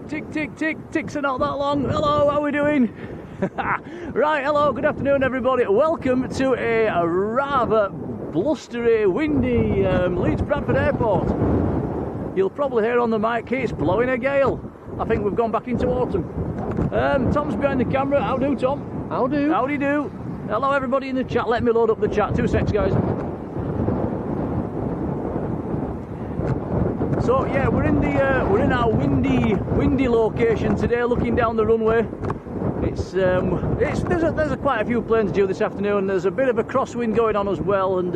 Tick, tick, tick, ticks are not that long. Hello, how are we doing? Right, hello, good afternoon everybody. Welcome to a rather blustery, windy Leeds Bradford Airport. You'll probably hear on the mic, it's blowing a gale. I think we've gone back into autumn. Tom's behind the camera. How do, Tom? How do? Howdy do. Hello everybody in the chat. Let me load up the chat. 2 secs, guys. So yeah, we're in our windy location today, looking down the runway. There's quite a few planes due this afternoon. There's a bit of a crosswind going on as well, and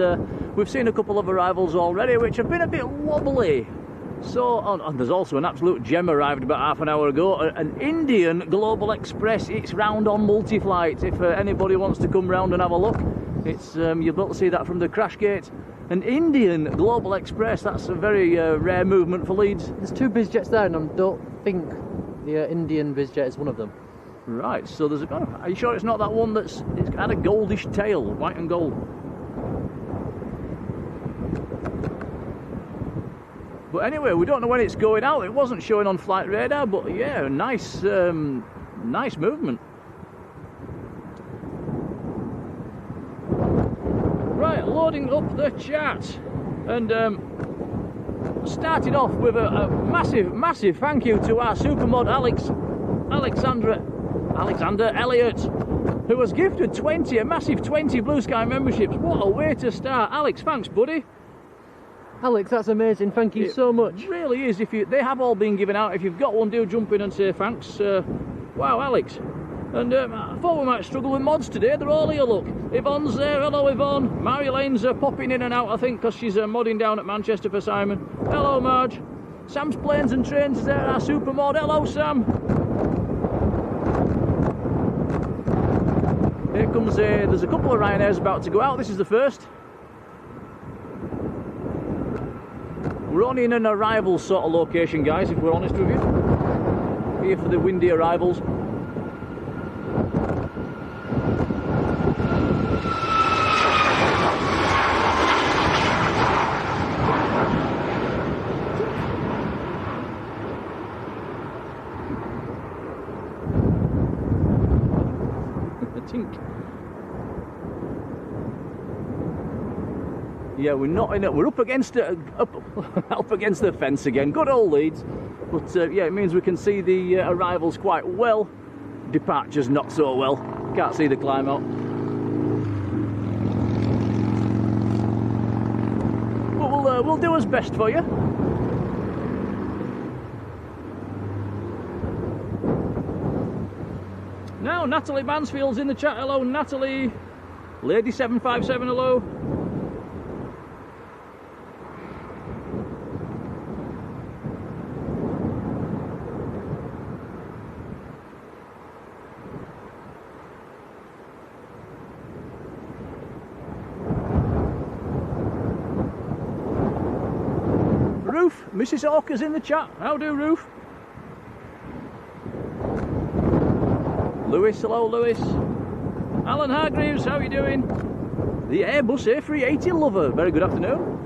we've seen a couple of arrivals already, which have been a bit wobbly. So, and there's also an absolute gem arrived about half an hour ago, an Indian Global Express. It's round on multi-flight. If anybody wants to come round and have a look, it's you'll be able to see that from the crash gate. An Indian Global Express, that's a very rare movement for Leeds. There's 2 bizjets there, and I don't think the Indian bizjet is one of them. Right, so there's a... Are you sure it's not that one it's had a goldish tail, white and gold? But anyway, we don't know when it's going out. It wasn't showing on flight radar, but yeah, nice, nice movement. Right, loading up the chat, and started off with a massive thank you to our supermod Alexander Elliott, who was gifted a massive 20 Blue Sky memberships. What a way to start. Alex, thanks buddy. Alex, that's amazing, thank you so much. It really is. They have all been given out. If you've got one, do jump in and say thanks. Wow, Alex. And I thought we might struggle with mods today. They're all here, look. Yvonne's there. Hello, Yvonne. Marjolein's popping in and out, I think, because she's modding down at Manchester for Simon. Hello, Marge. Sam's Planes and Trains is there, our super mod. Hello, Sam. Here comes there's a couple of Ryanairs about to go out. This is the first. We're only in an arrival sort of location, guys, if we're honest with you. Here for the windy arrivals. Yeah, we're not in it. We're up against up against the fence again. Good old Leeds, but yeah, it means we can see the arrivals quite well. Departures not so well. Can't see the climb out. But we'll do as best for you. Now Natalie Mansfield's in the chat. Hello, Natalie. Lady 757. Hello. Mrs. Hawker's in the chat. How do, Ruth? Lewis, hello, Lewis. Alan Hargreaves, how are you doing? The Airbus A380 lover. Very good afternoon.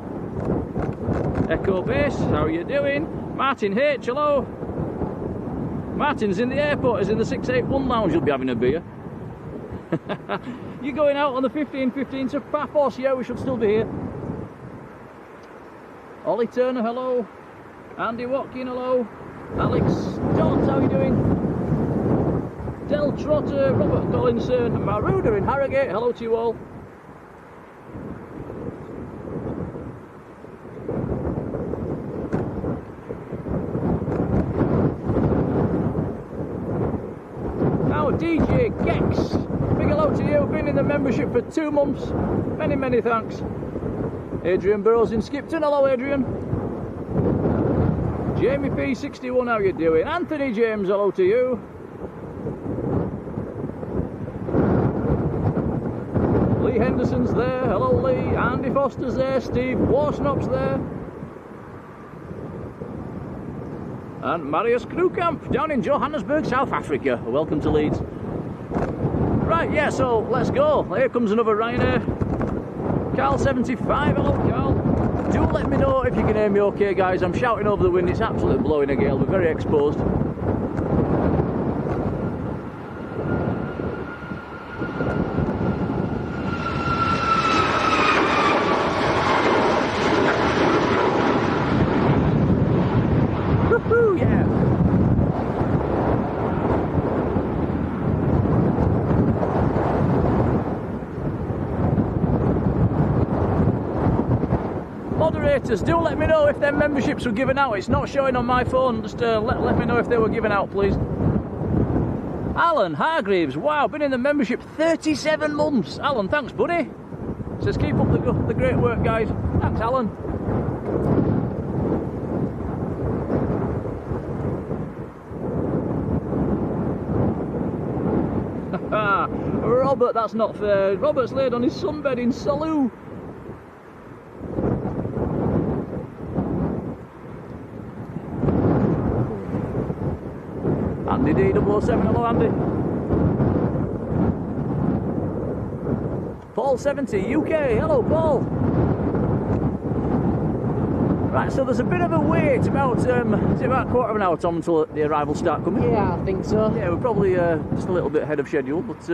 Echo Base, how are you doing? Martin H, hello. Martin's in the airport. He's in the 681 lounge. You'll be having a beer. You're going out on the 1515 to Paphos. Yeah, we should still be here. Ollie Turner, hello. Andy Watkin, hello. Alex Stott, how are you doing? Del Trotter, Robert Collinson, Maruda in Harrogate, hello to you all. Now DJ Gex, big hello to you, been in the membership for 2 months, many thanks. Adrian Burrows in Skipton, hello Adrian. Jamie P61, how you doing? Anthony James, hello to you. Lee Henderson's there, hello Lee. Andy Foster's there, Steve Warsnop's there. And Marius Krukamp down in Johannesburg, South Africa. Welcome to Leeds. Right, yeah, so let's go. Here comes another Ryanair. Carl75, hello Carl. Do let me know if you can hear me okay, guys. I'm shouting over the wind, it's absolutely blowing a gale, we're very exposed. Woohoo, yeah! Moderators, do let me know if their memberships were given out. It's not showing on my phone. Just let me know if they were given out, please. Alan Hargreaves, wow, been in the membership 37 months. Alan, thanks, buddy. Says keep up the great work, guys. Thanks, Alan. Robert, that's not fair. Robert's laid on his sunbed in Salou. Andy D007, hello Andy. Paul 70 UK, hello Paul. Right, so there's a bit of a wait, about is it about a quarter of an hour, Tom, until the arrivals start coming? Yeah, I think so. Yeah, we're probably just a little bit ahead of schedule, but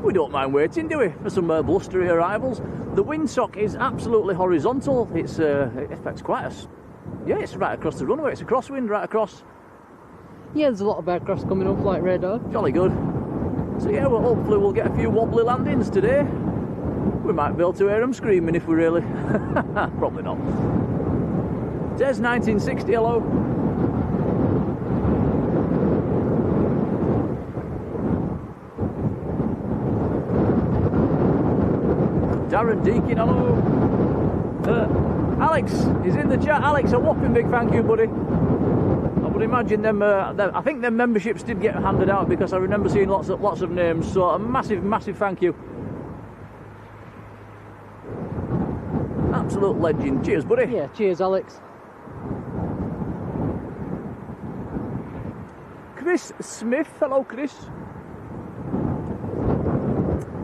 we don't mind waiting, do we, for some blustery arrivals. The windsock is absolutely horizontal. It's it affects quite a... Yeah, it's right across the runway. It's a crosswind right across. Yeah, there's a lot of aircraft coming up like radar. Jolly good. So yeah, well, hopefully we'll get a few wobbly landings today. We might be able to hear them screaming if we really... Probably not. Des 1960, hello. Darren Deakin, hello. Alex is in the chat. Alex, a whopping big thank you, buddy. I would imagine them. I think their memberships did get handed out because I remember seeing lots of names. So a massive thank you. Absolute legend. Cheers, buddy. Yeah, cheers, Alex. Chris Smith, hello, Chris.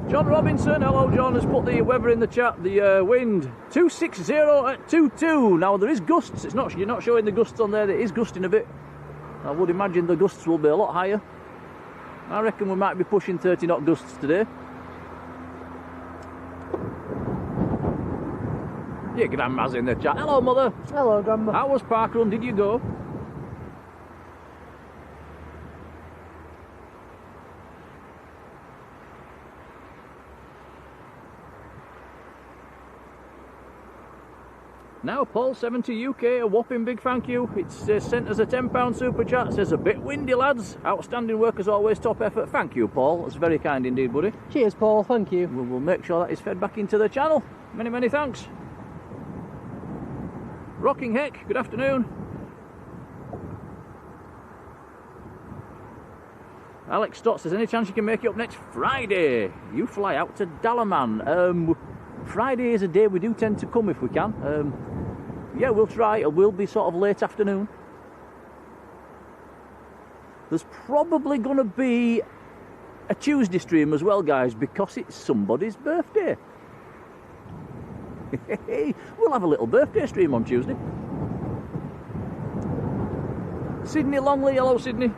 John Robinson, hello John, has put the weather in the chat. The wind 260 at 22. Now there is gusts. It's not, you're not showing the gusts on there. It is gusting a bit. I would imagine the gusts will be a lot higher. I reckon we might be pushing 30 knot gusts today. Yeah, Grandma's in the chat. Hello mother. Hello, Grandma. How was parkrun? Did you go? Now Paul 70 UK, a whopping big thank you. It's sent us a £10 super chat. Says a bit windy, lads. Outstanding work as always, top effort. Thank you, Paul. That's very kind indeed, buddy. Cheers, Paul. Thank you. We'll make sure that is fed back into the channel. Many thanks. Rocking Heck, good afternoon. Alex Stott says, any chance you can make it up next Friday? You fly out to Dalaman. Friday is a day we do tend to come if we can. Yeah, we'll try. It will be sort of late afternoon. There's probably going to be a Tuesday stream as well, guys, because it's somebody's birthday. We'll have a little birthday stream on Tuesday. Sydney Longley, hello Sydney.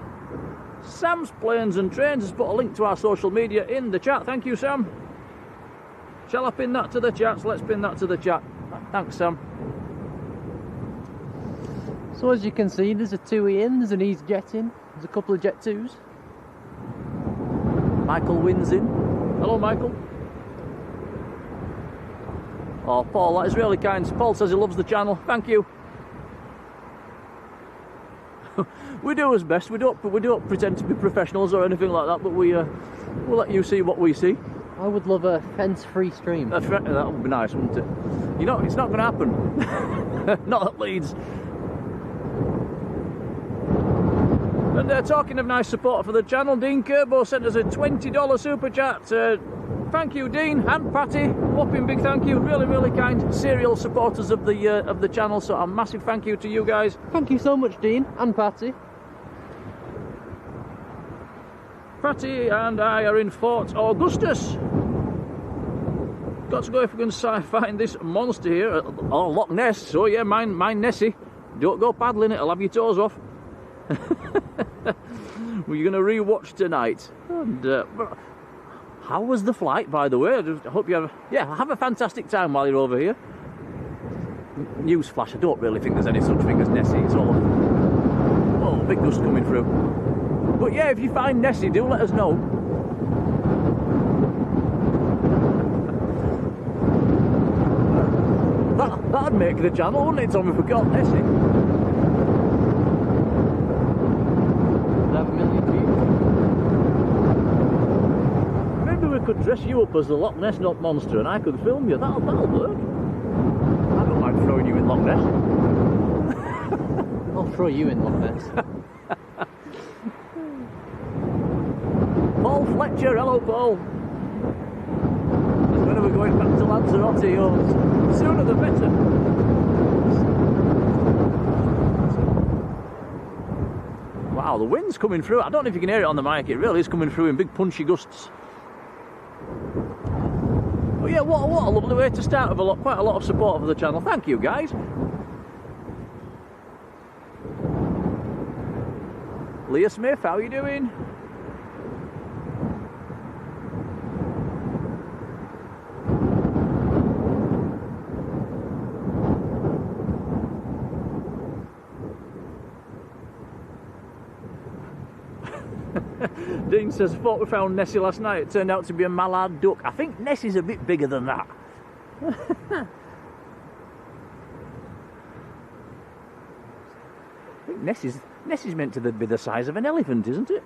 Sam's Planes and Trains has put a link to our social media in the chat. Thank you, Sam. Shall I pin that to the chat? Let's pin that to the chat. Thanks, Sam. So as you can see, there's a TUI in, there's an EasyJet in, there's a couple of Jet 2s. Michael wins in. Hello, Michael. Oh, Paul, that is really kind. Paul says he loves the channel. Thank you. We do as best. We don't pretend to be professionals or anything like that, but we'll let you see what we see. I would love a fence-free stream. That would be nice, wouldn't it? You know, it's not going to happen. Not at Leeds. And talking of nice support for the channel, Dean Kerbo sent us a $20 super chat. Thank you, Dean and Patty. Whopping big thank you. Really, really kind serial supporters of the channel. So a massive thank you to you guys. Thank you so much, Dean and Patty. Patty and I are in Fort Augustus. Got to go if we can find this monster here. Oh, Loch Ness. So yeah, mine Nessie. Don't go paddling, it'll have your toes off. We're going to re-watch tonight. And how was the flight, by the way? I hope you have a fantastic time while you're over here. Newsflash, I don't really think there's any such thing as Nessie. It's all big gust coming through. But yeah, if you find Nessie, do let us know. That'd make the channel, wouldn't it, Tom, if we got Nessie? Maybe we could dress you up as the Loch Ness monster and I could film you. That'll work. I don't mind throwing you in Loch Ness. I'll throw you in Loch Ness. Paul Fletcher, hello Paul. When are we going back to Lanzarote? Oh, sooner the better. Wow, the wind's coming through. I don't know if you can hear it on the mic. It really is coming through in big punchy gusts. Oh yeah, what a lovely way to start with quite a lot of support for the channel. Thank you, guys. Leah Smith, how are you doing? Dean says, I thought we found Nessie last night. It turned out to be a mallard duck. I think Nessie's a bit bigger than that. I think Nessie's meant to be the size of an elephant, isn't it?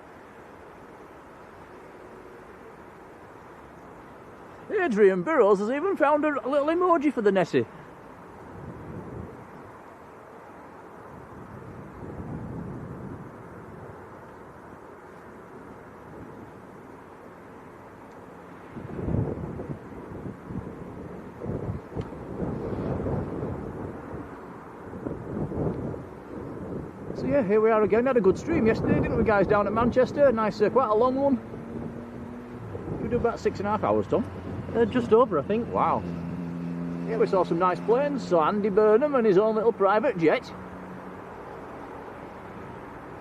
Adrian Burrows has even found a little emoji for the Nessie. So yeah, here we are again. Had a good stream yesterday, didn't we, guys, down at Manchester? Nice, quite a long one. We do about 6.5 hours, Tom. Just over, I think. Wow. Yeah, we saw some nice planes. Saw Andy Burnham and his own little private jet.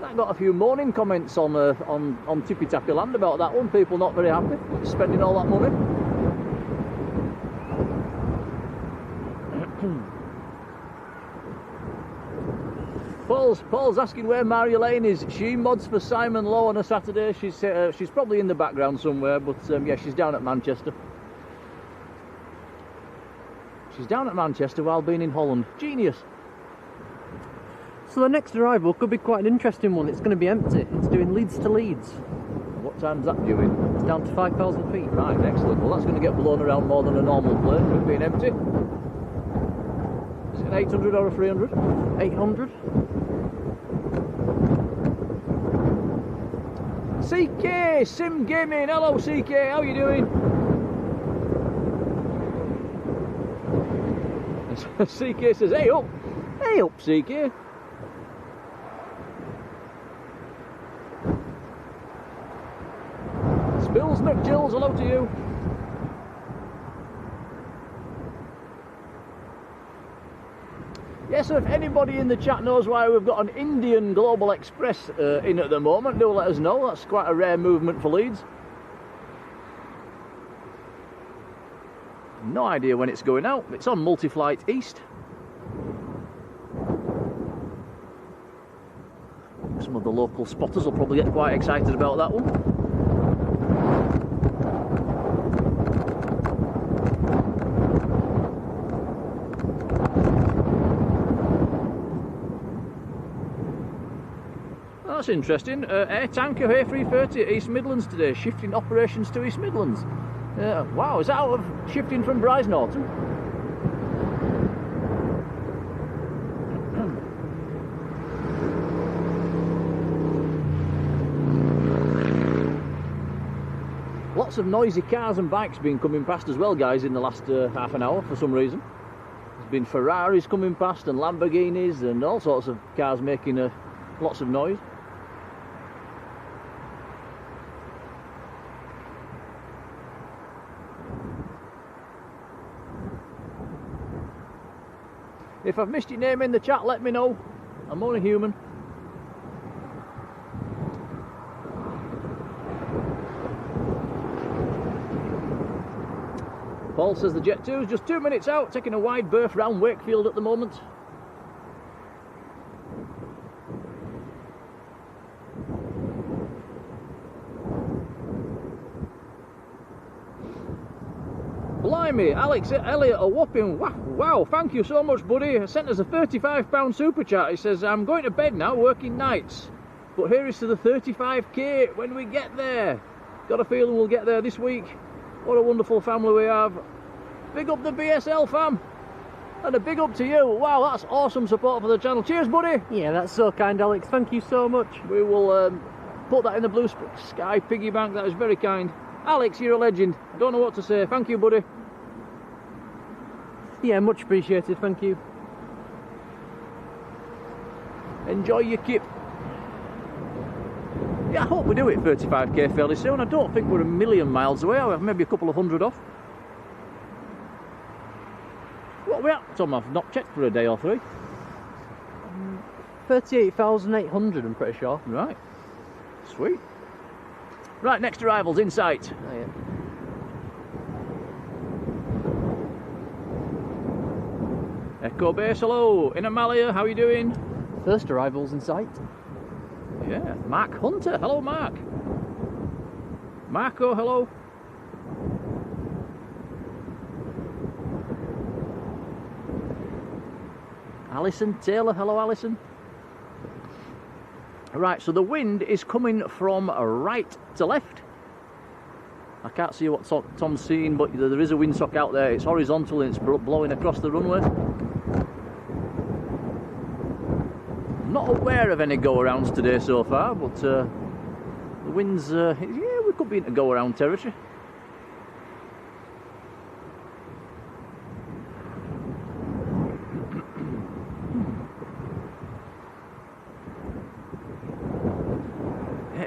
I got a few moaning comments on Tippy Tappy Land about that one. People not very happy spending all that money. Paul's asking where Marjolein is. She mods for Simon Lowe on a Saturday. She's probably in the background somewhere, but yeah, she's down at Manchester. She's down at Manchester while being in Holland. Genius. So the next arrival could be quite an interesting one. It's going to be empty. It's doing Leeds to Leeds. What time's that doing? It's down to 5,000 feet. Right, excellent. Well, that's going to get blown around more than a normal plane with being empty. Is it an 800 or a 300? 800. CK Sim Gaming, hello CK, how you doing? CK says, hey up CK. Spills McGills, hello to you. Yeah, so if anybody in the chat knows why we've got an Indian Global Express in at the moment, do let us know. That's quite a rare movement for Leeds. No idea when it's going out. It's on multi-flight east. Some of the local spotters will probably get quite excited about that one. That's interesting. Air tanker A330 at East Midlands today, shifting operations to East Midlands. Wow, is that out of shifting from Bryce Norton? Lots of noisy cars and bikes been coming past as well, guys, in the last half an hour for some reason. There's been Ferraris coming past and Lamborghinis and all sorts of cars making lots of noise. If I've missed your name in the chat, let me know. I'm only human. Paul says the Jet 2 is just 2 minutes out, taking a wide berth round Wakefield at the moment. Blimey, Alex Elliott, a whopping wow, thank you so much, buddy. He sent us a £35 super chat. He says, I'm going to bed now, working nights, but here is to the 35k when we get there. Got a feeling we'll get there this week. What a wonderful family we have. Big up the BSL fam, and a big up to you. Wow, that's awesome support for the channel. Cheers, buddy. Yeah, that's so kind, Alex. Thank you so much. We will put that in the blue sky piggy bank. That is very kind. Alex, you're a legend. Don't know what to say. Thank you, buddy. Yeah, much appreciated. Thank you. Enjoy your kip. Yeah, I hope we do it 35k fairly soon. I don't think we're a million miles away. Or maybe a couple of hundred off. What are we at, Tom? I've not checked for a day or three. 38,800, I'm pretty sure. Right. Sweet. Right, next arrival's in sight. Oh, yeah. Echo Base, hello. In Amalia, how are you doing? First arrival's in sight. Yeah. Mark Hunter, hello, Mark. Marco, hello. Alison Taylor, hello, Alison. Right, so the wind is coming from right to left. I can't see what Tom's seeing, but there is a windsock out there. It's horizontal and it's blowing across the runway. I'm not aware of any go-arounds today so far, but the wind's, yeah, we could be into go-around territory.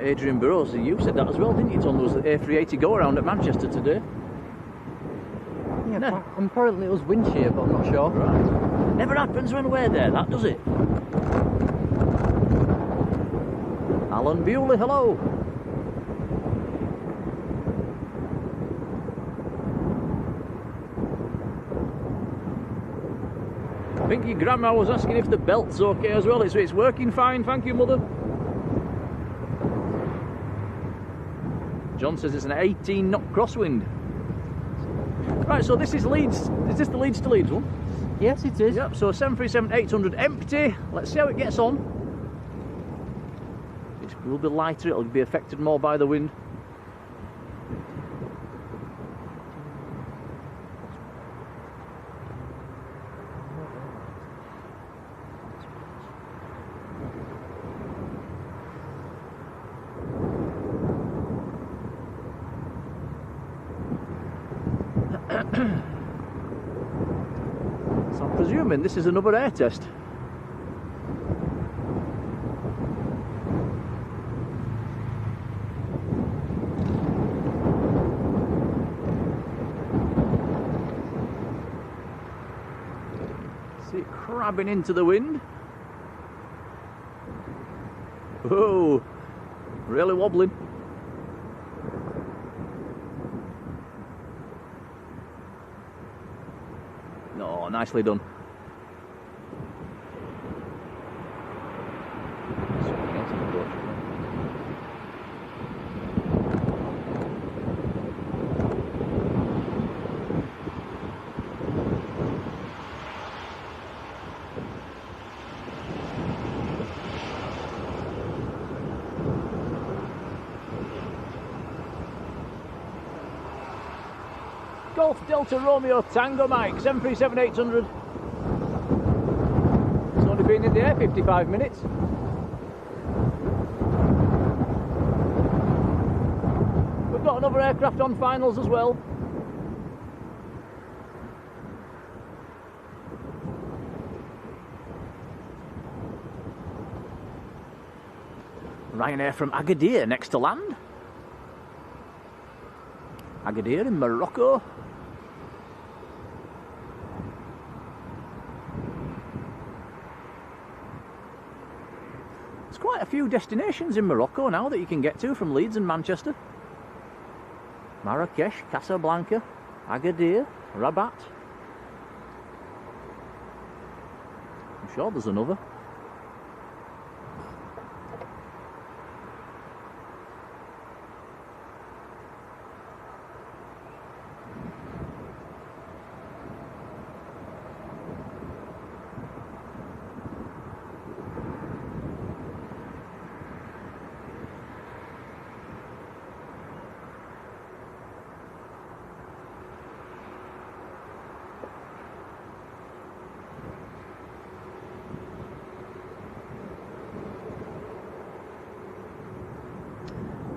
Adrian Burrows, you said that as well, didn't you, Tom? There was the A380 go-around at Manchester today. Yeah, no. Apparently it was wind shear, but I'm not sure. Right. Never happens when we're there, that does it? Alan Bewley, hello. I think your grandma was asking if the belt's okay as well. It's working fine, thank you, mother. John says it's an 18 knot crosswind. Right, so this is Leeds. Is this the Leeds to Leeds one? Yes, it is. Yep, so 737-800 empty. Let's see how it gets on. It will be lighter, it'll be affected more by the wind. So I'm presuming this is another air test. See it crabbing into the wind. Oh, really wobbling. No, nicely done. Something else in the boat. Golf Delta Romeo Tango Mike, 737-800. It's only been in the air 55 minutes. We've got another aircraft on finals as well. Ryanair from Agadir next to land. Agadir in Morocco. There's quite a few destinations in Morocco now that you can get to from Leeds and Manchester. Marrakesh, Casablanca, Agadir, Rabat. I'm sure there's another.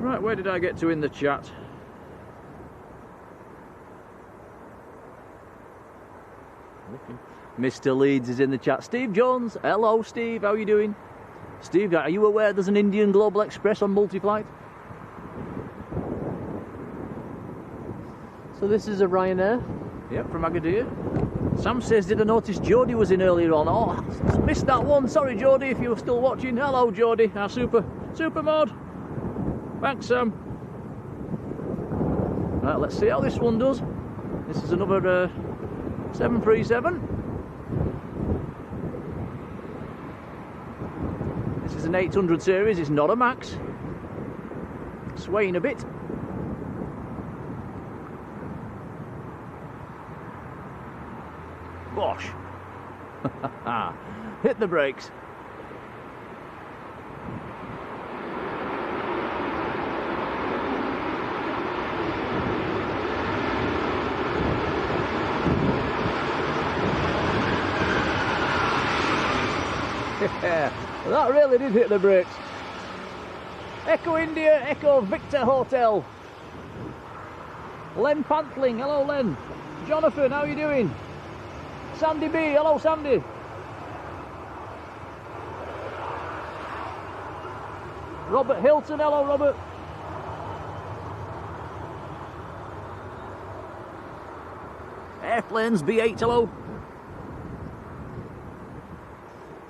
Right, where did I get to in the chat? Mr. Leeds is in the chat. Steve Jones, hello Steve, how are you doing? Steve, are you aware there's an Indian Global Express on multi-flight? So this is a Ryanair? Yep, from Agadir. Sam says, did I notice Jodie was in earlier on? Oh, missed that one. Sorry Jodie, if you're still watching. Hello Jodie, our super mod. Thanks, Sam. Right, let's see how this one does. This is another 737. This is an 800 series, it's not a Max. Swaying a bit. Bosh. Hit the brakes. Yeah, that really did hit the brakes. Echo India, Echo Victor Hotel. Len Pantling, hello Len. Jonathan, how are you doing? Sandy B, hello Sandy. Robert Hilton, hello Robert. Airplanes B8, hello.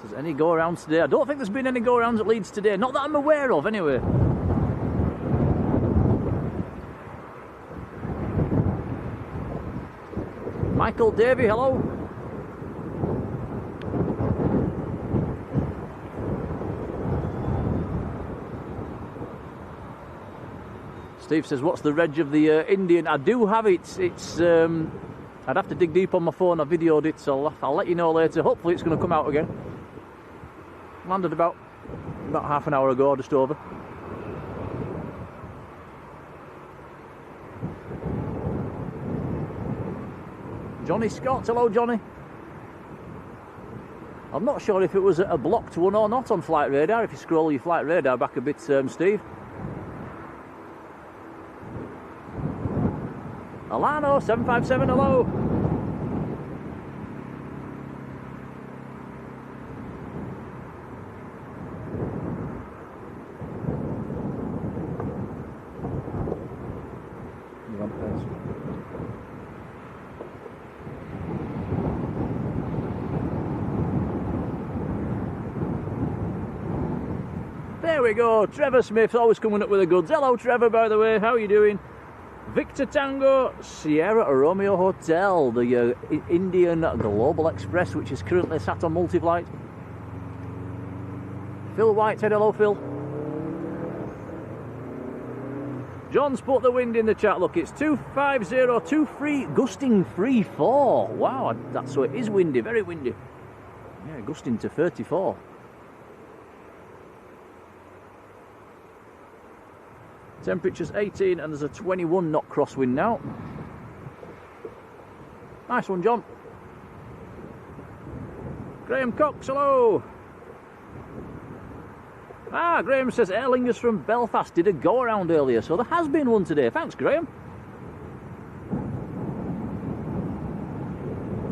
If there's any go-arounds today? I don't think there's been any go-arounds at Leeds today, not that I'm aware of anyway. Michael Davey, hello. Steve says, what's the reg of the Indian? I do have it. It's I'd have to dig deep on my phone. I videoed it, so I'll let you know later. Hopefully it's going to come out again. Landed about half an hour ago, just over. Johnny Scott, hello Johnny. I'm not sure if it was a blocked one or not on Flight Radar. If you scroll your Flight Radar back a bit, Steve. Alano 757, hello. There we go, Trevor Smith's always coming up with the goods. Hello Trevor, by the way, how are you doing? Victor Tango Sierra Romeo Hotel, the Indian Global Express, which is currently sat on multi-flight. Phil Whitehead, hello Phil. John's put the wind in the chat, look, it's 25023, gusting 34. Wow, that's so it is windy, very windy. Yeah, gusting to 34. Temperature's 18 and there's a 21 knot crosswind now. Nice one, John. Graham Cox, hello. Ah, Graham says Aer Lingus from Belfast did a go around earlier, so there has been one today. Thanks, Graham.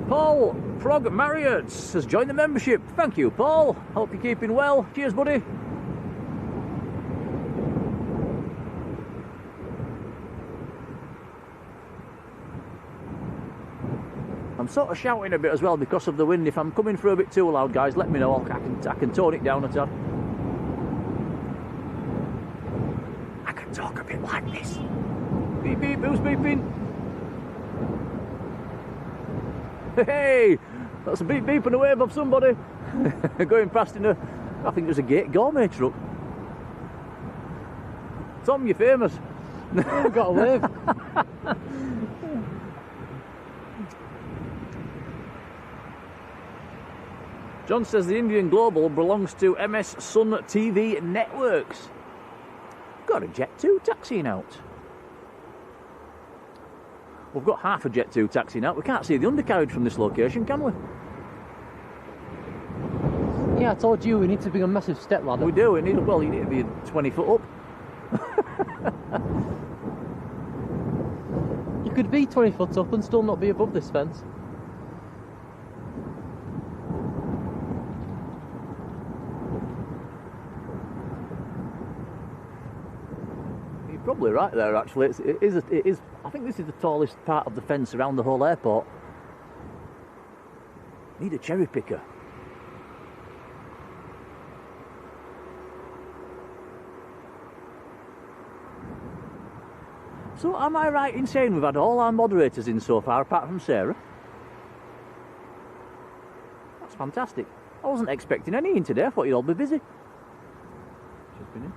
Paul Prog Marriott has joined the membership. Thank you, Paul. Hope you're keeping well. Cheers, buddy. I'm sort of shouting a bit as well because of the wind. If I'm coming through a bit too loud, guys, let me know. I can tone it down a tad. I can talk a bit like this. Beep beep, who's beeping? Hey, that's a beep beep and a wave of somebody going past in a, I think it was a Gate Gourmet truck. Tom, you're famous. I've got a wave. John says the Indian Global belongs to MS Sun TV Networks. Got a Jet 2 taxiing out. We've got half a Jet 2 taxiing out. We can't see the undercarriage from this location, can we? Yeah, I told you we need to be a massive step ladder. We do. Well, you need to be 20 foot up. You could be 20 foot up and still not be above this fence. Probably right there, actually. It is. I think this is the tallest part of the fence around the whole airport. Need a cherry picker. So, am I right in saying we've had all our moderators in so far, apart from Sarah? That's fantastic. I wasn't expecting any in today. I thought you'd all be busy. She's been in.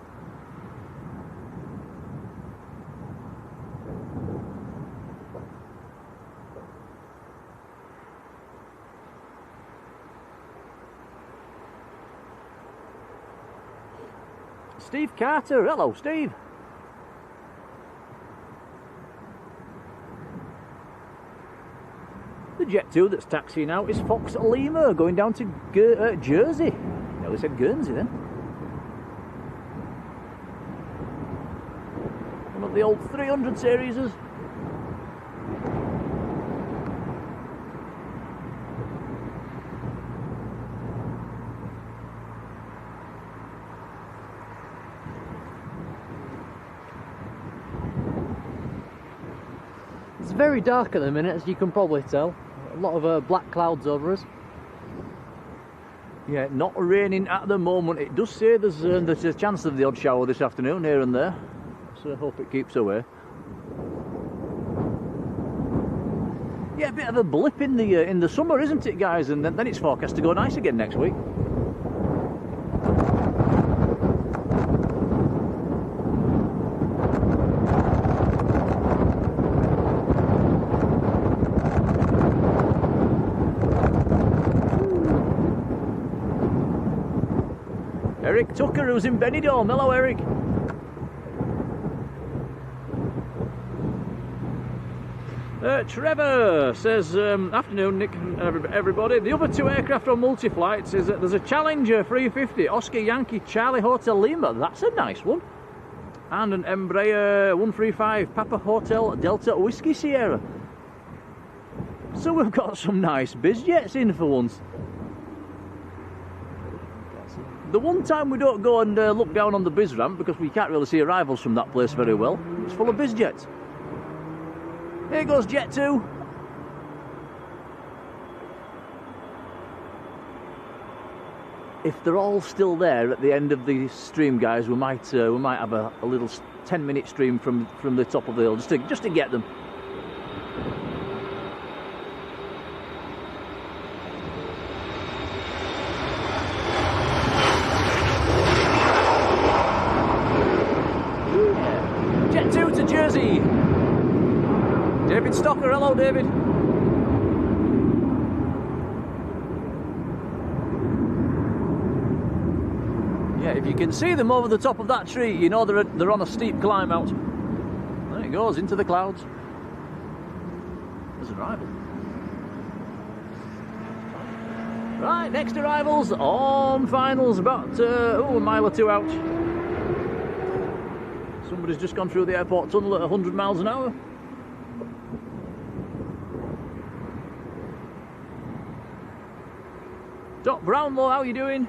Steve Carter, hello Steve. The Jet 2 that's taxiing out is Fox Lima going down to Jersey. No, they said Guernsey then. One of the old 300 series. It's very dark at the minute, as you can probably tell. A lot of black clouds over us. Yeah, not raining at the moment. It does say there's a chance of the odd shower this afternoon here and there. So I hope it keeps away. Yeah, a bit of a blip in the summer, isn't it, guys? And then it's forecast to go nice again next week. Eric Tucker, who's in Benidorm. Hello, Eric. Trevor says, afternoon, Nick and everybody. The other two aircraft on multi-flight says that there's a Challenger 350, Oscar Yankee Charlie Hotel Lima. That's a nice one. And an Embraer 135, Papa Hotel Delta Whiskey Sierra. So we've got some nice biz jets in for once. The one time we don't go and look down on the biz ramp because we can't really see arrivals from that place very well. It's full of biz jets. Here goes Jet 2. If they're all still there at the end of the stream, guys, we might have a little 10-minute stream from the top of the hill, just to get them. Jet 2 to Jersey. David Stocker, hello David. Yeah, if you can see them over the top of that tree, you know they're on a steep climb out. There it goes, into the clouds. There's an arrival. Right, next arrivals on finals, about a mile or two out. Somebody's just gone through the airport tunnel at 100 miles an hour. Doc Brownlow, how you doing?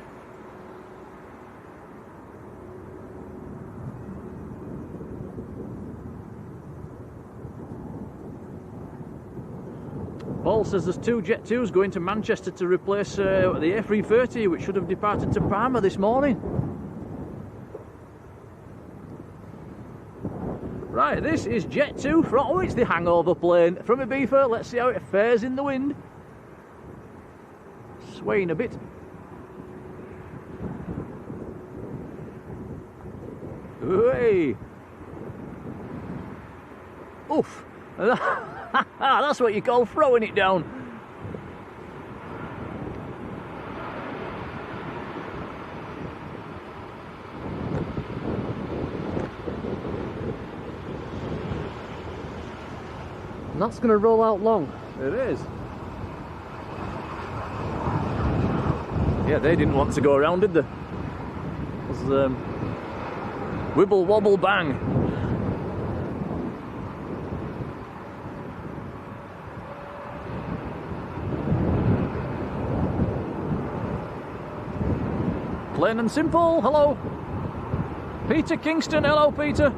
Paul says there's 2 Jet 2s going to Manchester to replace the A330, which should have departed to Parma this morning. Right, this is Jet 2 from, oh, it's the hangover plane from Ibiza. Let's see how it fares in the wind. Swaying a bit. Hey! Oof! That's what you call throwing it down. And that's going to roll out long. It is. Yeah, they didn't want to go around, did they? It was wibble wobble bang. Plain and simple, hello. Peter Kingston, hello Peter.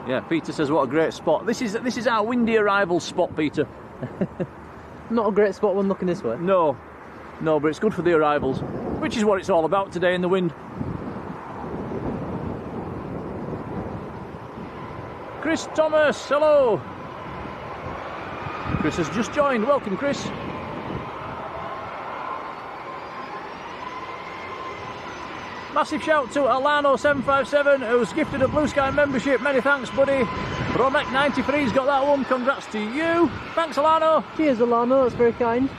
Yeah, Peter says what a great spot. This is our windy arrival spot, Peter. Not a great spot when looking this way. No, but it's good for the arrivals, which is what it's all about today in the wind. Chris Thomas, hello. Chris has just joined. Welcome, Chris. Massive shout to Alano757, who's gifted a Blue Sky membership. Many thanks, buddy. Romek93's got that one. Congrats to you. Thanks, Alano. Cheers, Alano. That's very kind.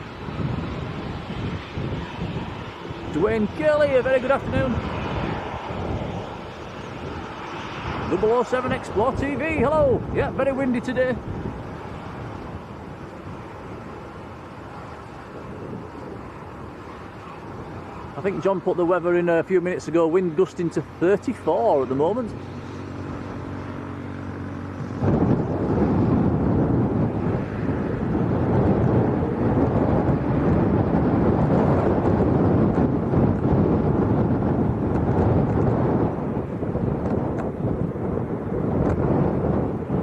Dwayne Kelly, a very good afternoon. 007 Explore TV, hello. Yeah, very windy today. I think John put the weather in a few minutes ago, wind gusting to 34 at the moment.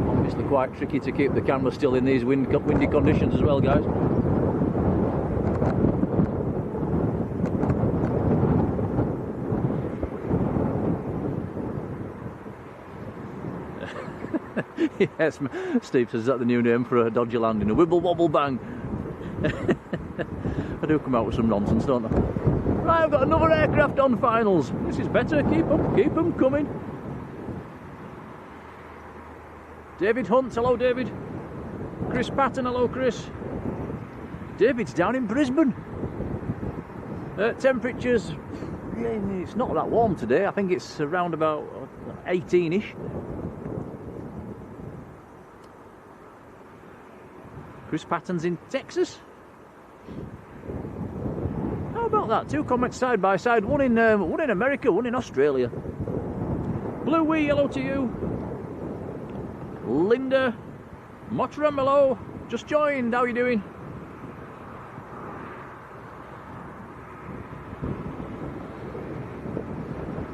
Obviously quite tricky to keep the camera still in these windy conditions as well, guys. Yes, Steve says, is that the new name for a dodgy landing? A wibble wobble bang. I do come out with some nonsense, don't I? Right, I've got another aircraft on finals. This is better. Keep them coming. David Hunt, hello David. Chris Patton, hello Chris. David's down in Brisbane. Temperatures, it's not that warm today. I think it's around about 18-ish. Chris Patton's in Texas. How about that? 2 comments side by side. One in America, one in Australia. Blue Wee, hello to you. Linda Mottram, hello. Just joined. How are you doing?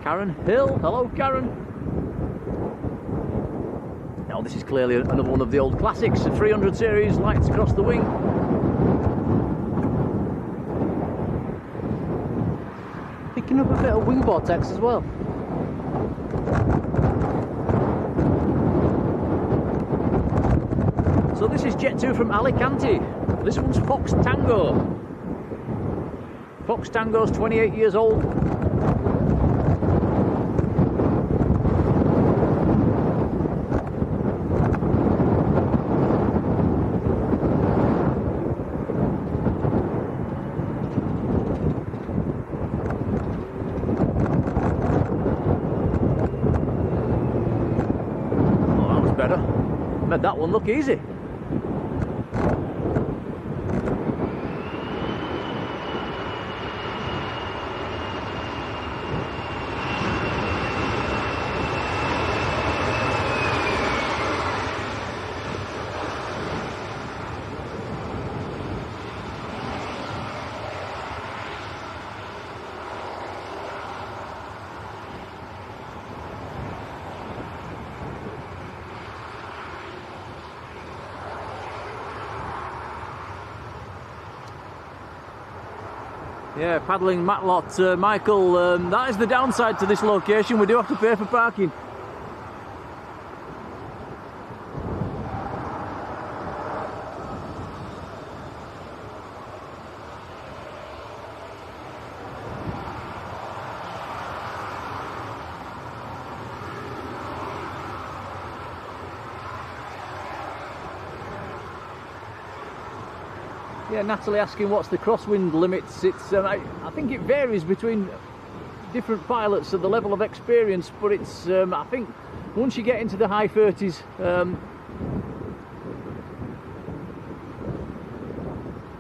Karen Hill, hello Karen. Now this is clearly another one of the old classics, 300 series, lights across the wing. Picking up a bit of wing vortex as well. So this is Jet 2 from Alicante. This one's Fox Tango. Fox Tango's 28 years old. Better. Made that one look easy. Yeah, paddling Matlot, Michael, that is the downside to this location. We do have to pay for parking. Yeah, Natalie asking what's the crosswind limits. It's I think it varies between different pilots at the level of experience, but it's I think once you get into the high 30s,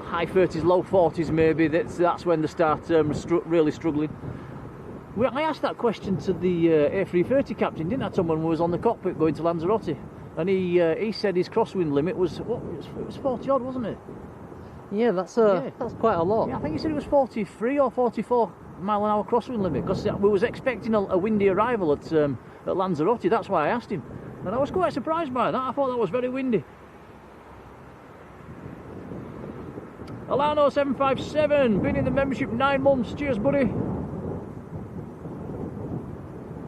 high 30s, low 40s maybe, that's when they start really struggling. Well, I asked that question to the A330 captain, didn't I, Tom, when we was on the cockpit going to Lanzarote, and he said his crosswind limit was, what, it was 40 odd, wasn't it? Yeah, that's quite a lot. Yeah, I think he said it was 43 or 44 mile an hour crosswind limit, because we was expecting a windy arrival at Lanzarote. That's why I asked him, and I was quite surprised by that. I thought that was very windy. Alano 757, been in the membership 9 months. Cheers, buddy.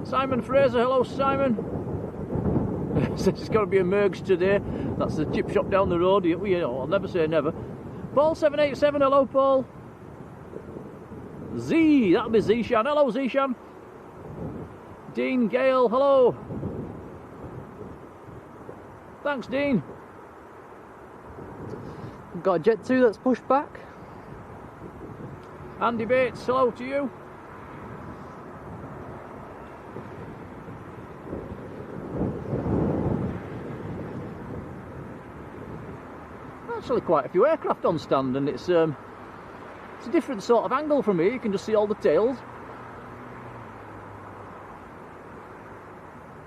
Simon Fraser, hello Simon. Says it's got to be a Mergs today. That's the chip shop down the road. You know, I'll never say never. Paul 787, hello Paul. Z, that'll be Zishan. Hello Zishan. Dean Gale, hello. Thanks Dean. We've got a Jet 2 that's pushed back. Andy Bates, hello to you. Actually quite a few aircraft on stand, and it's a different sort of angle from here. You can just see all the tails.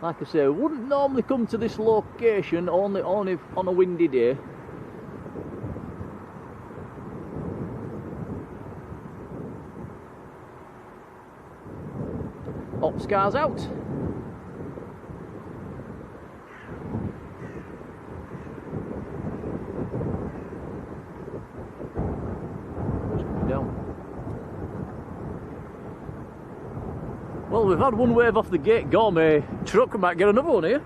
Like I say, we wouldn't normally come to this location only on a windy day. Ops cars out. Well, we've had one wave off the gate gourmet truck. We might get another one here.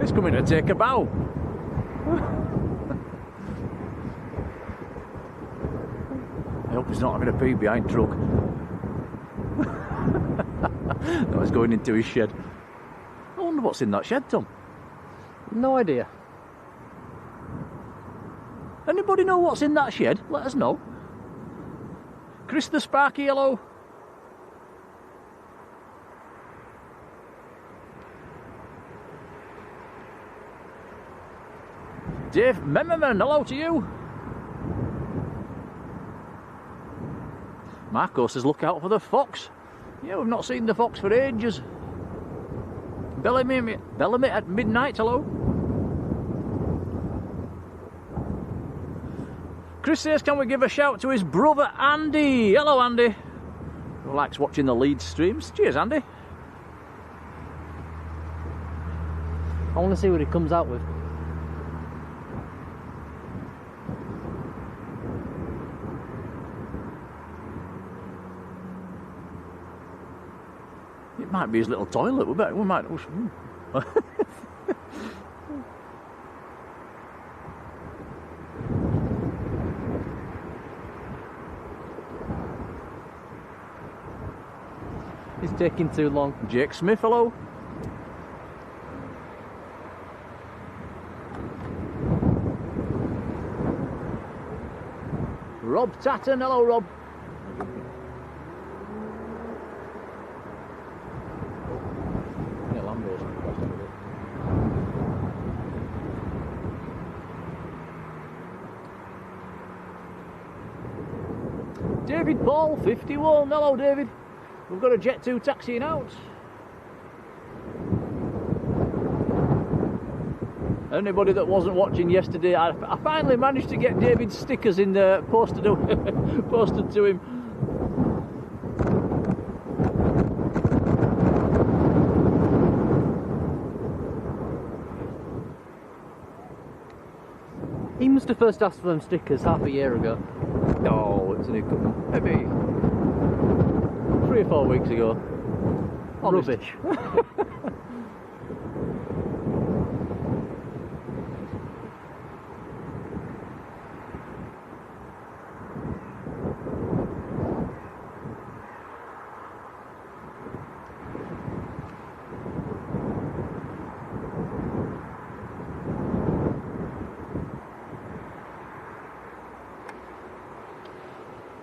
It's coming to take a bow. I hope he's not having a pee behind truck. No, he's going into his shed. I wonder what's in that shed, Tom. No idea. Anybody know what's in that shed? Let us know. Chris the Sparky, hello. Dave Memmerman, hello to you. Marco says look out for the fox. Yeah, we've not seen the fox for ages. Bellamy at midnight, hello. Chris says, can we give a shout to his brother Andy? Hello Andy. Who likes watching the Leeds streams. Cheers Andy. I want to see what he comes out with. Might be his little toilet. We might. It's taking too long. Jake Smith, hello. Rob Tatton, hello Rob. David Paul, 51, hello David. We've got a Jet 2 taxiing out. Anybody that wasn't watching yesterday, I finally managed to get David's stickers in there posted to him. He must have first asked for them stickers half a year ago. No, it's only a couple, maybe 3 or 4 weeks ago. Honest. Rubbish.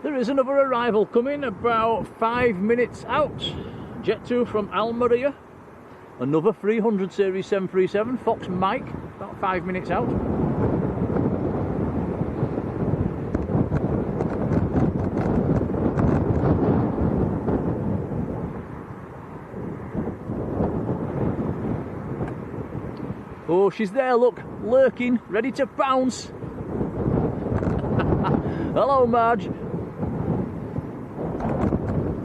There is another arrival coming about 5 minutes out. Jet 2 from Almeria. Another 300 series 737 Fox Mike, about 5 minutes out. Oh, she's there, look, lurking, ready to pounce. Hello, Marge.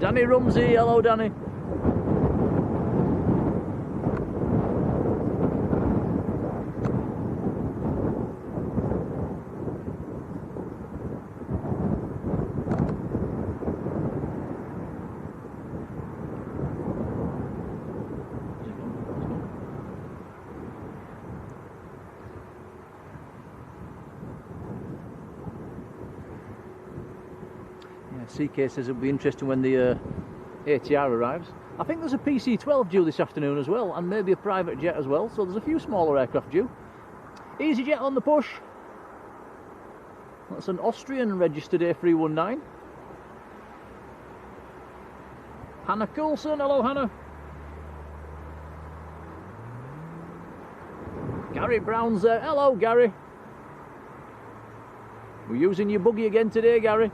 Danny Rumsey, hello Danny. CK says it'll be interesting when the ATR arrives. I think there's a PC-12 due this afternoon as well, and maybe a private jet as well, so there's a few smaller aircraft due. EasyJet on the push. That's an Austrian registered A319. Hannah Coulson, hello Hannah. Gary Brown's there, hello Gary. We're using your buggy again today, Gary.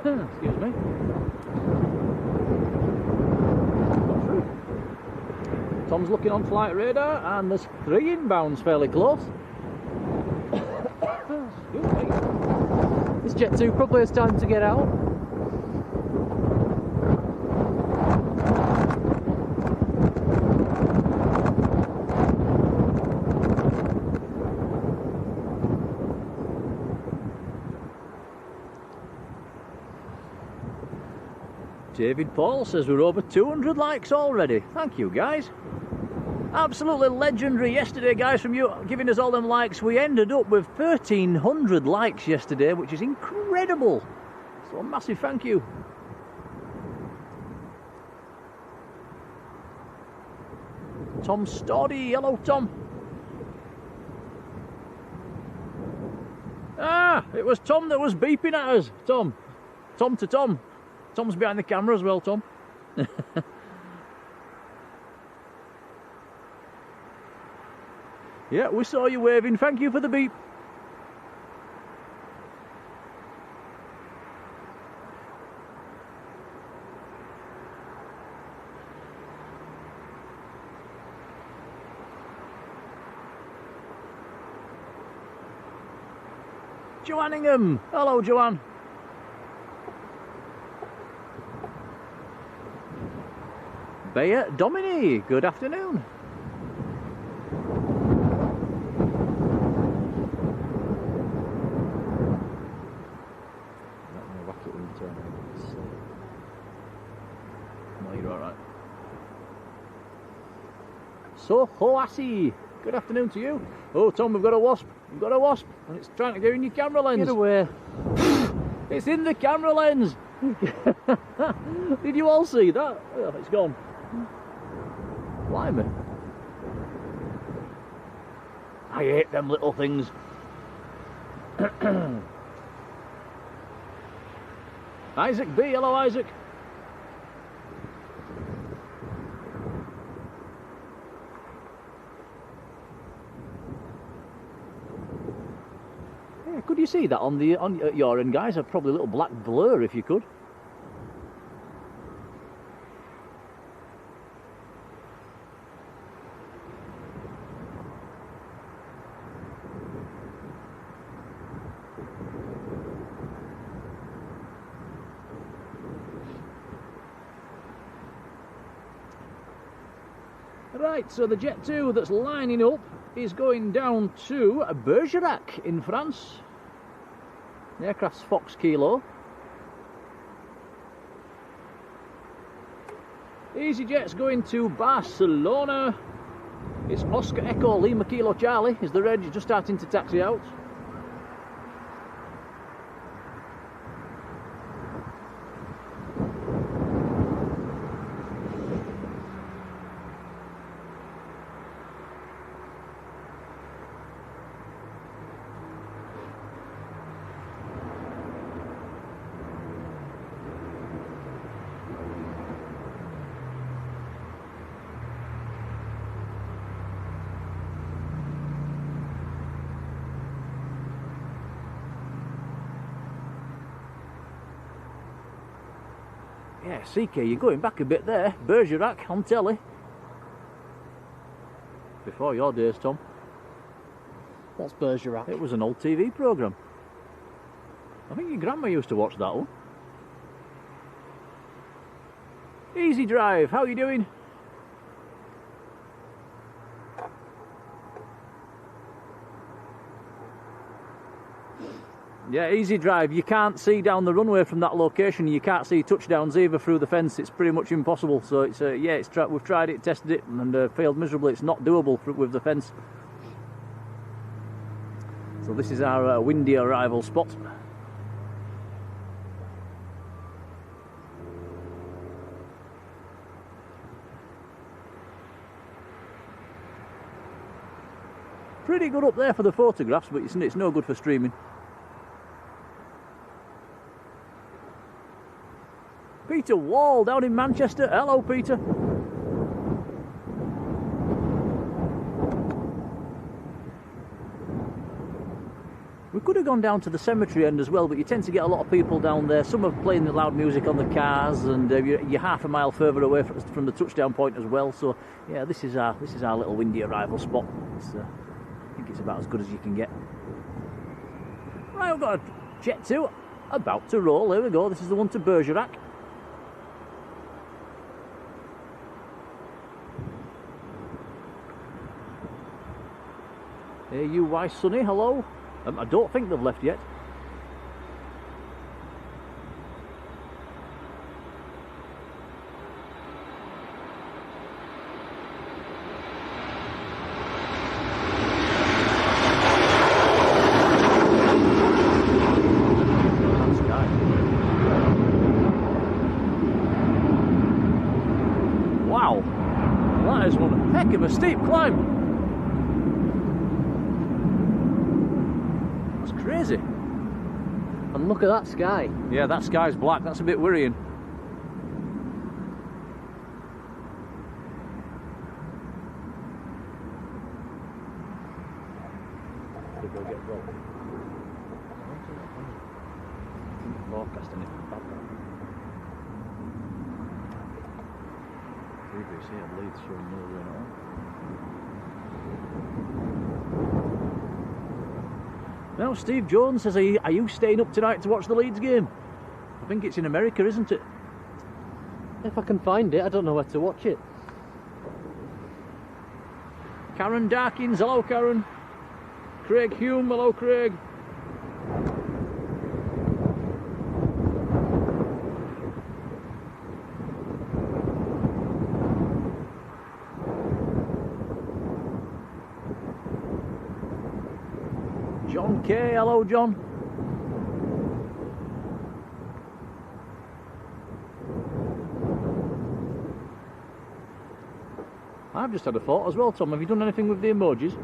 Excuse me. Tom's looking on flight radar, and there's 3 inbounds fairly close. Excuse me. This Jet 2 probably has time to get out. David Paul says we're over 200 likes already. Thank you guys. Absolutely legendary yesterday, guys, from you giving us all them likes. We ended up with 1,300 likes yesterday, which is incredible. So a massive thank you. Tom Stoddy, hello Tom. Ah, it was Tom that was beeping at us. Tom to Tom. Tom's behind the camera as well, Tom. Yeah, we saw you waving. Thank you for the beep. Joanningham. Hello, Joanne. Bayer Domini. Good afternoon. No, you're alright. So, Hoasi. Good afternoon to you. Oh, Tom, we've got a wasp. We've got a wasp, and it's trying to get in your camera lens. Get away. It's in the camera lens. Did you all see that? Oh, it's gone. Blimey. I hate them little things. Isaac B. Hello, Isaac. Could you see that on your end, guys? Probably a little black blur if you could. Right, so the Jet 2 that's lining up is going down to Bergerac in France. The aircraft's Fox Kilo. EasyJet's going to Barcelona. It's Oscar Echo Lima Kilo Charlie is the reg, just starting to taxi out. Yeah, CK, you're going back a bit there. Bergerac on telly. Before your days, Tom. That's Bergerac. It was an old TV programme. I think your grandma used to watch that one. Easy Drive, how are you doing? Yeah, Easy Drive. You can't see down the runway from that location. You can't see touchdowns either through the fence. It's pretty much impossible. So it's yeah, we've tried it, tested it, and failed miserably. It's not doable with the fence. So this is our windy arrival spot. Pretty good up there for the photographs, but it's no good for streaming. Peter Wall down in Manchester. Hello, Peter. We could have gone down to the cemetery end as well, but you tend to get a lot of people down there. Some are playing the loud music on the cars, and you're half a mile further away from the touchdown point as well. So yeah, this is our little windy arrival spot. I think it's about as good as you can get. Right, we've got a Jet 2 about to roll. There we go. This is the one to Bergerac. AUY Sunny, hello. I don't think they've left yet. Wow, that is one heck of a steep climb. Crazy. And look at that sky. Yeah, that sky's black. That's a bit worrying. Forecasting it bad. Previous here, Leeds showing no rain at all. Now Steve Jones says, are you staying up tonight to watch the Leeds game? I think it's in America, isn't it? If I can find it, I don't know where to watch it. Karen Darkins, hello Karen. Craig Hume, hello Craig. John K, hello John. I've just had a thought as well, Tom. Have you done anything with the emojis?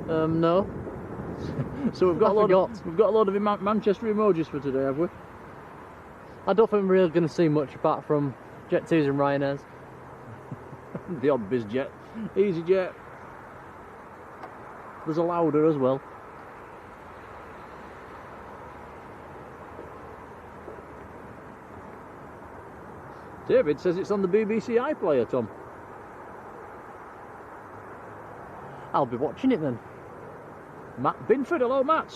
No. So we've got a lot of Manchester emojis for today, have we? I don't think we're really going to see much apart from Jet 2s and Ryanairs. The odd BizJet, EasyJet. There's a Lauda as well. David says it's on the BBC iPlayer, Tom. I'll be watching it then. Matt Binford, hello Matt.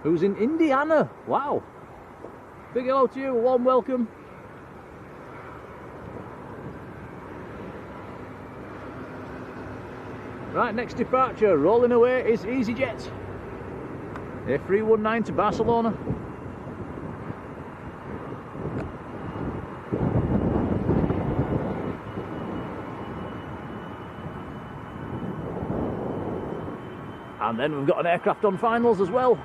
Who's in Indiana? Wow. Big hello to you, a warm welcome. Right, next departure, rolling away is EasyJet. A319 to Barcelona. And then we've got an aircraft on finals as well.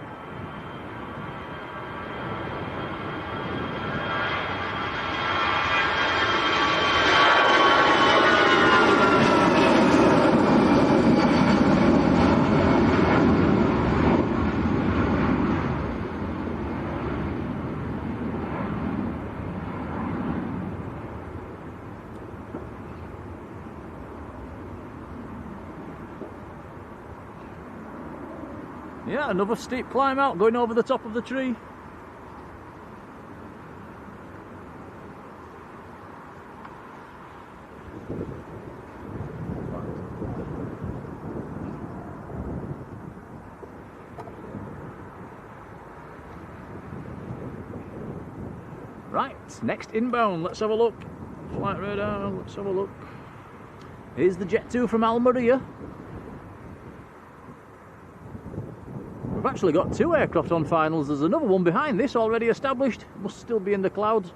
Yeah, another steep climb out, going over the top of the tree. Right, next inbound, let's have a look. Flight radar, let's have a look. Here's the Jet 2 from Almeria. We've actually got two aircraft on finals. There's another one behind this already established. Must still be in the clouds.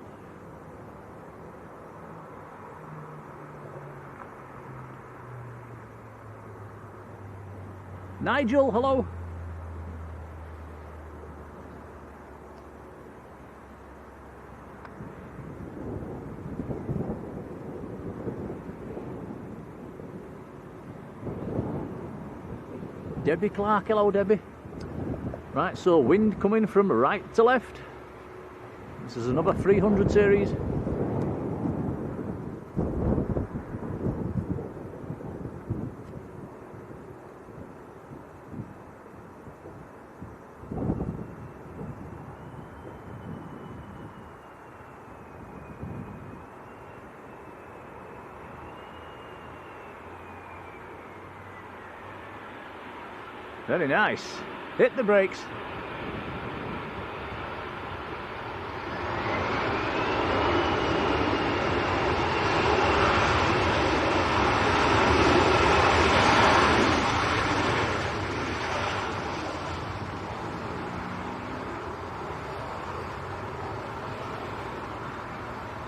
Nigel, hello. Debbie Clark, hello Debbie. Right, so wind coming from right to left. This is another 300 series. Very nice. Hit the brakes.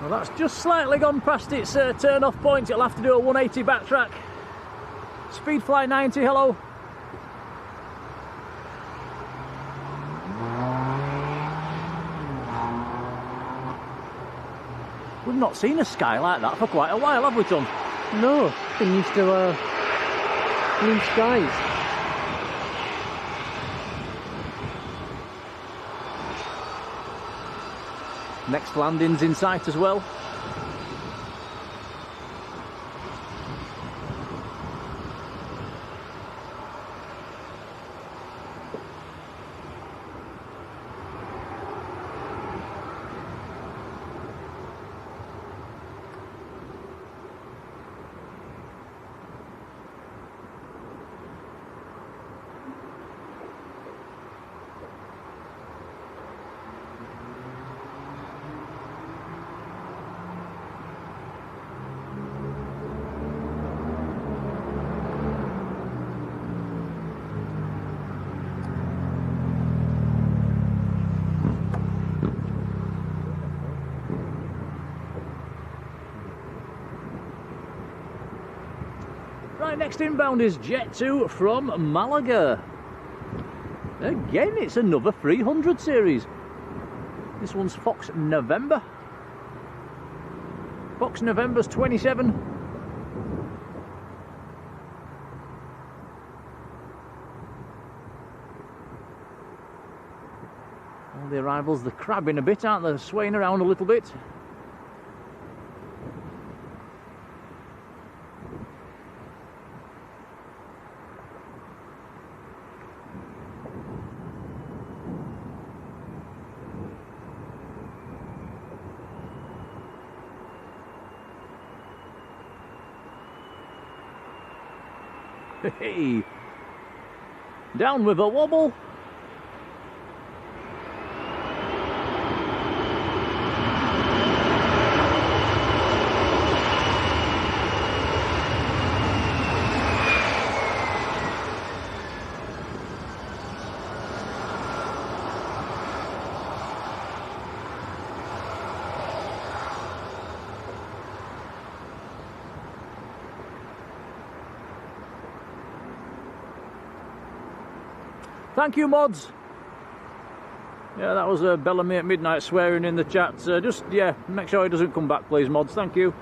Well, that's just slightly gone past its turn-off point. It'll have to do a 180 backtrack. Speedfly 90, hello. We've not seen a sky like that for quite a while, have we, Tom? No, been used to blue skies. Next landing's in sight as well. Right, next inbound is Jet 2 from Malaga. Again, it's another 300 series. This one's Fox November. Fox November's 27. All the arrivals, they're crabbing a bit, aren't they? They're swaying around a little bit. Hey, down with a wobble. Thank you, mods. Yeah, that was Bellamy at midnight swearing in the chat. Just, yeah, make sure he doesn't come back, please, mods. Thank you.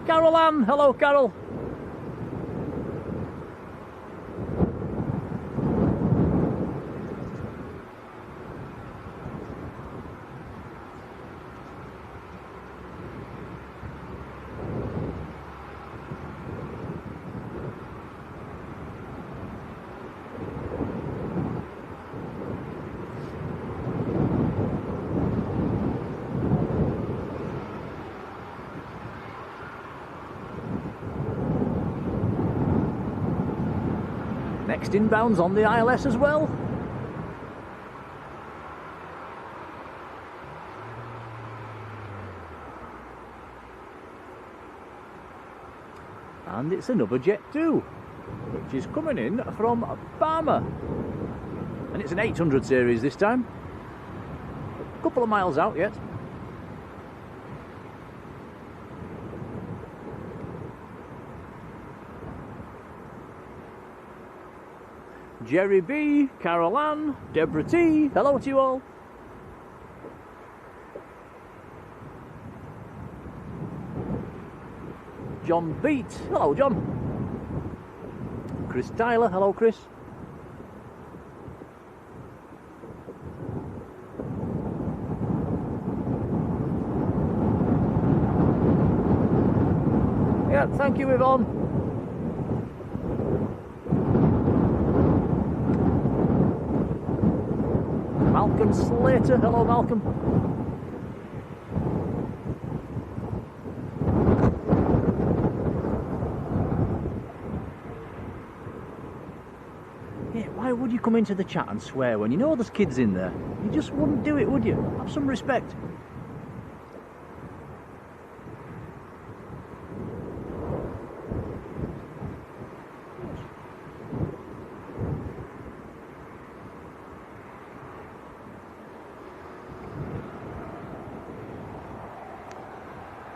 Carol Ann, hello, Carol. Next inbounds on the ILS as well. And it's another Jet 2, which is coming in from Parma. And it's an 800 series this time. A couple of miles out yet. Jerry B, Carol Ann, Deborah T, hello to you all. John Beat, hello John. Chris Tyler, hello Chris. Yeah, thank you Yvonne. Malcolm Slater, hello Malcolm. Yeah, why would you come into the chat and swear when you know there's kids in there? You just wouldn't do it, would you? Have some respect.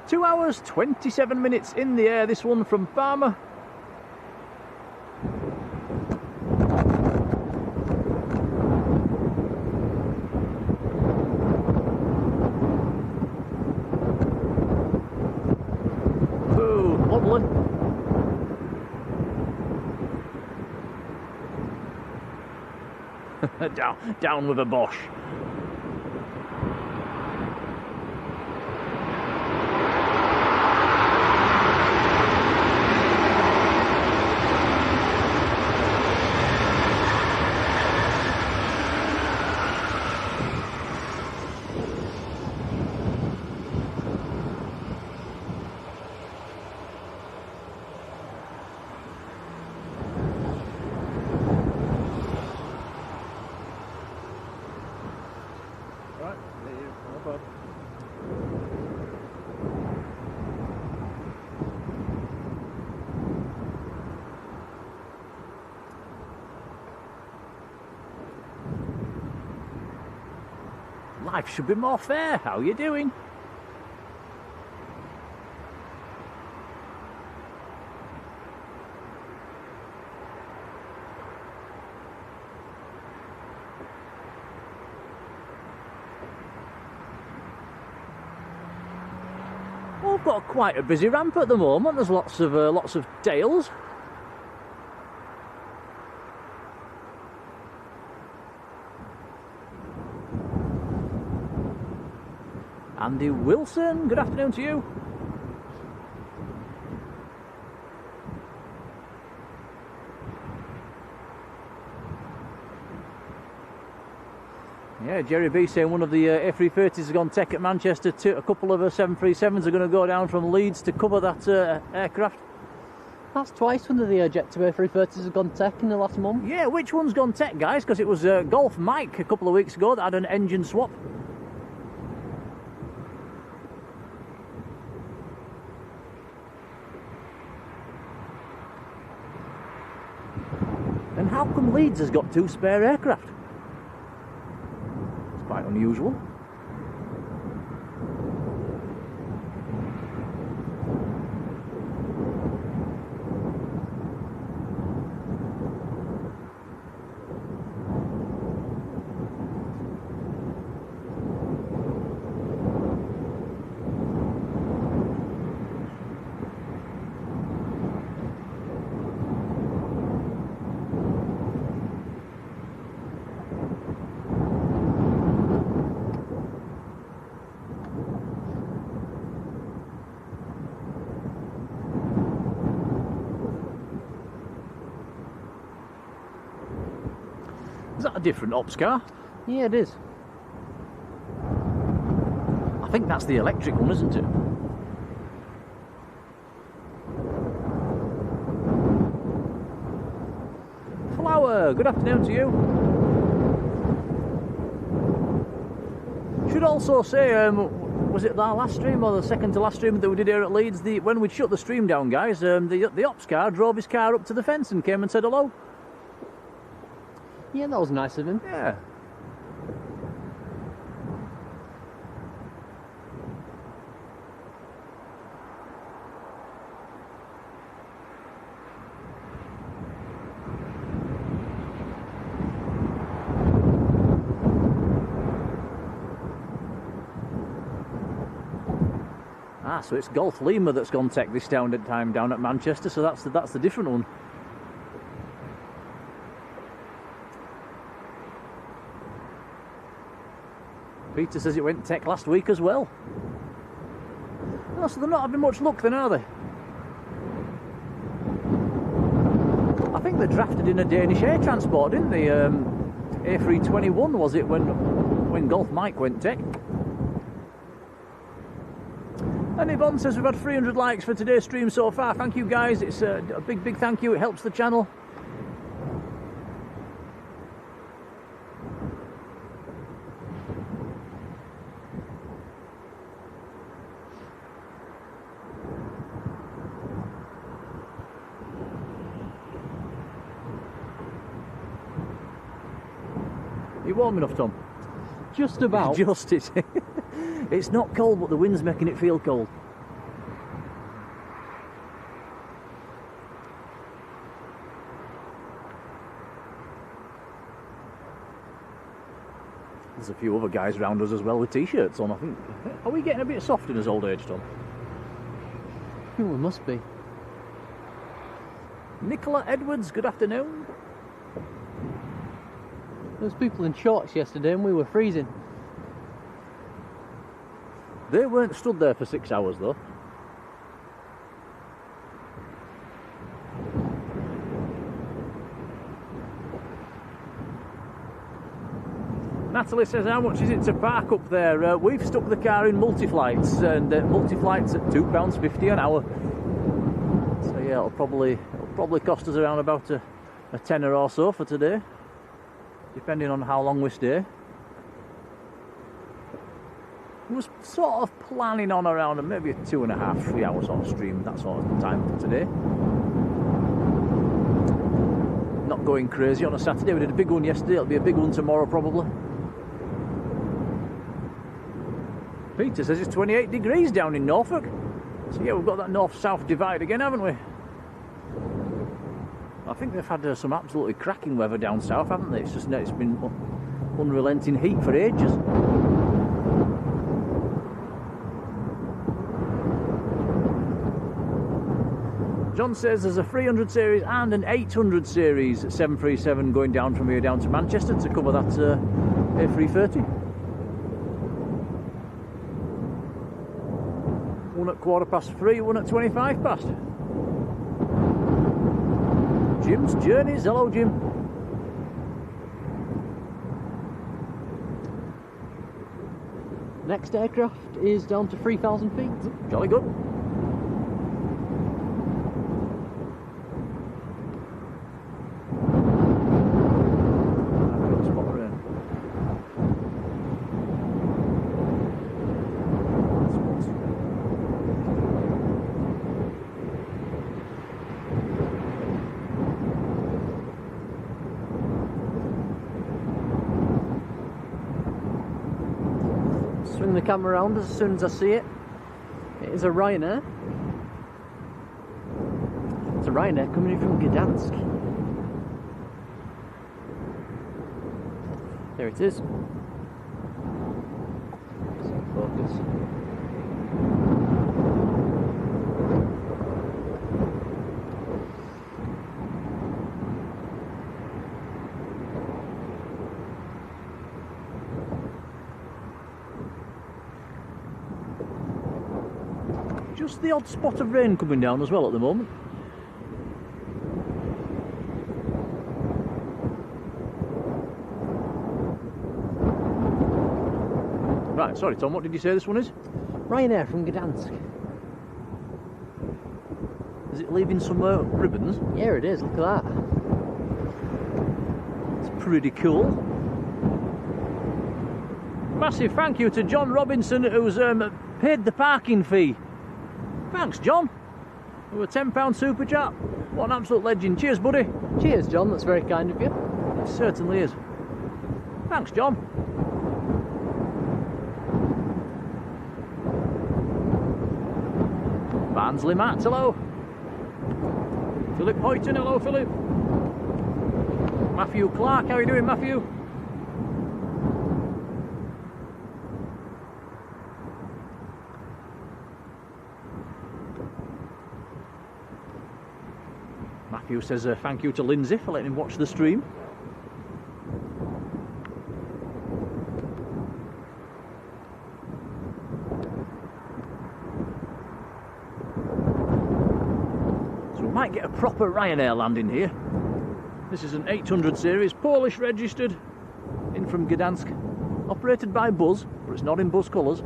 Two hours, 27 minutes in the air, this one from Parma. Ooh, lovely. down with a Bosch. Life should be more fair. How you doing? Oh, we've got quite a busy ramp at the moment. There's lots of tails. Andy Wilson, good afternoon to you. Yeah, Jerry B saying one of the A330s has gone tech at Manchester. A couple of 737s are going to go down from Leeds to cover that aircraft. That's twice one of the Jet 2 A330s has gone tech in the last month. Yeah, which one's gone tech, guys? Because it was Golf Mike a couple of weeks ago that had an engine swap. And how come Leeds has got 2 spare aircraft? It's quite unusual. Is that a different ops car? Yeah, it is. I think that's the electric one, isn't it? Flower, good afternoon to you. Should also say, was it our last stream or the second to last stream that we did here at Leeds? When we shut the stream down, guys, the ops car drove his car up to the fence and came and said hello. Yeah, that was nice of him. Yeah. Ah, so it's Golf Lima that's gone tech this time down at Manchester, so that's the different one. Peter says it went tech last week as well. Oh, so they're not having much luck then, are they? I think they drafted in a Danish air transport, didn't they? A321 was it when Golf Mike went tech? And Yvonne says we've had 300 likes for today's stream so far. Thank you guys. It's a big thank you. It helps the channel. You warm enough, Tom? Just about. Just it. It's not cold, but the wind's making it feel cold. There's a few other guys around us as well with t-shirts on, I think. Are we getting a bit soft in his old age, Tom? I think we must be. Nicola Edwards, good afternoon. There was people in shorts yesterday and we were freezing. They weren't stood there for 6 hours though. Natalie says, how much is it to park up there? We've stuck the car in multi-flights, and multi-flights at £2.50 an hour. So yeah, it'll probably cost us around about a tenner or so for today, depending on how long we stay. I was sort of planning on around maybe a 2.5, 3 hour sort of stream, that sort of time for today. Not going crazy on a Saturday. We did a big one yesterday, it'll be a big one tomorrow probably. Peter says it's 28 degrees down in Norfolk. So yeah, we've got that north-south divide again, haven't we? I think they've had some absolutely cracking weather down south, haven't they? It's been unrelenting heat for ages. John says there's a 300 series and an 800 series 737 going down from here down to Manchester to cover that A330. One at 3:15, one at 25 past. Jim's Journeys. Hello, Jim. Next aircraft is down to 3,000 feet. Jolly good. Swing the camera around as soon as I see it. It is a Ryanair. It's a Ryanair coming in from Gdansk. There it is. Focus. Just the odd spot of rain coming down as well at the moment. Right, sorry Tom, what did you say this one is? Ryanair from Gdansk. Is it leaving some ribbons? Yeah, it is, look at that. It's pretty cool. Massive thank you to John Robinson who's paid the parking fee. Thanks, John. With a £10 super chat. What an absolute legend. Cheers, buddy. Cheers, John. That's very kind of you. It certainly is. Thanks, John. Barnsley Matt, hello. Philip Hoyton, hello, Philip. Matthew Clark, how are you doing, Matthew? Matthew says thank you to Lindsay for letting him watch the stream. So we might get a proper Ryanair landing here. This is an 800 series, Polish registered, in from Gdansk, operated by Buzz, but it's not in Buzz colours.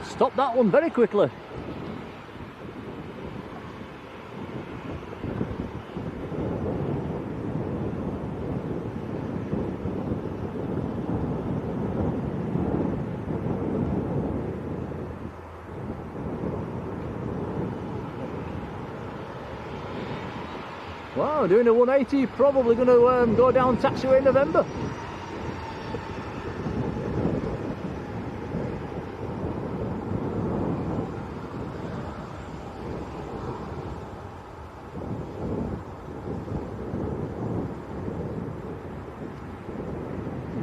Stop that one very quickly. Wow, doing a 180, probably going to go down taxiway in November.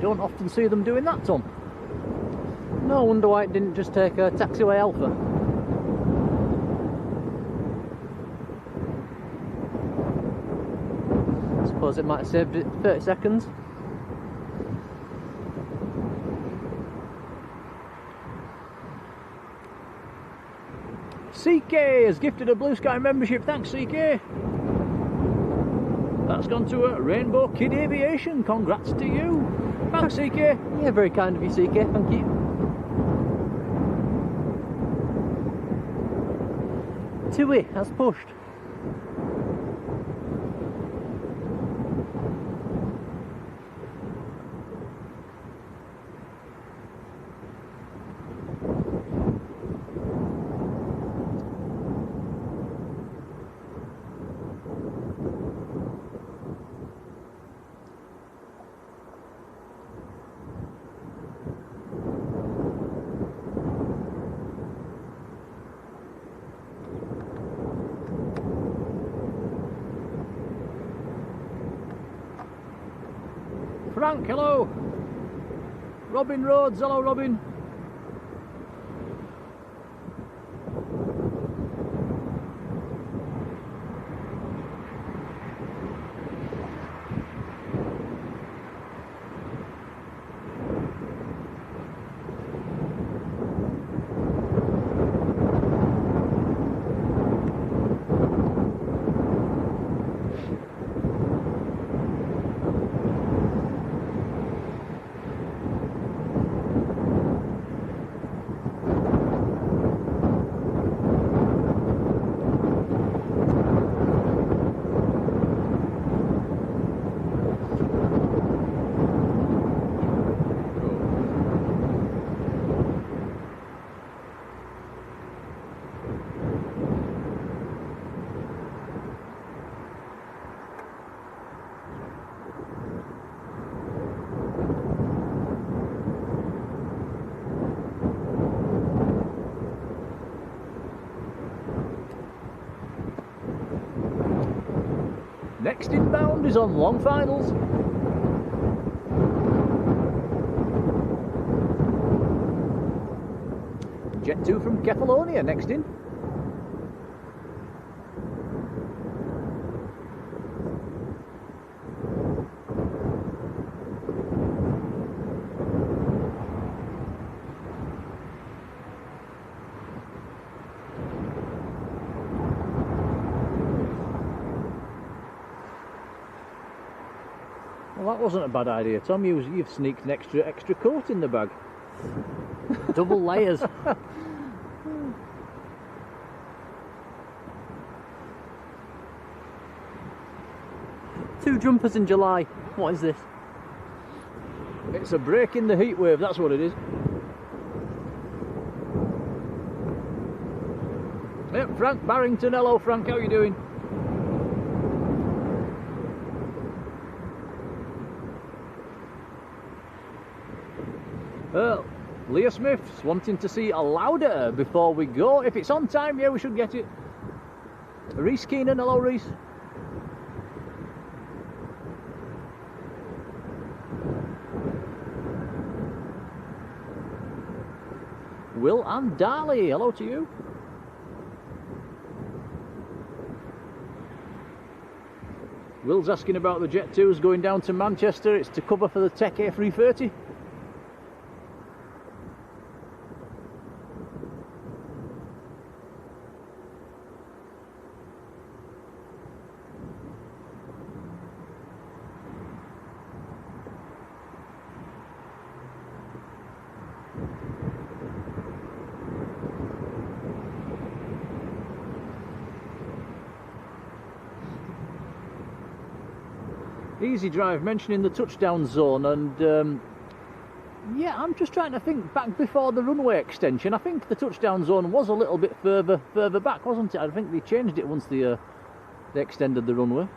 Don't often see them doing that, Tom. No wonder why it didn't just take a taxiway Alpha. I suppose it might have saved it 30 seconds. CK has gifted a Blue Sky membership. Thanks, CK. That's gone to a Rainbow Kid Aviation. Congrats to you. Thanks, CK. Yeah, very kind of you, CK. Thank you. Tui has pushed. Frank, hello. Robin Rhodes, hello Robin. Next inbound is on long finals. Jet 2 from Kefalonia next in. Well, that wasn't a bad idea, Tom. You've sneaked an extra coat in the bag. Double layers. 2 jumpers in July. What is this? It's a break in the heat wave, that's what it is. Yep, Frank Barrington, hello Frank, how are you doing? Leah Smith's wanting to see a louder before we go. If it's on time, yeah, we should get it. Reese Keenan, hello Reese. Will and Darley, hello to you. Will's asking about the Jet 2s going down to Manchester. It's to cover for the Tech A330. Easy Drive mentioning the touchdown zone, and yeah, I'm just trying to think back before the runway extension. I think the touchdown zone was a little bit further back, wasn't it? I think they changed it once they extended the runway.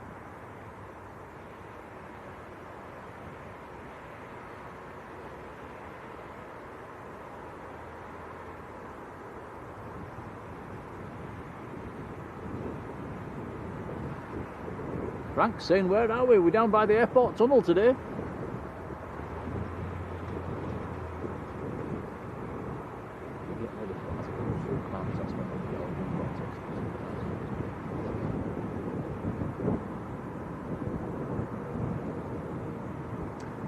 Frank saying, where are we? We're down by the airport tunnel today.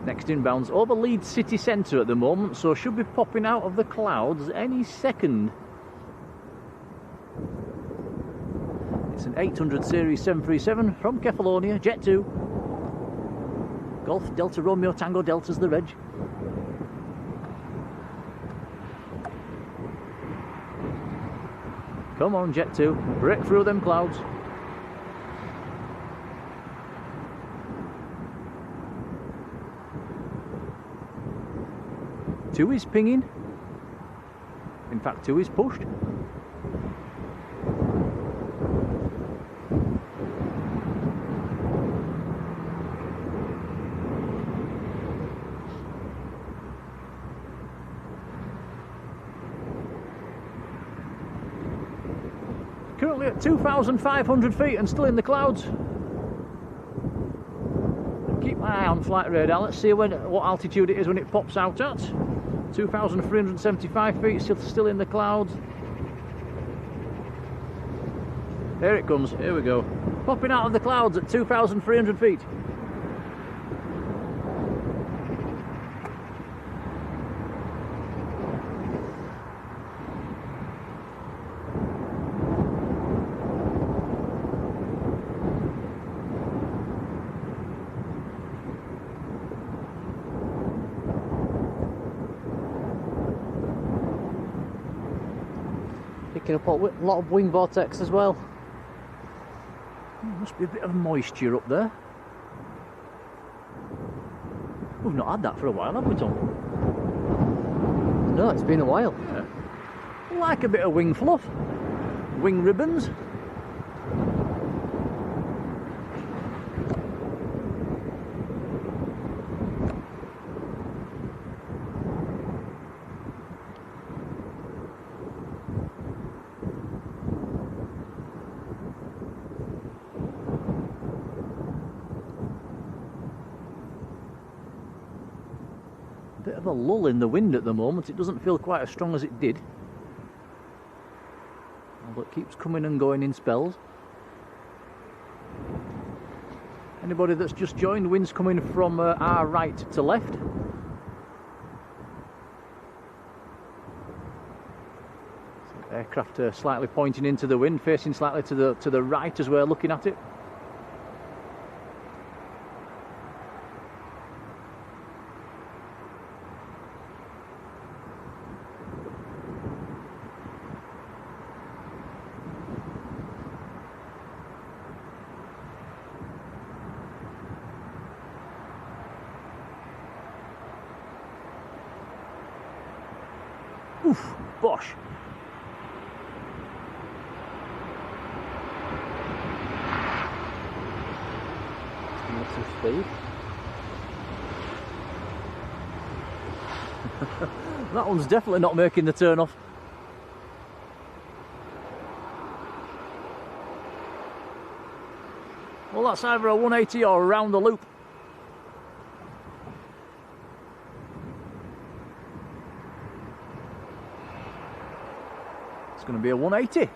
Next inbound's over Leeds city centre at the moment, so should be popping out of the clouds any second. It's an 800 series 737 from Kefalonia, Jet 2. Golf Delta Romeo Tango Delta's the reg. Come on Jet 2, break through them clouds. Two is pinging. In fact, 2 is pushed. Currently at 2,500 feet and still in the clouds. Keep eye on flight radar. Let's see what altitude it is when it pops out at. 2,375 feet, still in the clouds. Here it comes, here we go. Popping out of the clouds at 2,300 feet. Picking up a lot of wing vortex as well. Must be a bit of moisture up there. We've not had that for a while, have we, Tom? No, it's been a while. Yeah. Like a bit of wing fluff. Wing ribbons. Bit of a lull in the wind at the moment. It doesn't feel quite as strong as it did, although it keeps coming and going in spells. Anybody that's just joined, wind's coming from our right to left. Aircraft slightly pointing into the wind, facing slightly to the right as we're looking at it. Oof, bosh. Lots of speed. That one's definitely not making the turn off. Well, that's either a 180 or around the loop. It's going to be a 180.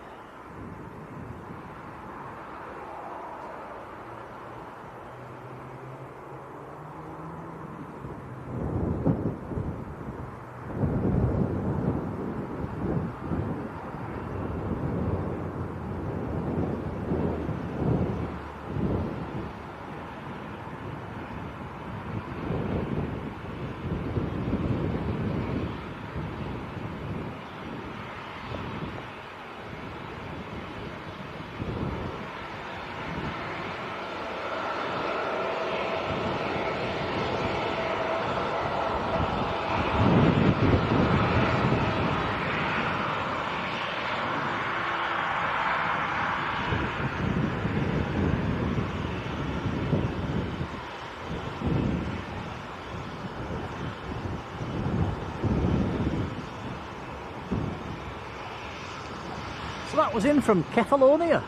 So that was in from Kefalonia.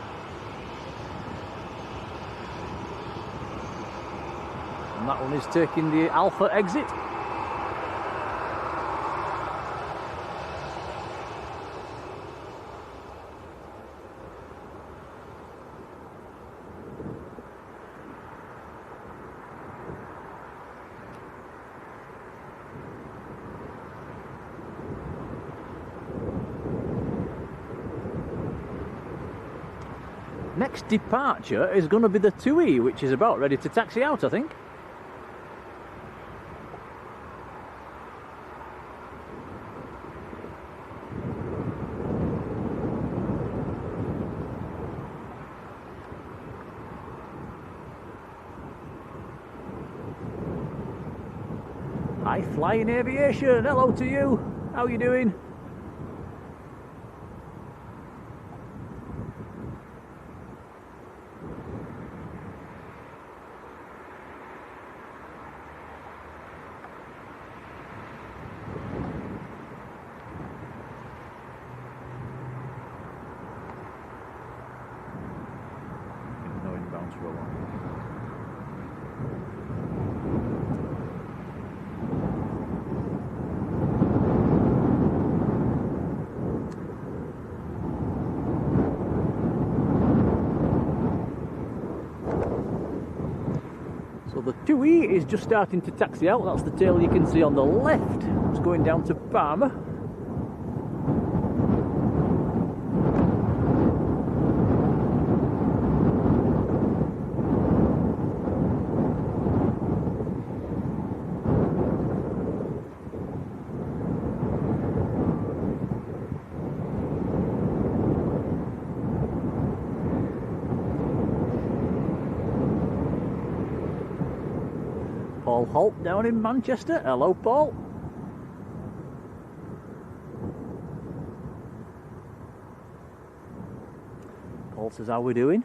And that one is taking the Alpha exit. Next departure is going to be the TUI, which is about ready to taxi out, I think. Hi, Flying Aviation, hello to you. How are you doing? No inbounds for a while. Thankyou is just starting to taxi out. That's the tail you can see on the left. It's going down to Parma. Paul Holt down in Manchester. Hello, Paul. Paul says, how we doing?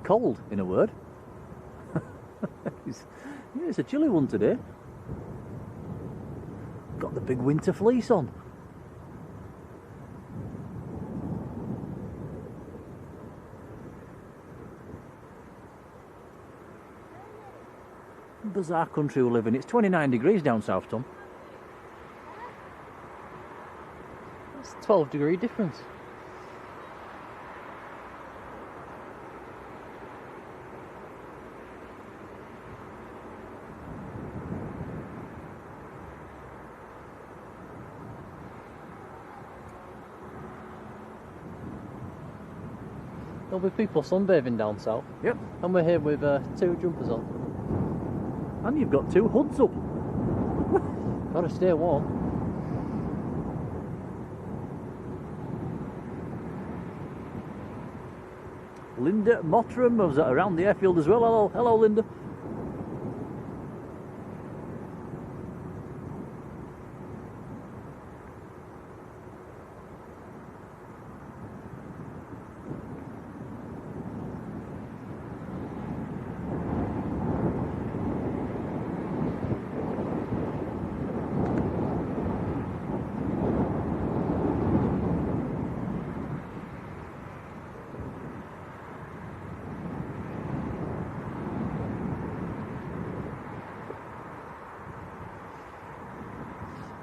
Cold, in a word. It's a chilly one today. Got the big winter fleece on. Bizarre country we live in. It's 29 degrees down south, Tom. That's a 12-degree difference. There'll be people sunbathing down south. Yep. And we're here with 2 jumpers on. And you've got 2 hoods up. Gotta stay warm. Linda Mottram was around the airfield as well. Hello, hello, Linda.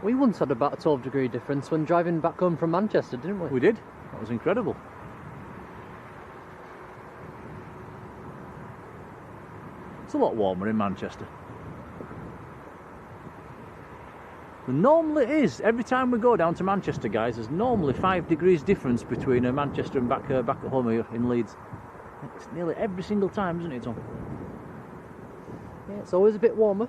We once had about a 12-degree difference when driving back home from Manchester, didn't we? We did. That was incredible. It's a lot warmer in Manchester. There normally is. Every time we go down to Manchester, guys, there's normally 5 degrees difference between Manchester and back at home here in Leeds. It's nearly every single time, isn't it, Tom? Yeah, it's always a bit warmer.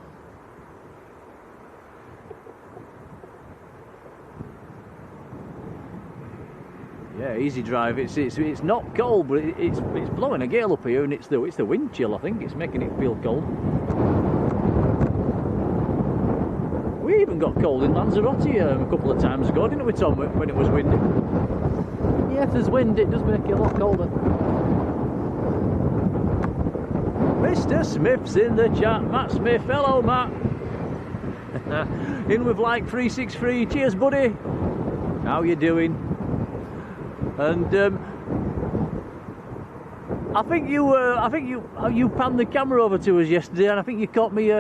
Yeah, easy drive. It's not cold, but it's blowing a gale up here, and it's the wind chill. I think it's making it feel cold. We even got cold in Lanzarote a couple of times ago, didn't we, Tom? When it was windy. Yeah, if there's wind, it does make it a lot colder. Mr. Smith's in the chat. Matt Smith, hello, Matt. In with like 363. Cheers, buddy. How you doing? And I think you panned the camera over to us yesterday, and I think you caught me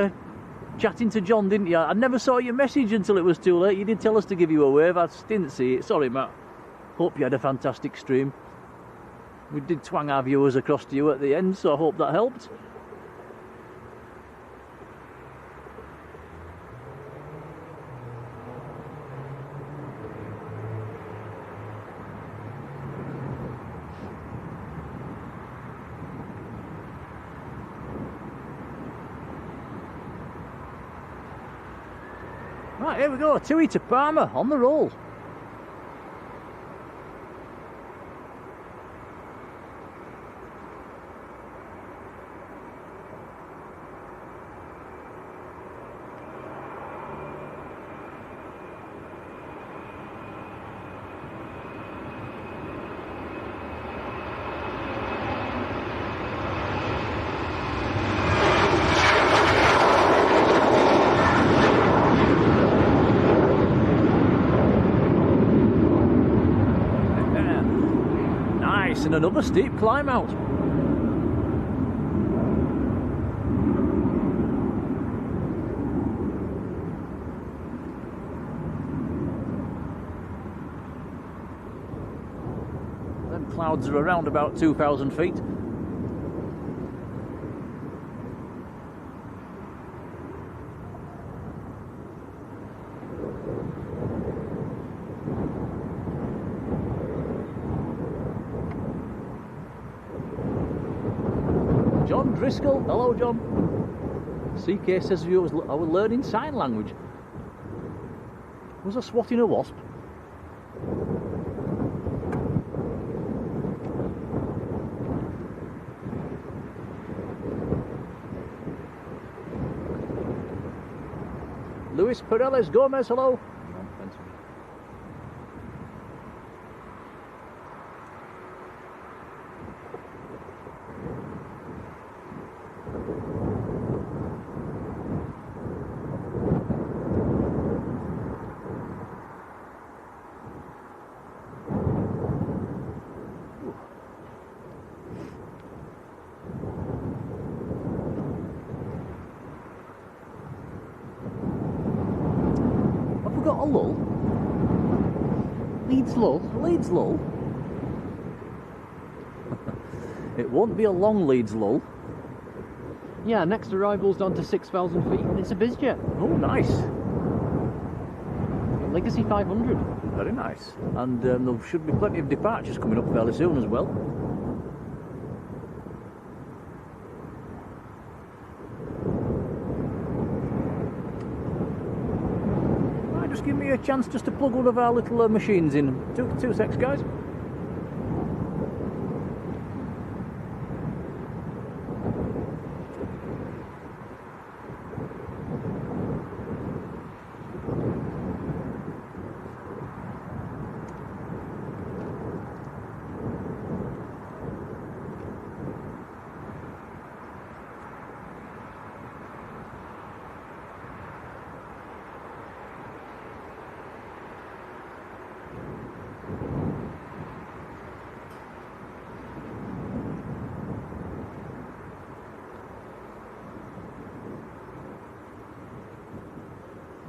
chatting to John, didn't you? I never saw your message until it was too late. You did tell us to give you a wave. I just didn't see it. Sorry, Matt. Hope you had a fantastic stream. We did twang our viewers across to you at the end, so I hope that helped. Right, here we go, Tui to Parma, on the roll. And another steep climb out. Then clouds are around about 2,000 feet. John Driscoll. Hello, John. CK says I was learning sign language. Was I swatting a wasp? Luis Perales Gomez, hello. Got a lull. Leeds lull. Leeds lull. It won't be a long Leeds lull. Yeah, next arrival's down to 6,000 feet and it's a bizjet. Oh, nice. Legacy 500. Very nice. And there should be plenty of departures coming up fairly soon as well. Just give me a chance just to plug one of our little machines in. Two secs, guys.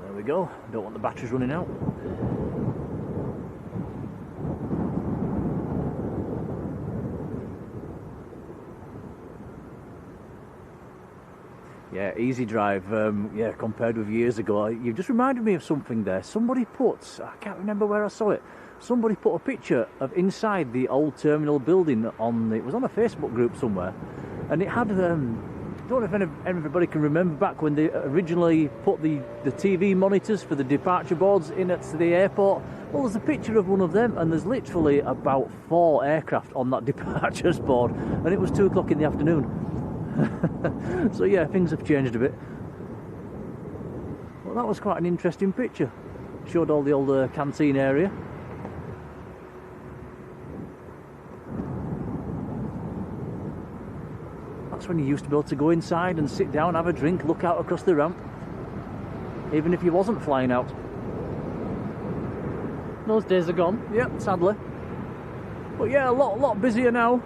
There we go. Don't want the batteries running out. Yeah, easy drive. Yeah, compared with years ago. You've just reminded me of something there. Somebody put, I can't remember where I saw it. Somebody put a picture of inside the old terminal building on the, it was on a Facebook group somewhere, and it had I don't know if everybody can remember back when they originally put the TV monitors for the departure boards in at the airport. Well, there's a picture of one of them, and there's literally about 4 aircraft on that departures board, and it was 2 o'clock in the afternoon. So yeah, things have changed a bit. Well, that was quite an interesting picture. Showed all the old canteen area. That's when you used to be able to go inside and sit down, have a drink, look out across the ramp, even if you wasn't flying out. Those days are gone. Yep, sadly. But yeah, a lot busier now.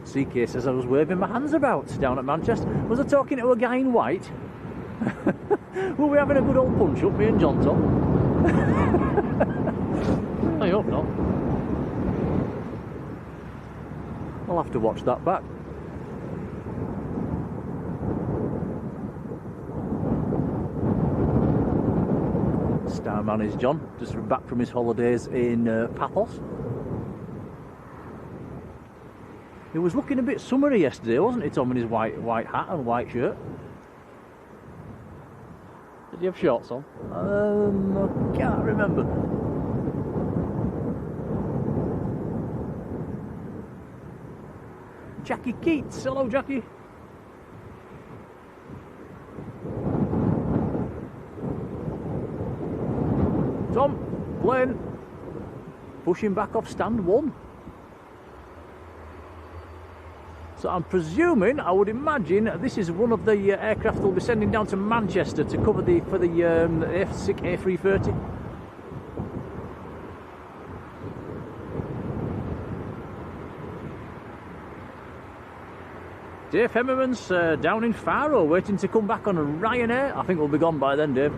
CK says I was waving my hands about down at Manchester. Was I talking to a guy in white? Were we having a good old punch up, me and John Tom? I hope not. I'll have to watch that back. Starman is John, just back from his holidays in Paphos. He was looking a bit summery yesterday, wasn't he, Tom, in his white hat and white shirt? Did you have shorts on? I can't remember. Jackie Keats, hello Jackie. Tom, plane, pushing back off stand 1. So I'm presuming, I would imagine, this is one of the aircraft they'll be sending down to Manchester to cover for the A330. Dave Hemmerman's down in Faro, waiting to come back on a Ryanair. I think we'll be gone by then, Dave.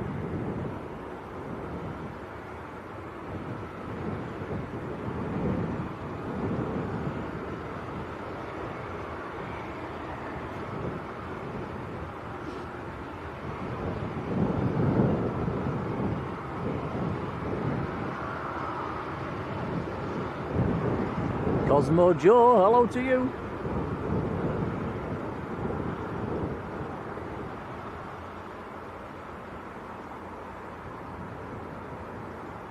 Cosmo Joe, hello to you.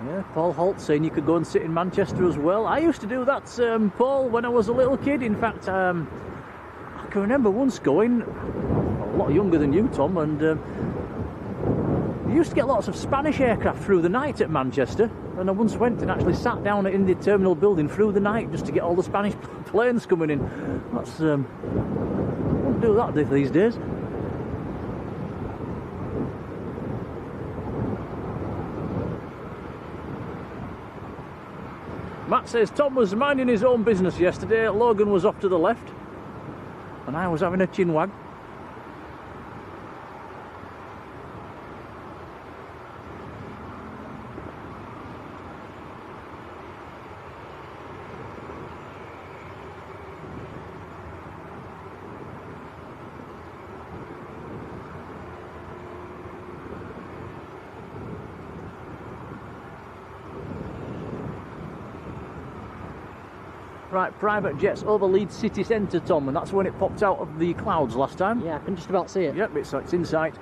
Yeah, Paul Holt saying you could go and sit in Manchester as well. I used to do that, Paul, when I was a little kid. In fact, I can remember once going, a lot younger than you, Tom, and you used to get lots of Spanish aircraft through the night at Manchester. And I once went and actually sat down in the terminal building through the night just to get all the Spanish planes coming in. That's, wouldn't do that these days. Matt says Tom was minding his own business yesterday. Logan was off to the left and I was having a chin wag. Right, private jets over Leeds city centre, Tom, and that's when it popped out of the clouds last time. Yeah, I can just about see it. Yep, it's in sight.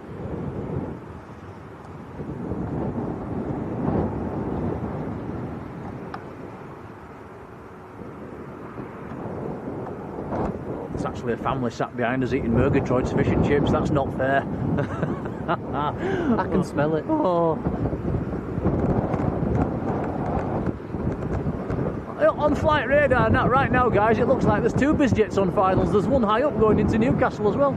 It's actually a family sat behind us eating Murgatroyd's fish and chips. That's not fair. I can smell it. Oh. On flight radar right now, guys, it looks like there's two bizjets on finals. There's one high up going into Newcastle as well.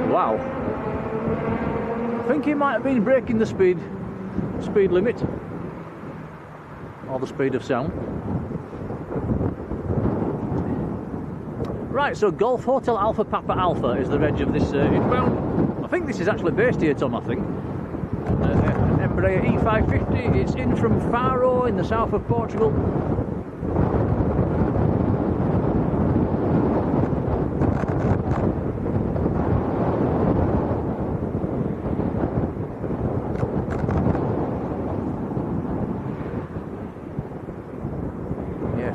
Wow. I think he might have been breaking the speed limit, or the speed of sound. Right, so Golf Hotel Alpha Papa Alpha is the reg of this inbound. I think this is actually based here, Tom, I think. Embraer E550, it's in from Faro in the south of Portugal.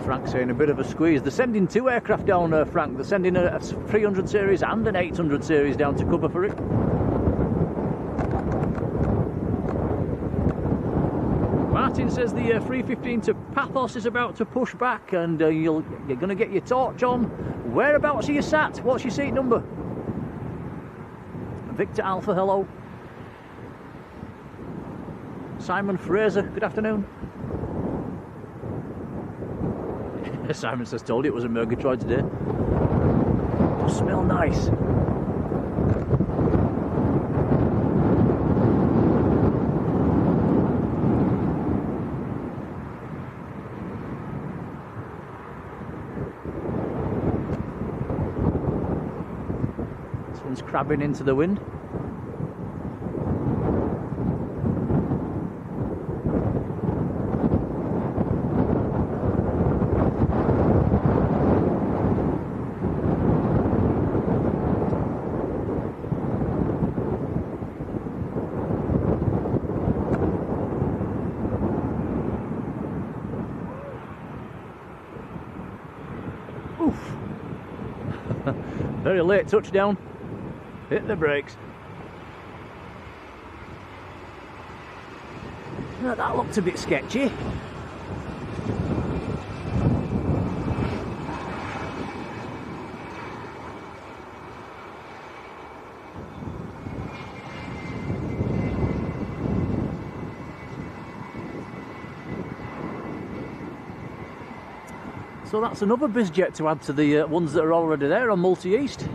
Frank's saying a bit of a squeeze. They're sending two aircraft down, Frank. They're sending a 300 series and an 800 series down to cover for it. Martin says the 315 to Pathos is about to push back and you're going to get your torch on. Whereabouts are you sat? What's your seat number? Victor Alpha, hello. Simon Fraser, good afternoon. Simon says, told you it was a Murgatroyd today. Does smell nice. This one's crabbing into the wind. Very late touchdown. Hit the brakes. Now that looked a bit sketchy. So that's another bizjet to add to the ones that are already there on Multi-East.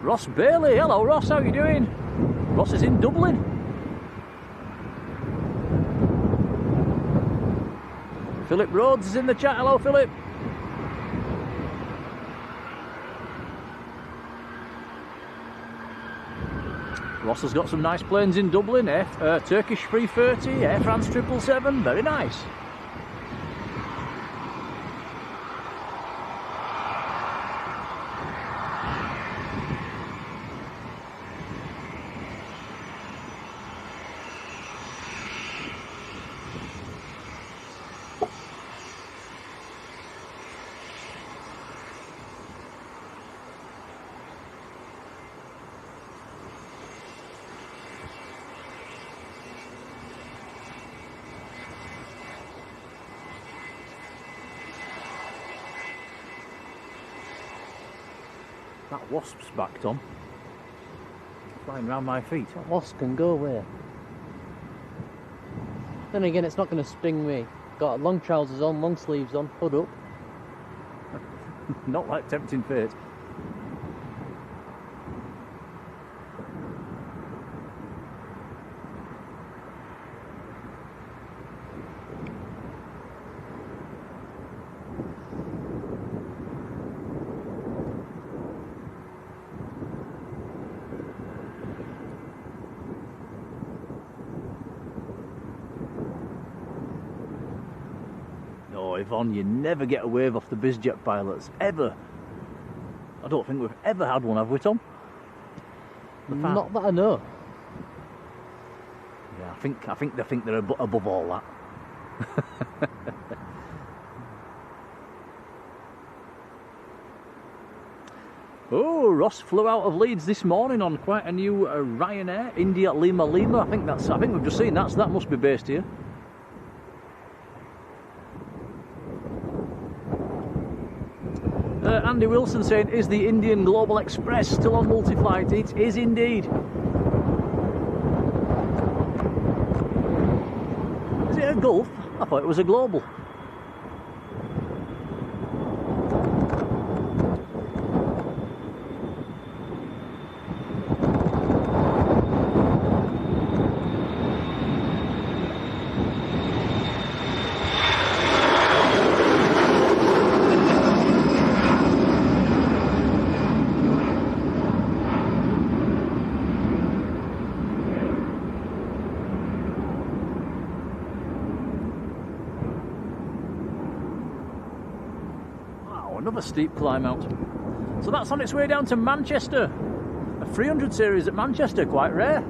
Ross Bailey, hello Ross, how are you doing? Ross is in Dublin. Philip Rhodes is in the chat, hello Philip. Ross has got some nice planes in Dublin, Turkish 330, Air France 777, very nice. That wasp's back, Tom. Flying around my feet. That wasp can go away. Then again, it's not going to sting me. Got long trousers on, long sleeves on, hood up. Not like tempting fate. Oh, Yvonne, you never get a wave off the BizJet pilots, ever. I don't think we've ever had one, have we, Tom? Not that I know. Yeah, I think they think they're above all that. Oh, Ross flew out of Leeds this morning on quite a new Ryanair India Lima Lima. I think we've just seen that must be based here. Andy Wilson saying, is the Indian Global Express still on multi-flight? It is indeed. Is it a Gulf? I thought it was a Global. Another steep climb out. So that's on its way down to Manchester. A 300 series at Manchester, quite rare.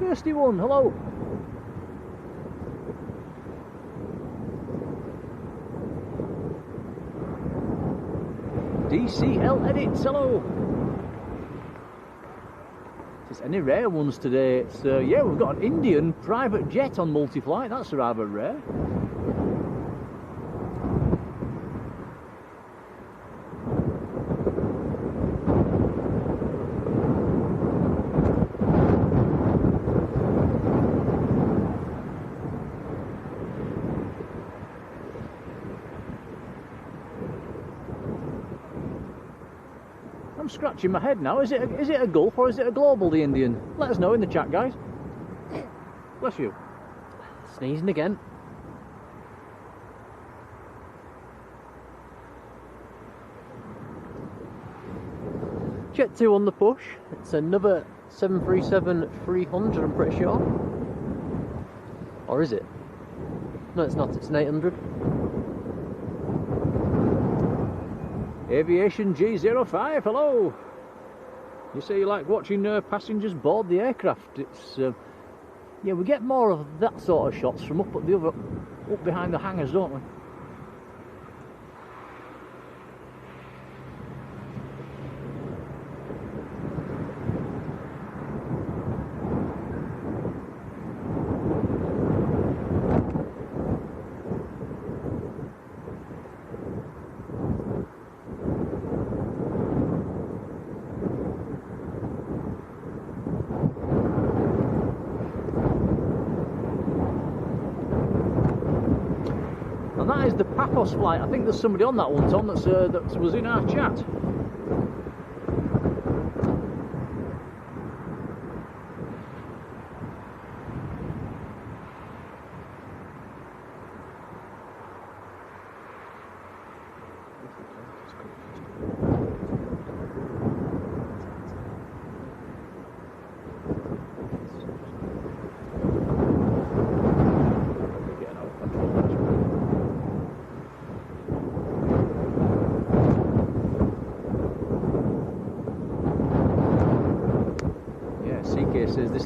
Thirsty one, hello. DCL Edits, hello. Is there any rare ones today? It's yeah, we've got an Indian private jet on multi-flight. That's rather rare. I'm scratching my head now. Is it a Gulf or is it a Global, the Indian? Let us know in the chat, guys. Bless you. Sneezing again. Jet 2 on the push. It's another 737-300, I'm pretty sure. Or is it? No, it's not. It's an 800. Aviation G05, hello. You say you like watching passengers board the aircraft. It's yeah, we get more of that sort of shots from up behind the hangars, don't we? And that is the Papos flight. I think there's somebody on that one, Tom, that was in our chat.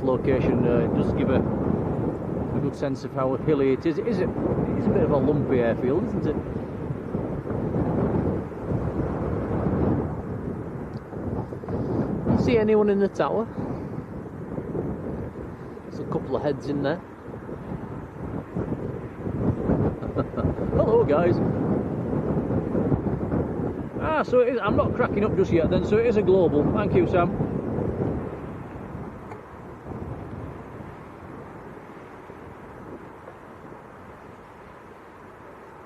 this location. It does give a good sense of how hilly it is. It is a bit of a lumpy airfield, isn't it? See anyone in the tower? There's a couple of heads in there. Hello guys. So it is, I'm not cracking up just yet then, so it is a global. Thank you, Sam.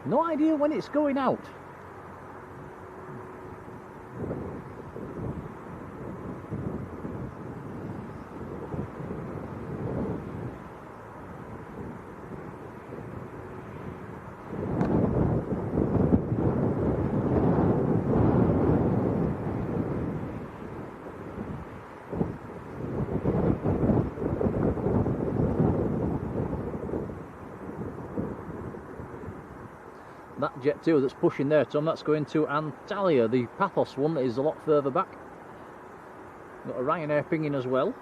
No idea when it's going out. That Jet 2 that's pushing there, Tom, that's going to Antalya. The Paphos one is a lot further back. Got a Ryanair pinging as well.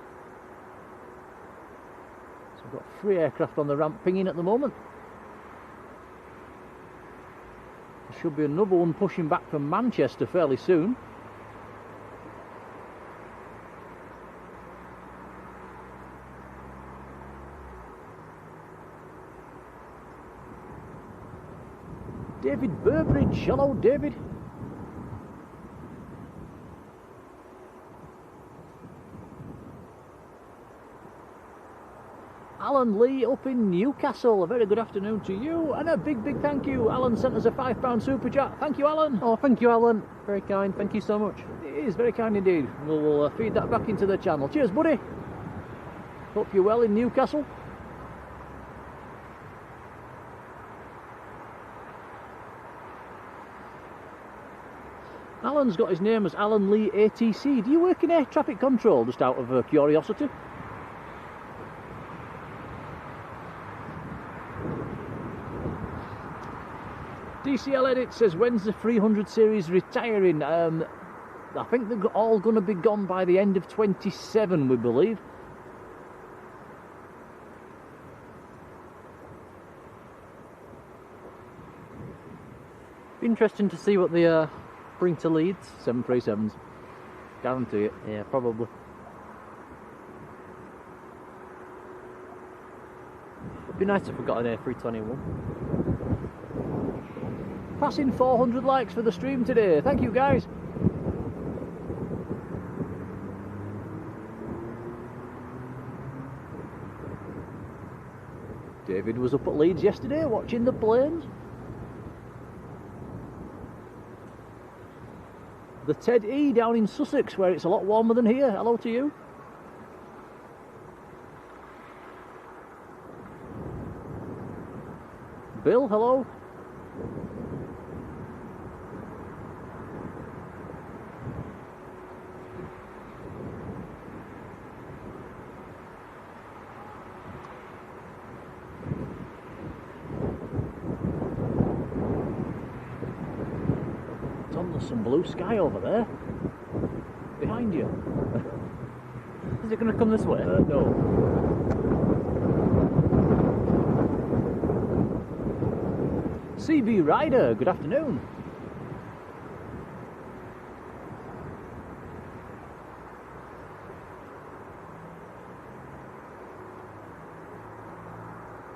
So we've got 3 aircraft on the ramp pinging at the moment. There should be another one pushing back from Manchester fairly soon. David Burbridge, hello David. Alan Lee up in Newcastle, a very good afternoon to you, and a big thank you. Alan sent us a £5 super chat. Thank you, Alan. Oh, thank you, Alan. Very kind. Thank you so much. It is very kind indeed. We'll feed that back into the channel. Cheers, buddy. Hope you're well in Newcastle. Alan's got his name as Alan Lee ATC. Do you work in air traffic control, just out of curiosity? DCL Edit says, when's the 300 series retiring? I think they're all going to be gone by the end of 27, we believe. Be interesting to see what they bring to Leeds. 737s. Guarantee it. Yeah, probably. It'd be nice if we got an A321. Passing 400 likes for the stream today. Thank you, guys. David was up at Leeds yesterday watching the planes. The Ted E down in Sussex, where it's a lot warmer than here. Hello to you. Bill, hello. There's some blue sky over there. Behind you. Is it going to come this way? No. CB Rider, good afternoon.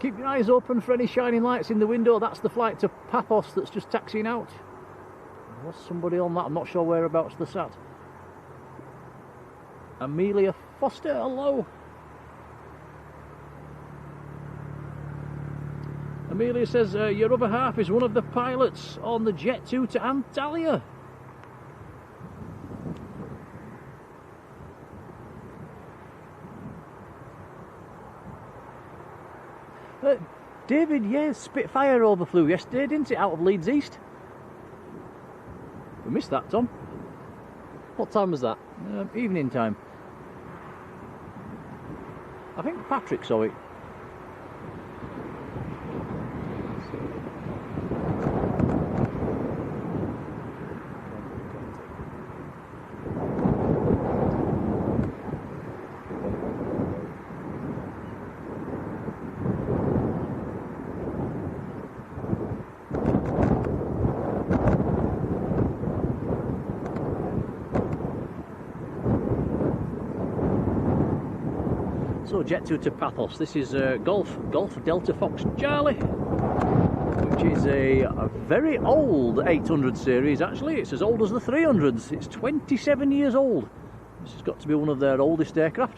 Keep your eyes open for any shining lights in the window. That's the flight to Paphos that's just taxiing out. There was somebody on that, I'm not sure whereabouts they're sat. Amelia Foster, hello. Amelia says, your other half is one of the pilots on the Jet 2 to Antalya. David, yes, Spitfire overflew yesterday, didn't it, out of Leeds East? We missed that, Tom. What time was that? Evening time. I think Patrick saw it. So Jet 2 to Pathos. This is Golf Delta Fox Charlie, which is a very old 800 series actually. It's as old as the 300s. It's 27 years old. This has got to be one of their oldest aircraft.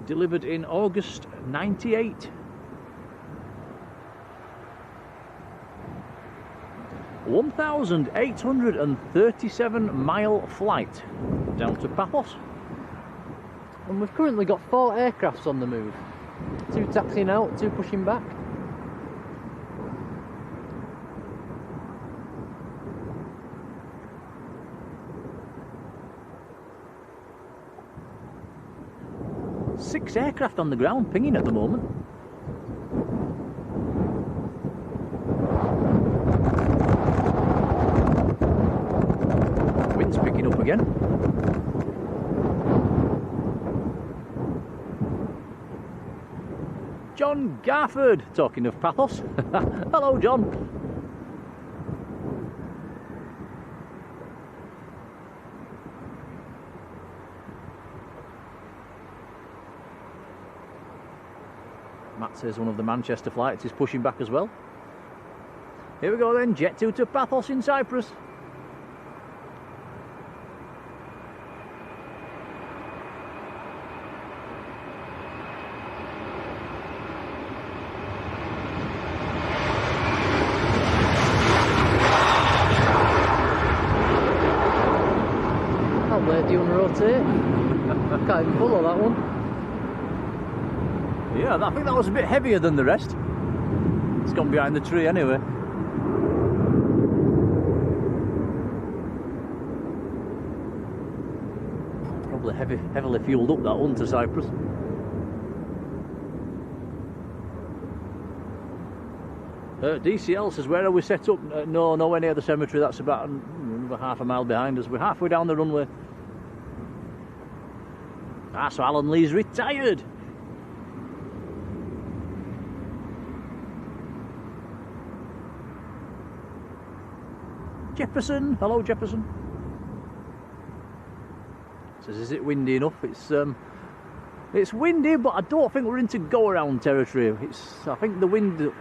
Delivered in August 98. 1,837-mile flight down to Paphos. And we've currently got 4 aircrafts on the move. 2 taxiing out, 2 pushing back. Six aircraft on the ground pinging at the moment. Wind's picking up again. John Garford, talking of Pathos. Hello, John. Matt says one of the Manchester flights is pushing back as well. Here we go then, Jet 2 to Pathos in Cyprus. How late do you want to rotate? Can't even follow that one. Yeah, I think that was a bit heavier than the rest. It's gone behind the tree anyway. Probably heavily fueled up that one to Cyprus. DCL says, where are we set up? No, nowhere near the cemetery. That's about half a mile behind us. We're halfway down the runway. Ah, so Alan Lee's retired. Jefferson, hello Jefferson. Says, is it windy enough? It's windy, but I don't think we're into go-around territory. I think the wind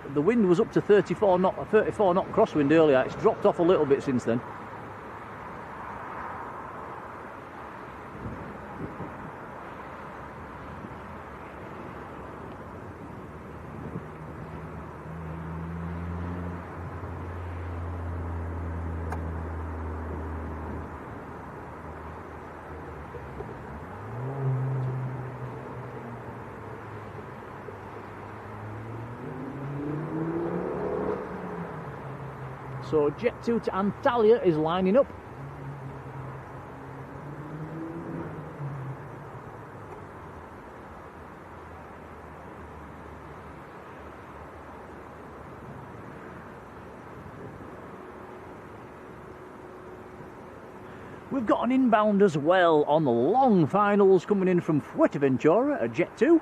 was up to 34 knot crosswind earlier. It's dropped off a little bit since then. So Jet 2 to Antalya is lining up. We've got an inbound as well on the long finals coming in from Fuerteventura at Jet 2.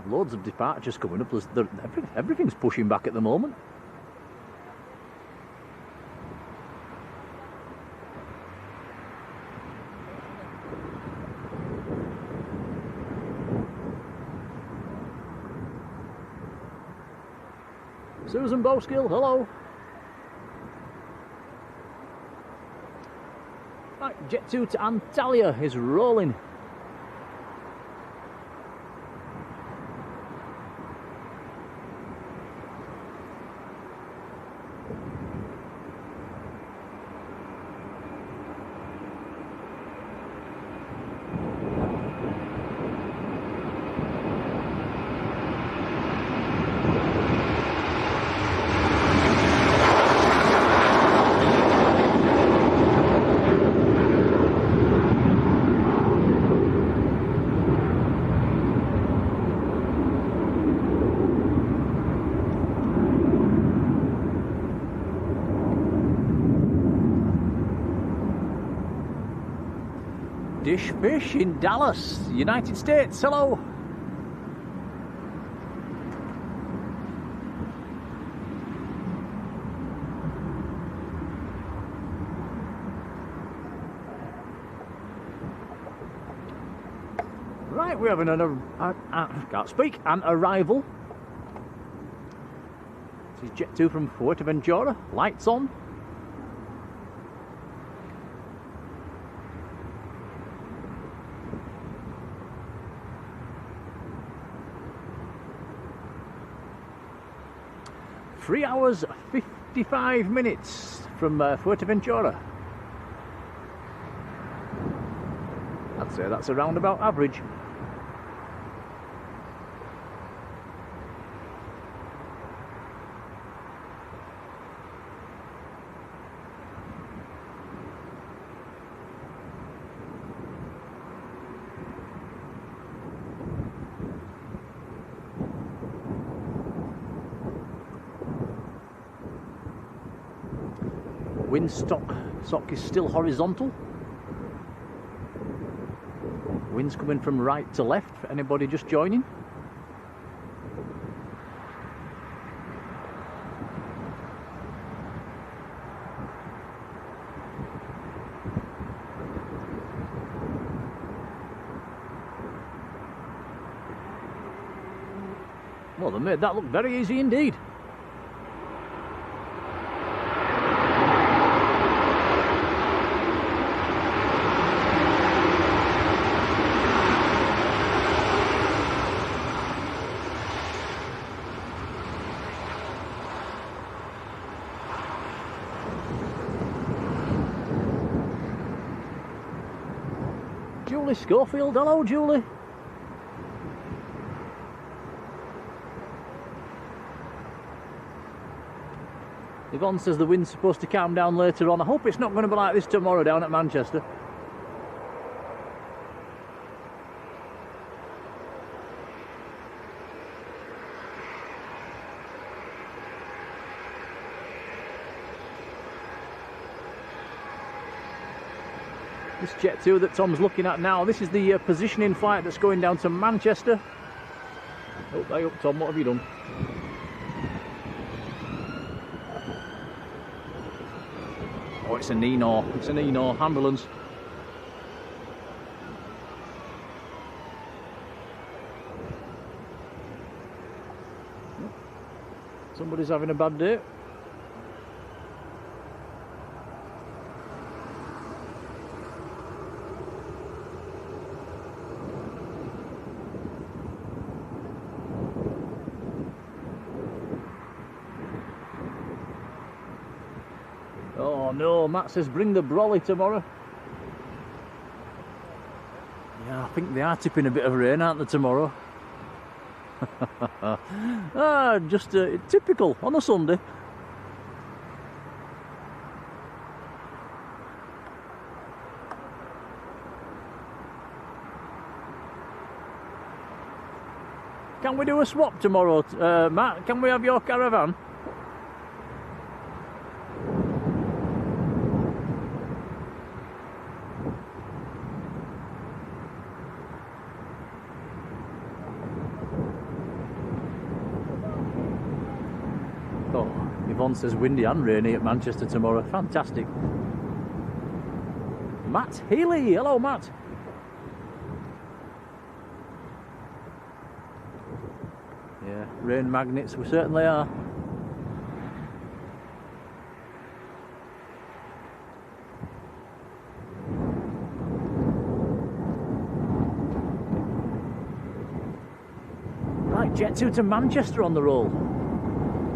Loads of departures coming up. Everything's pushing back at the moment. Susan Bowskill, hello. Right, Jet 2 to Antalya is rolling. British Fish in Dallas, United States. Hello. Right, we have an arrival. This is Jet 2 from Fuerteventura. Lights on. Three hours 55 minutes from Fuerteventura. I'd say that's a roundabout average. Wind stock is still horizontal. Wind's coming from right to left for anybody just joining. Well, they made that look very easy indeed. Julie Schofield, hello Julie. Yvonne says the wind's supposed to calm down later on. I hope it's not going to be like this tomorrow down at Manchester. This Jet 2 that Tom's looking at now, this is the positioning flight that's going down to Manchester. Oh, hey up Tom, what have you done? Oh, it's an Eno ambulance. Somebody's having a bad day. Oh no, Matt says bring the brolly tomorrow. Yeah, I think they are tipping a bit of rain, aren't they, tomorrow? Just typical on a Sunday. Can we do a swap tomorrow, Matt? Can we have your caravan? Oh, Yvonne says windy and rainy at Manchester tomorrow. Fantastic. Matt Healy, hello Matt. Yeah, rain magnets, we certainly are. Right, Jet 2 to Manchester on the roll.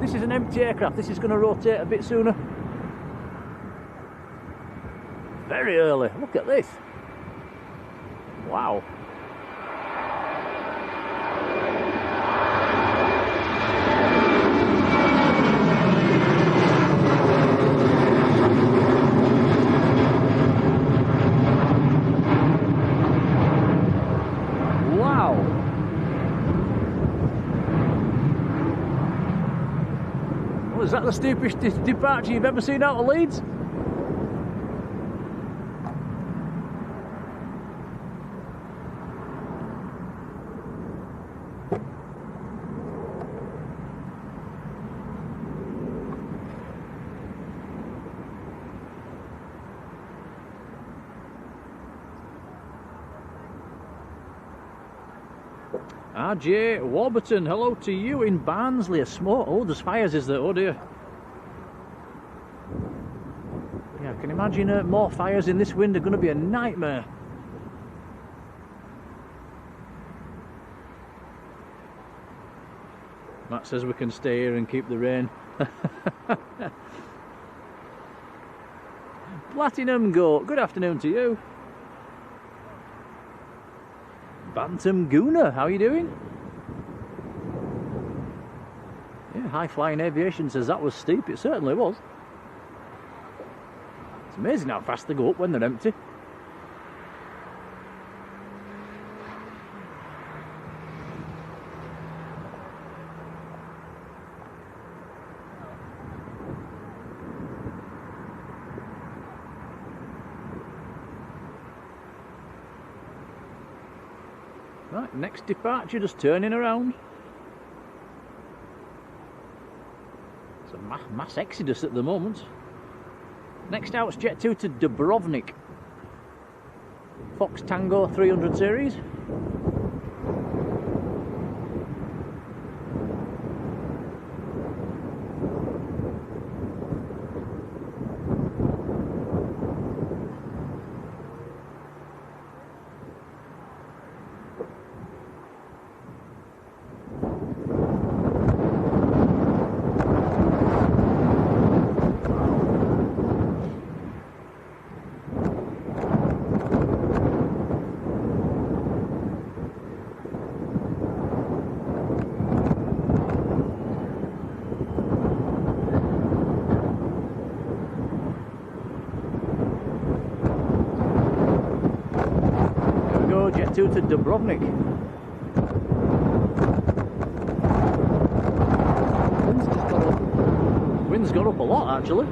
This is an empty aircraft, this is going to rotate a bit sooner. Very early, look at this. Wow. Is that the steepest departure you've ever seen out of Leeds? RJ Warburton, hello to you in Barnsley. A smoke. Oh, there's fires, is there? Oh dear. Yeah, I can imagine more fires in this wind are going to be a nightmare. Matt says we can stay here and keep the rain. Platinum Goat, good afternoon to you. Bantam Gooner, how are you doing? Yeah, High Flying Aviation says that was steep. It certainly was. It's amazing how fast they go up when they're empty. Right, next departure, just turning around. It's a mass exodus at the moment. Next out's Jet 2 to Dubrovnik. Fox Tango 300 series. Jet 2 to Dubrovnik. Wind's got up a lot actually.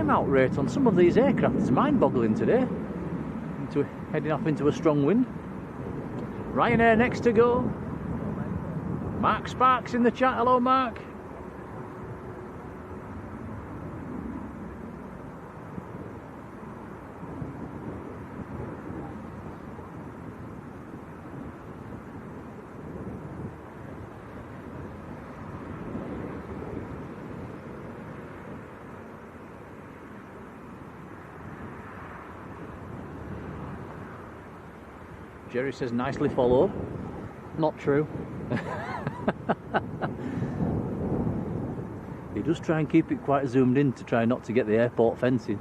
Out rate on some of these aircraft is mind-boggling today. Heading off into a strong wind. Ryanair next to go. Mark Sparks in the chat. Hello, Mark. Jerry says nicely followed. Not true. He does try and keep it quite zoomed in to try not to get the airport fencing.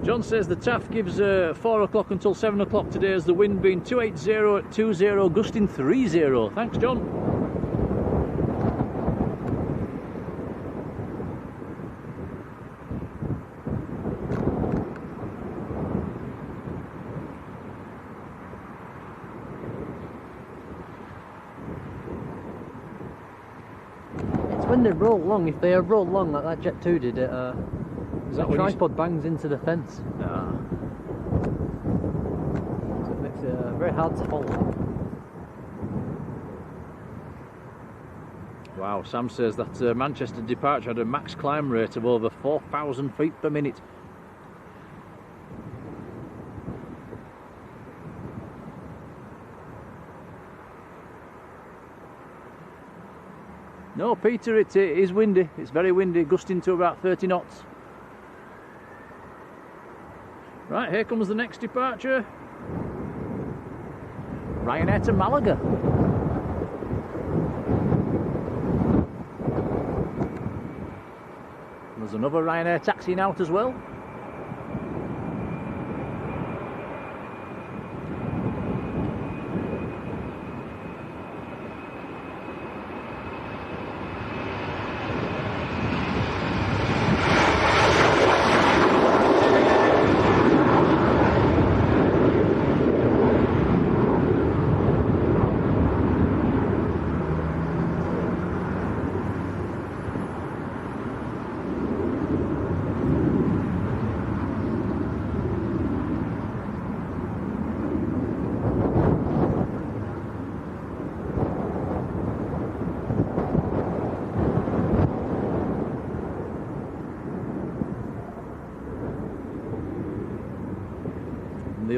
John says the TAF gives 4 o'clock until 7 o'clock today, as the wind being 280 at 20, gusting 30. Thanks, John. When they roll long, if they roll long like that Jet 2 did, the tripod bangs into the fence. Ah. So it makes it very hard to follow. Wow, Sam says that Manchester departure had a max climb rate of over 4,000 feet per minute. No, Peter, it is windy. It's very windy, gusting to about 30 knots. Right, here comes the next departure. Ryanair to Malaga. There's another Ryanair taxiing out as well.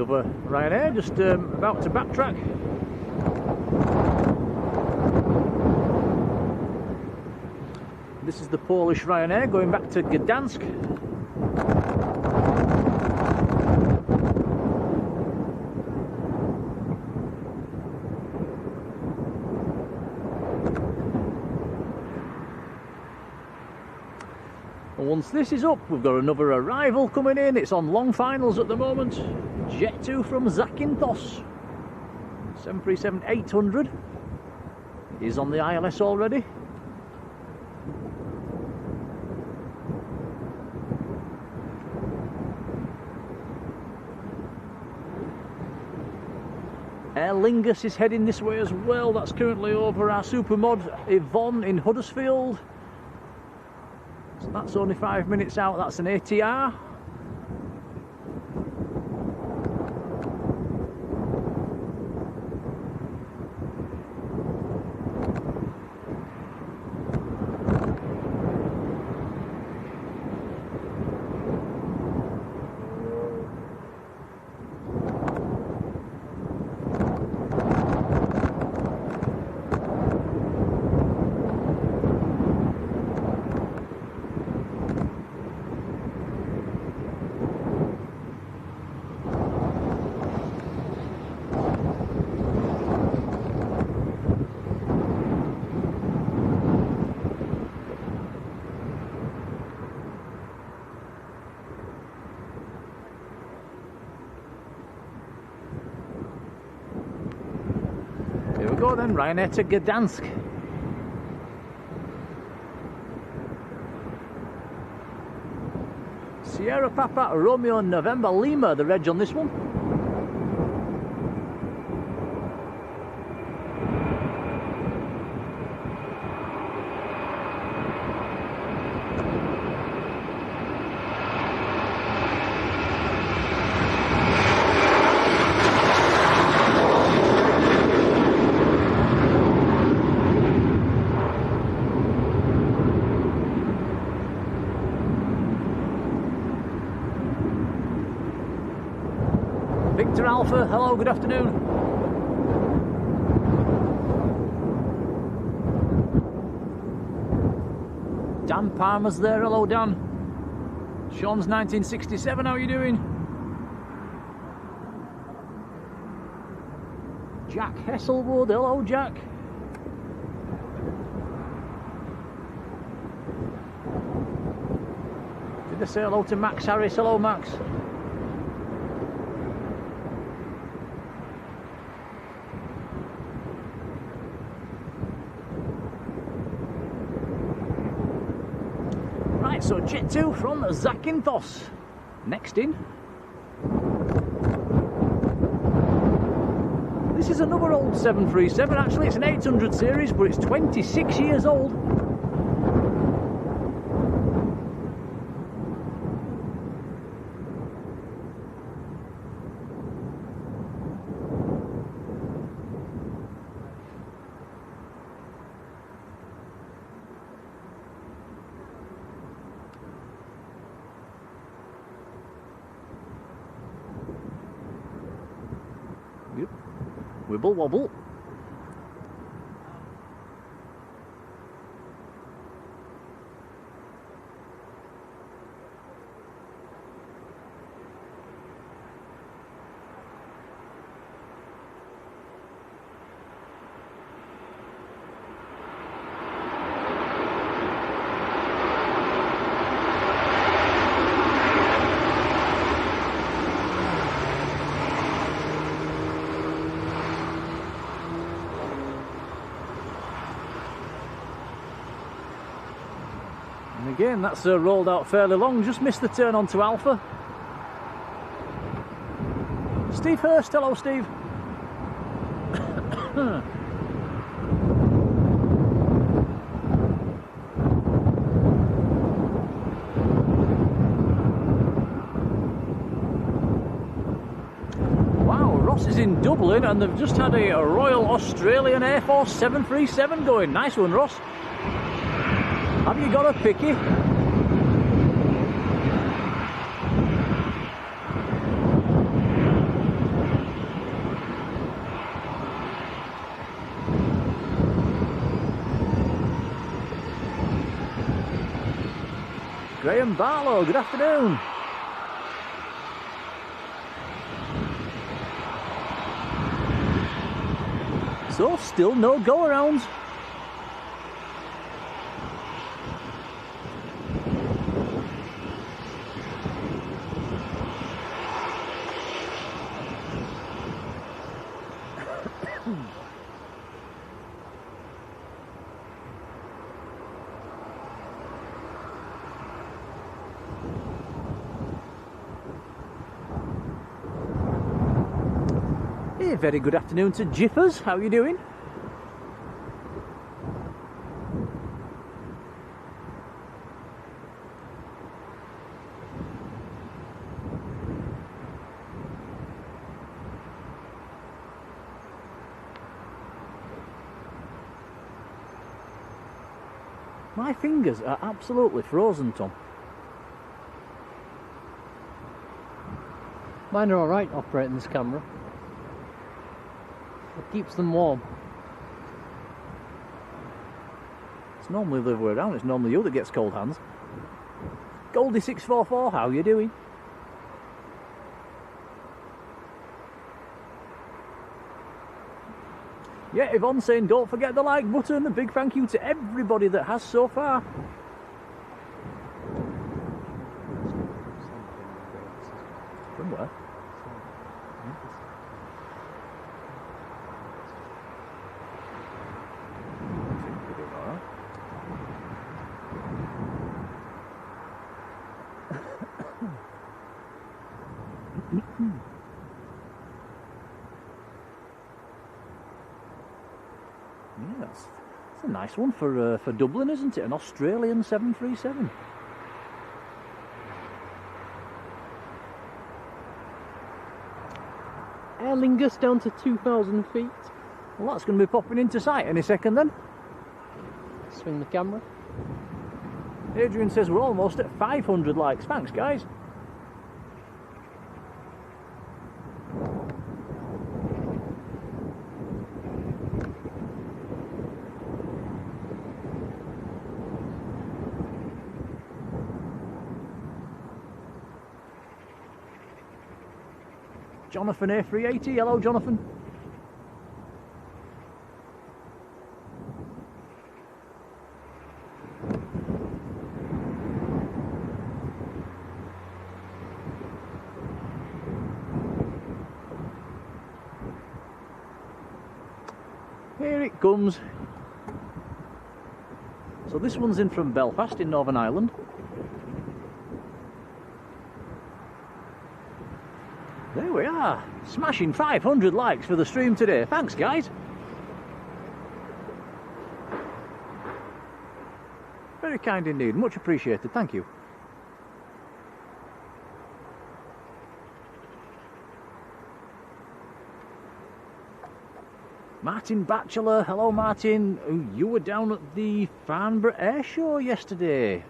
the other Ryanair, just about to backtrack. This is the Polish Ryanair going back to Gdansk. And once this is up, we've got another arrival coming in. It's on long finals at the moment. Jet2 from Zakynthos. 737-800 is on the ILS already. Aer Lingus is heading this way as well. That's currently over our supermod Yvonne in Huddersfield. So that's only 5 minutes out. That's an ATR. Here we go then, Ryanair to Gdansk. Sierra Papa Romeo November Lima, the reg on this one. Victor Alpha, hello, good afternoon. Dan Palmer's there, hello Dan. Sean's 1967, how are you doing? Jack Hesselwood, hello Jack. Did I say hello to Max Harris, hello Max. So Jet2 from Zakynthos. Next in. This is another old 737, actually it's an 800 series, but it's 26 years old. Yep. Wibble wobble. And again, that's rolled out fairly long, just missed the turn onto Alpha. Steve Hurst, hello Steve. Wow, Ross is in Dublin and they've just had a Royal Australian Air Force 737 going. Nice one, Ross. Have you got a picky? Graham Barlow, good afternoon. So, still no go-arounds. A very good afternoon to Jiffers, how are you doing? My fingers are absolutely frozen, Tom. Mine are alright operating this camera. It keeps them warm. It's normally the other way around, it's normally you that gets cold hands. Goldie644, how are you doing? Yeah, Yvonne saying don't forget the like button. A big thank you to everybody that has so far. From where? Yeah, that's a nice one for Dublin, isn't it? An Australian 737. Aer Lingus down to 2,000 feet. Well, that's going to be popping into sight any second then. Swing the camera. Adrian says we're almost at 500 likes. Thanks, guys. Jonathan A380, hello Jonathan. Here it comes. So this one's in from Belfast in Northern Ireland. There we are, smashing 500 likes for the stream today. Thanks, guys. Very kind indeed, much appreciated, thank you. Martin Batchelor, hello Martin. Oh, you were down at the Farnborough Air Show yesterday.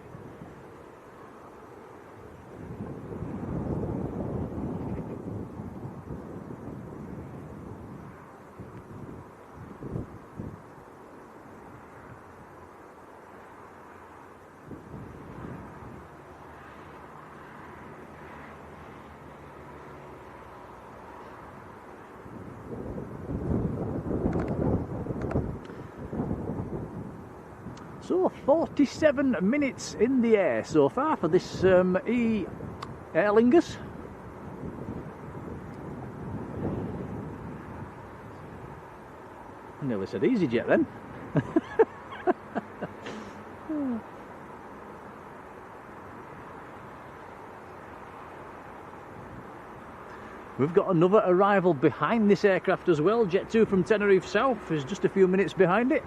So 47 minutes in the air so far for this Aer Lingus. I nearly said EasyJet then. We've got another arrival behind this aircraft as well. Jet 2 from Tenerife South is just a few minutes behind it.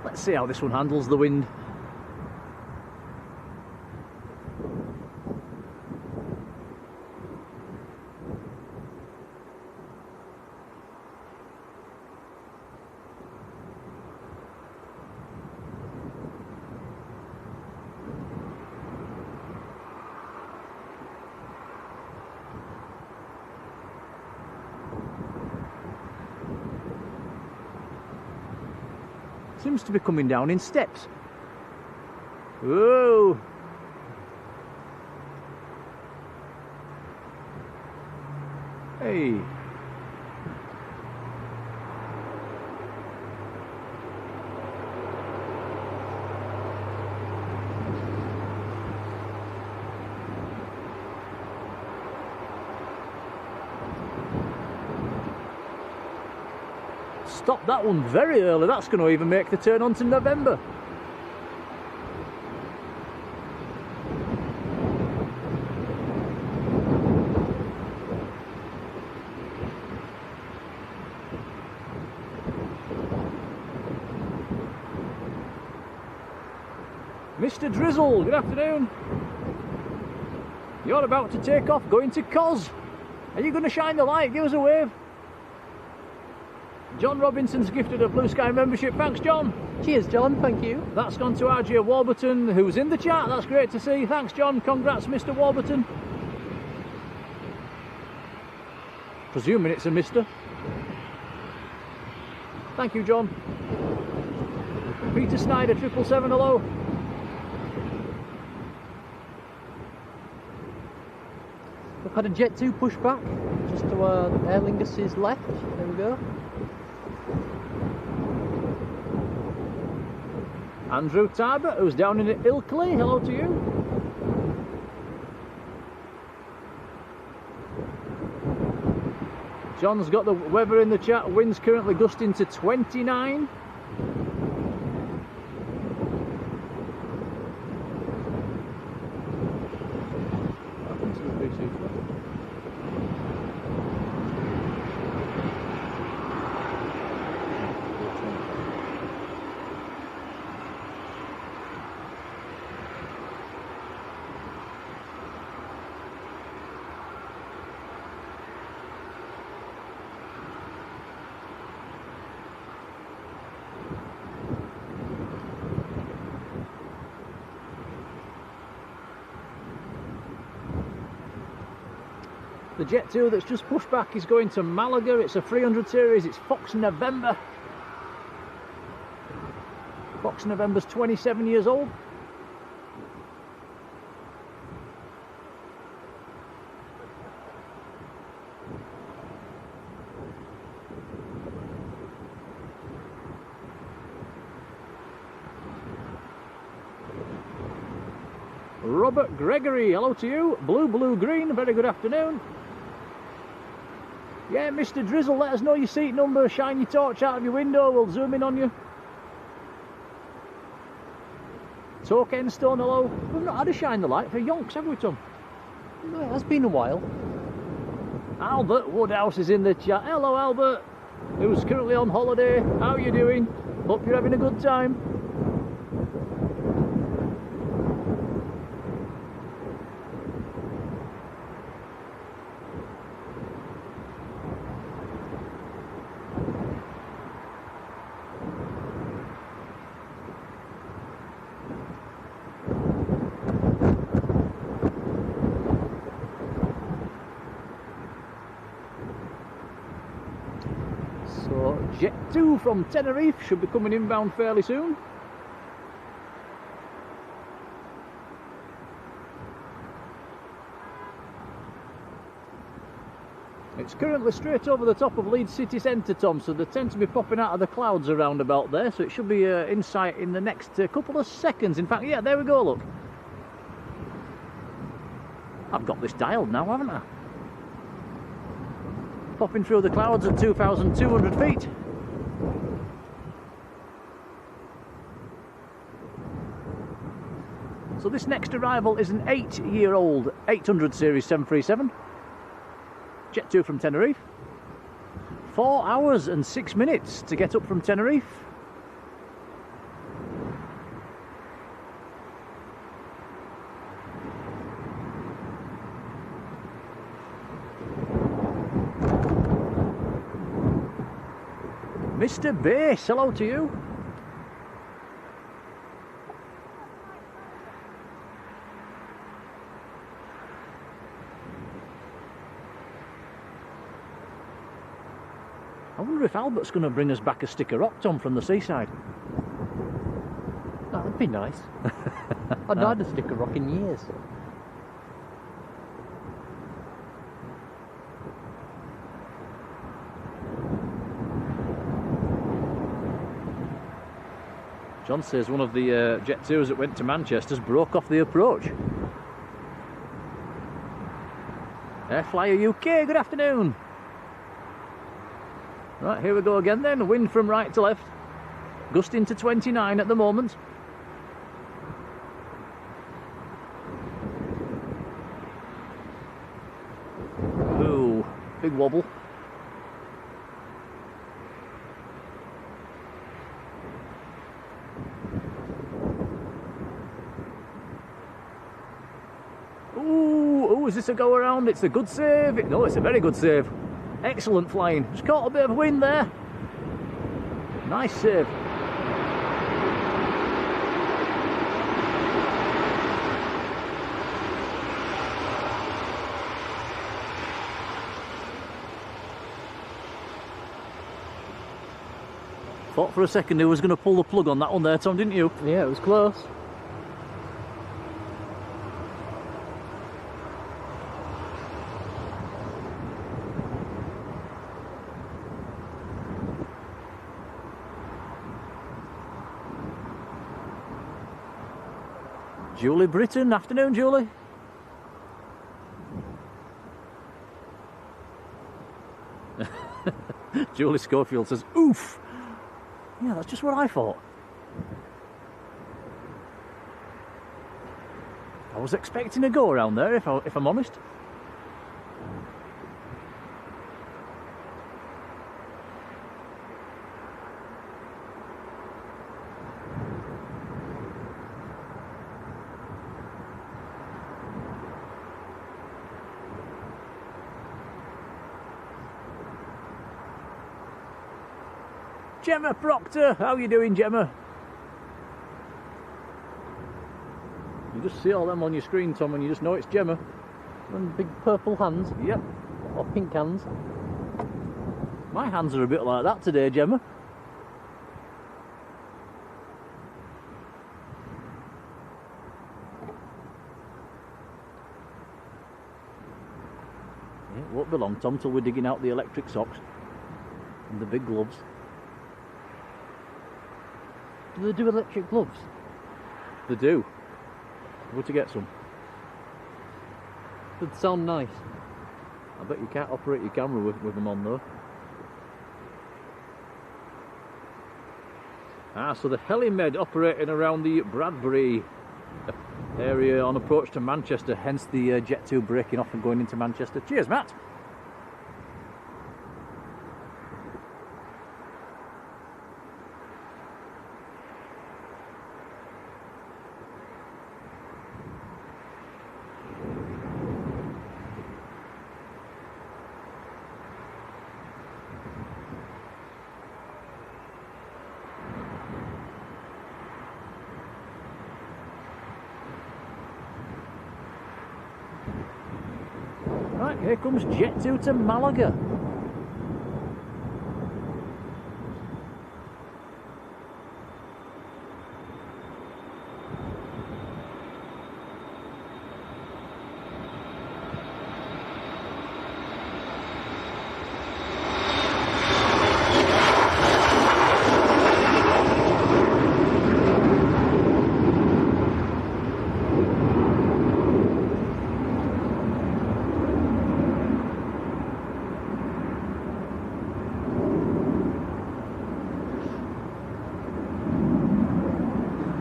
Let's see how this one handles the wind. Seems to be coming down in steps. Whoa! Hey! Stop that one very early. That's going to even make the turn onto November. Mr. Drizzle, good afternoon. You're about to take off going to Cos. Are you going to shine the light? Give us a wave. John Robinson's gifted a Blue Sky membership. Thanks, John. Cheers, John. Thank you. That's gone to RJ Warburton, who's in the chat. That's great to see. Thanks, John. Congrats, Mr. Warburton. Presuming it's a Mr. Thank you, John. Peter Snyder, 777, hello. We've had a Jet 2 pushback just to Aer Lingus's left. There we go. Andrew Tarbert, who's down in Ilkley, hello to you. John's got the weather in the chat. Winds currently gusting to 29. The Jet 2 that's just pushed back is going to Malaga. It's a 300 series. It's Fox November. Fox November's 27 years old. Robert Gregory, hello to you. Blue Green, very good afternoon. Yeah, Mr. Drizzle, let us know your seat number. Shine your torch out of your window. We'll zoom in on you. Tokenstone, hello. We've not had a shine the light for yonks, have we, Tom? No, it has been a while. Albert Woodhouse is in the chat. Hello, Albert. Who's currently on holiday. How are you doing? Hope you're having a good time. Jet 2 from Tenerife should be coming inbound fairly soon. It's currently straight over the top of Leeds city centre, Tom, so they tend to be popping out of the clouds around about there, so it should be in sight in the next couple of seconds. In fact, yeah, there we go, look. I've got this dialed now, haven't I? Popping through the clouds at 2,200 feet. So this next arrival is an 8-year-old 800 series 737. Jet 2 from Tenerife. 4 hours and 6 minutes to get up from Tenerife. Mr. Bass, hello to you. I wonder if Albert's going to bring us back a stick of rock, Tom, from the seaside. That'd be nice. I'd not had a stick of rock in years. John says one of the Jet 2s that went to Manchester's broke off the approach. Airflyer UK, good afternoon. Right, here we go again then. Wind from right to left. Gusting to 29 at the moment. Ooh, big wobble. Ooh, is this a go around? It's a good save. No, it's a very good save. Excellent flying. Just caught a bit of wind there. Nice save. Thought for a second he was going to pull the plug on that one there, Tom, didn't you? Yeah, it was close. Julie Britton, afternoon Julie. Julie Schofield says, oof! Yeah, that's just what I thought. I was expecting a go around there, if I'm honest. Gemma Proctor, how you doing, Gemma? You just see all them on your screen, Tom, and you just know it's Gemma. And big purple hands. Yep. Or pink hands. My hands are a bit like that today, Gemma. Yeah, it won't be long, Tom, till we're digging out the electric socks and the big gloves. Do they do electric gloves? They do. We're to get some. Would sound nice. I bet you can't operate your camera with them on though. So the Helimed operating around the Bradbury area on approach to Manchester, hence the Jet 2 breaking off and going into Manchester. Cheers, Matt! Right, here comes Jet 2 to Malaga.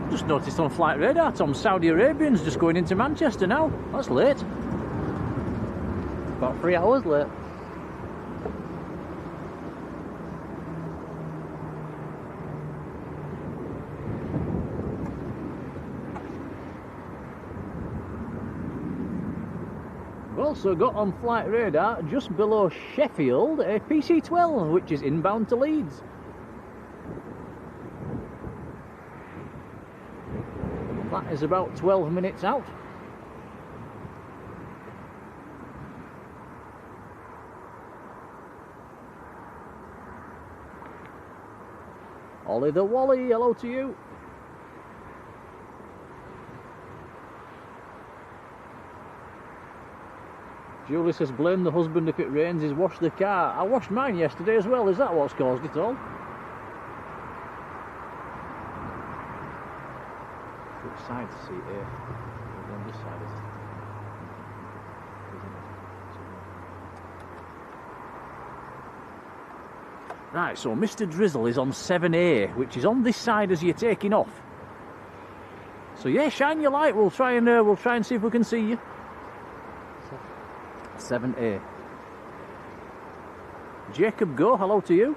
Just noticed on flight radar, Tom, Saudi Arabians just going into Manchester now. That's late. About 3 hours late. We've also got on flight radar just below Sheffield a PC-12 which is inbound to Leeds. That is about 12 minutes out. Ollie the Wally, hello to you. Julie says, blame the husband if it rains, he's washed the car. I washed mine yesterday as well, is that what's caused it all? Which side to see here? On this side, is it? Right, so Mr. Drizzle is on 7A, which is on this side as you're taking off. So yeah, shine your light. We'll try and see if we can see you. 7A. Jacob Go, hello to you.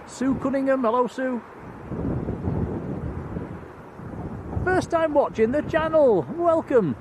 Sue Cunningham, hello Sue. First time watching the channel, welcome.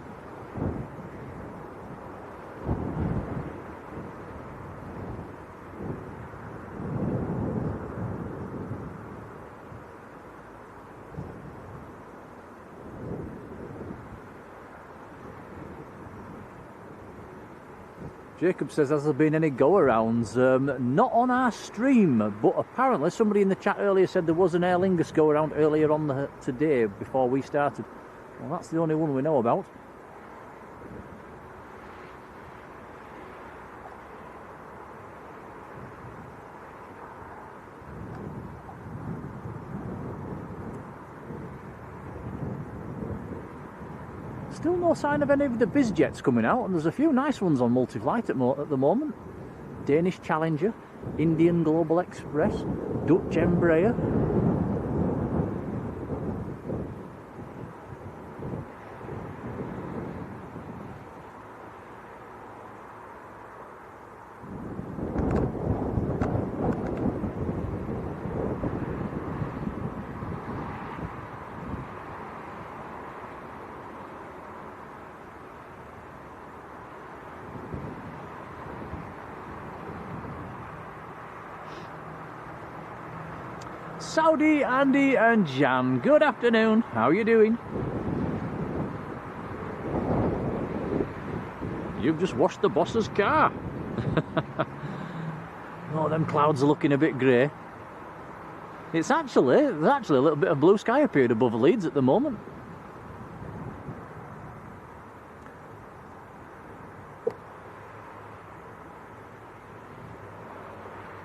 Jacob says, has there been any go-arounds? Not on our stream, but apparently somebody in the chat earlier said there was an Aer Lingus go-around earlier on today before we started. Well, that's the only one we know about. Still no sign of any of the biz jets coming out, and there's a few nice ones on multi-flight at the moment. Danish Challenger, Indian Global Express, Dutch Embraer. Saudi, Andy and Jan, good afternoon, how are you doing? You've just washed the boss's car. Oh, them clouds are looking a bit grey. There's actually a little bit of blue sky appeared above Leeds at the moment.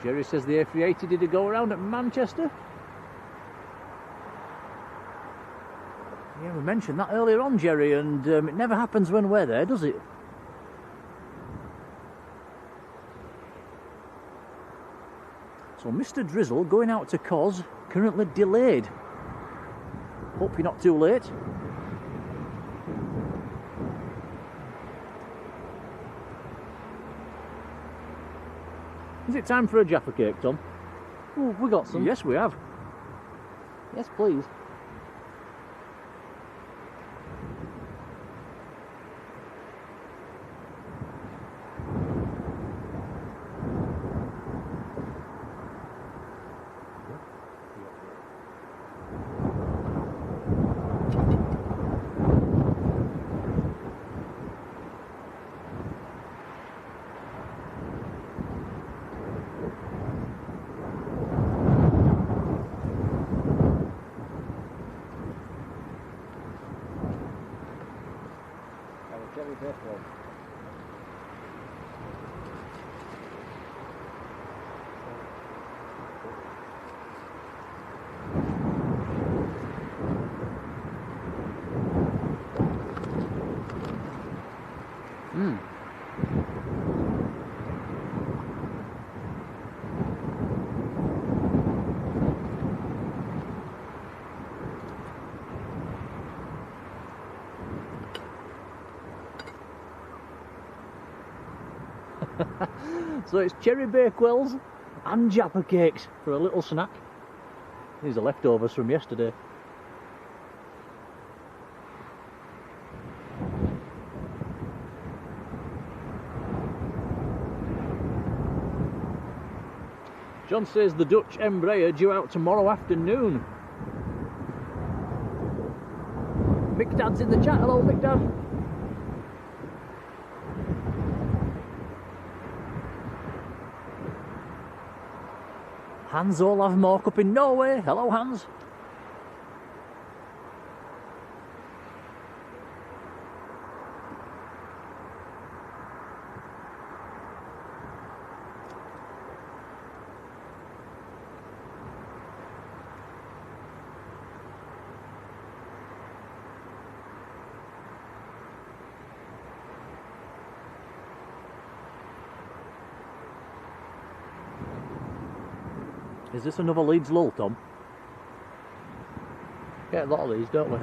Jerry says the A380 did a go around at Manchester. Yeah, we mentioned that earlier on, Jerry, and it never happens when we're there, does it? So Mr. Drizzle going out to Cos, currently delayed. Hope you're not too late. Is it time for a Jaffa cake, Tom? Oh, we got some. Yes, we have. Yes, please. So it's cherry bakewells and Jaffa cakes for a little snack. These are leftovers from yesterday. John says the Dutch Embraer due out tomorrow afternoon. Mick Dad's in the chat. Hello, Mick Dad. Hans Olav Mork up in Norway. Hello, Hans. Is this another Leeds lull, Tom? Get a lot of these, don't we?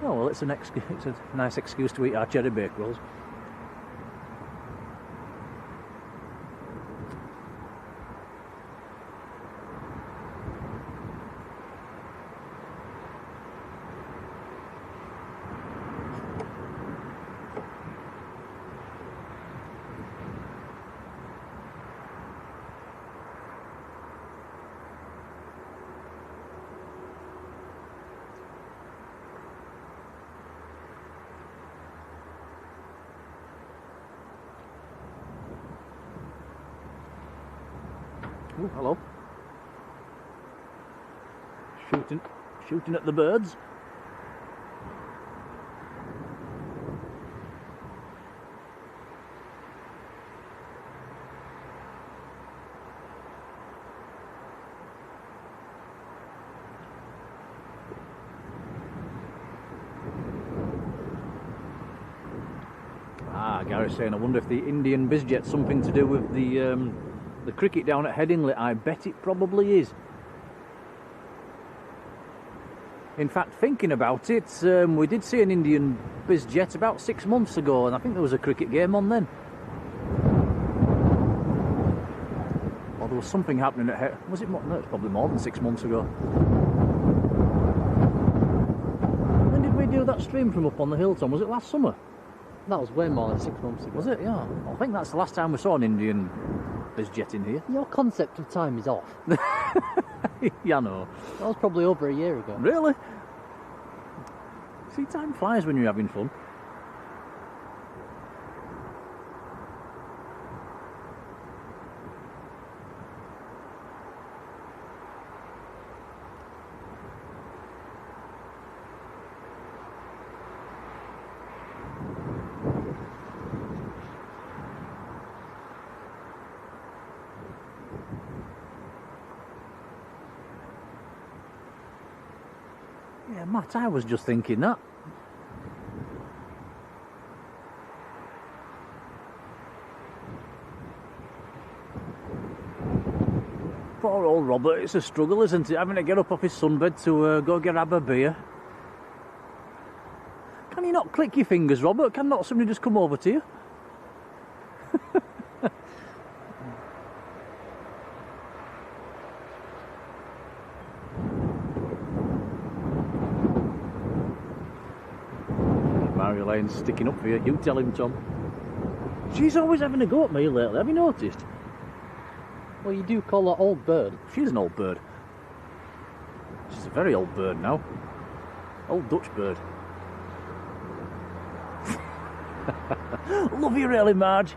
Oh well, it's a nice excuse to eat our cherry baked rolls. Oh, hello. Shooting at the birds. Ah, Gary's saying, I wonder if the Indian bizjet's something to do with the cricket down at Headingley. I bet it probably is. In fact, thinking about it, we did see an Indian bizjet about 6 months ago, and I think there was a cricket game on then. Or there was something happening at Headingley. Was it more? No, it's probably more than 6 months ago. When did we do that stream from up on the hill, Tom? Was it last summer? That was way more than 6 months ago. Was it? Yeah. I think that's the last time we saw an Indian bizjet in here. Your concept of time is off. Yeah, I know. That was probably over a year ago. Really? See, time flies when you're having fun. Yeah, Matt, I was just thinking that. Poor old Robert, it's a struggle, isn't it? Having to get up off his sunbed to go grab a beer. Can you not click your fingers, Robert? Can not somebody just come over to you? Marjolein's sticking up for you. You tell him, Tom. She's always having a go at me lately. Have you noticed? Well, you do call her old bird. She's an old bird. She's a very old bird now. Old Dutch bird. Love you really, Marge.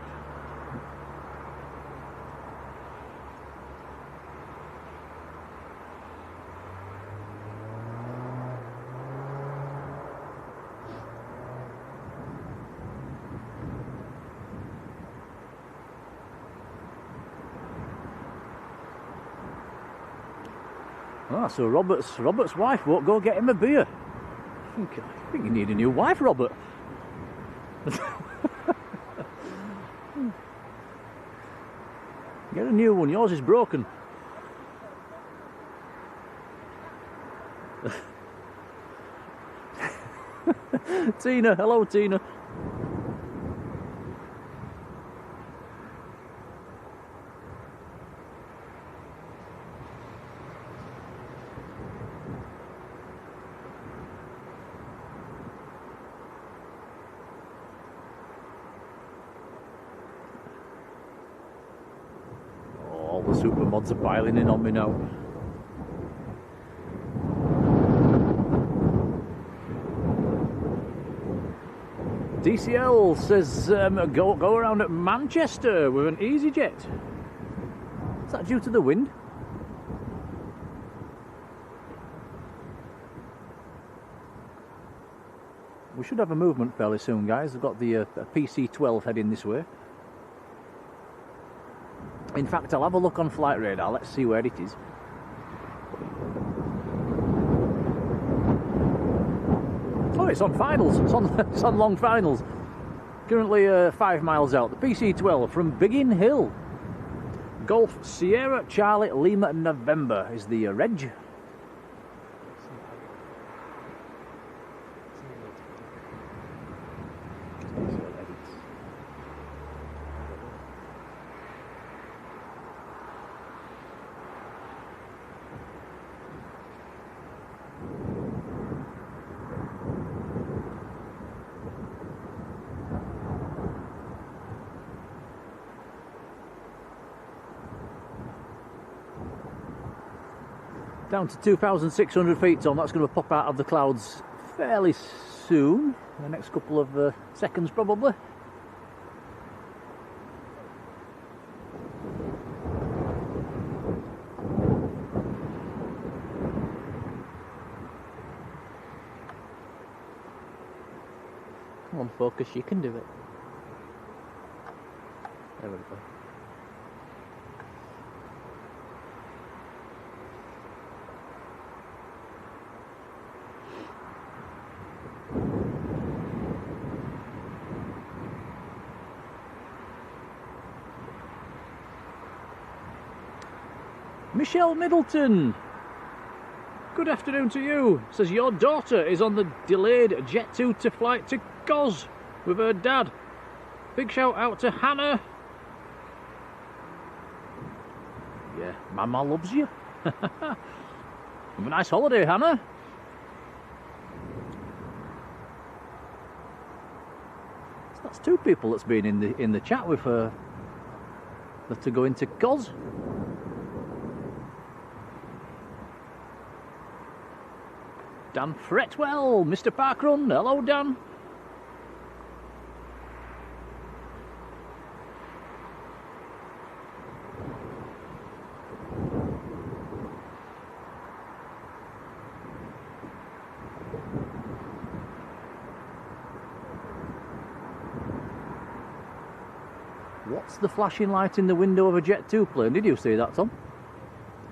Ah, so Robert's wife won't go get him a beer. I think you need a new wife, Robert. Get a new one, yours is broken. Tina, hello Tina. The super mods are piling in on me now. DCL says go around at Manchester with an EasyJet. Is that due to the wind? We should have a movement fairly soon, guys. We've got the PC-12 heading this way. In fact, I'll have a look on flight radar. Let's see where it is. Oh, it's on finals. It's on long finals. Currently 5 miles out. The PC-12 from Biggin Hill. Golf Sierra Charlie Lima November is the reg. Down to 2,600 feet, Tom. That's going to pop out of the clouds fairly soon, in the next couple of seconds probably. Come on, focus, you can do it. There we go. Michelle Middleton, good afternoon to you. Says your daughter is on the delayed Jet 2 to flight to Goz with her dad. Big shout out to Hannah. Yeah, Mama loves you. Have a nice holiday, Hannah. So that's two people that's been in the chat with her that are going to Goz. Dan Fretwell, Mr. Parkrun, hello Dan. What's the flashing light in the window of a Jet 2 plane? Did you see that, Tom?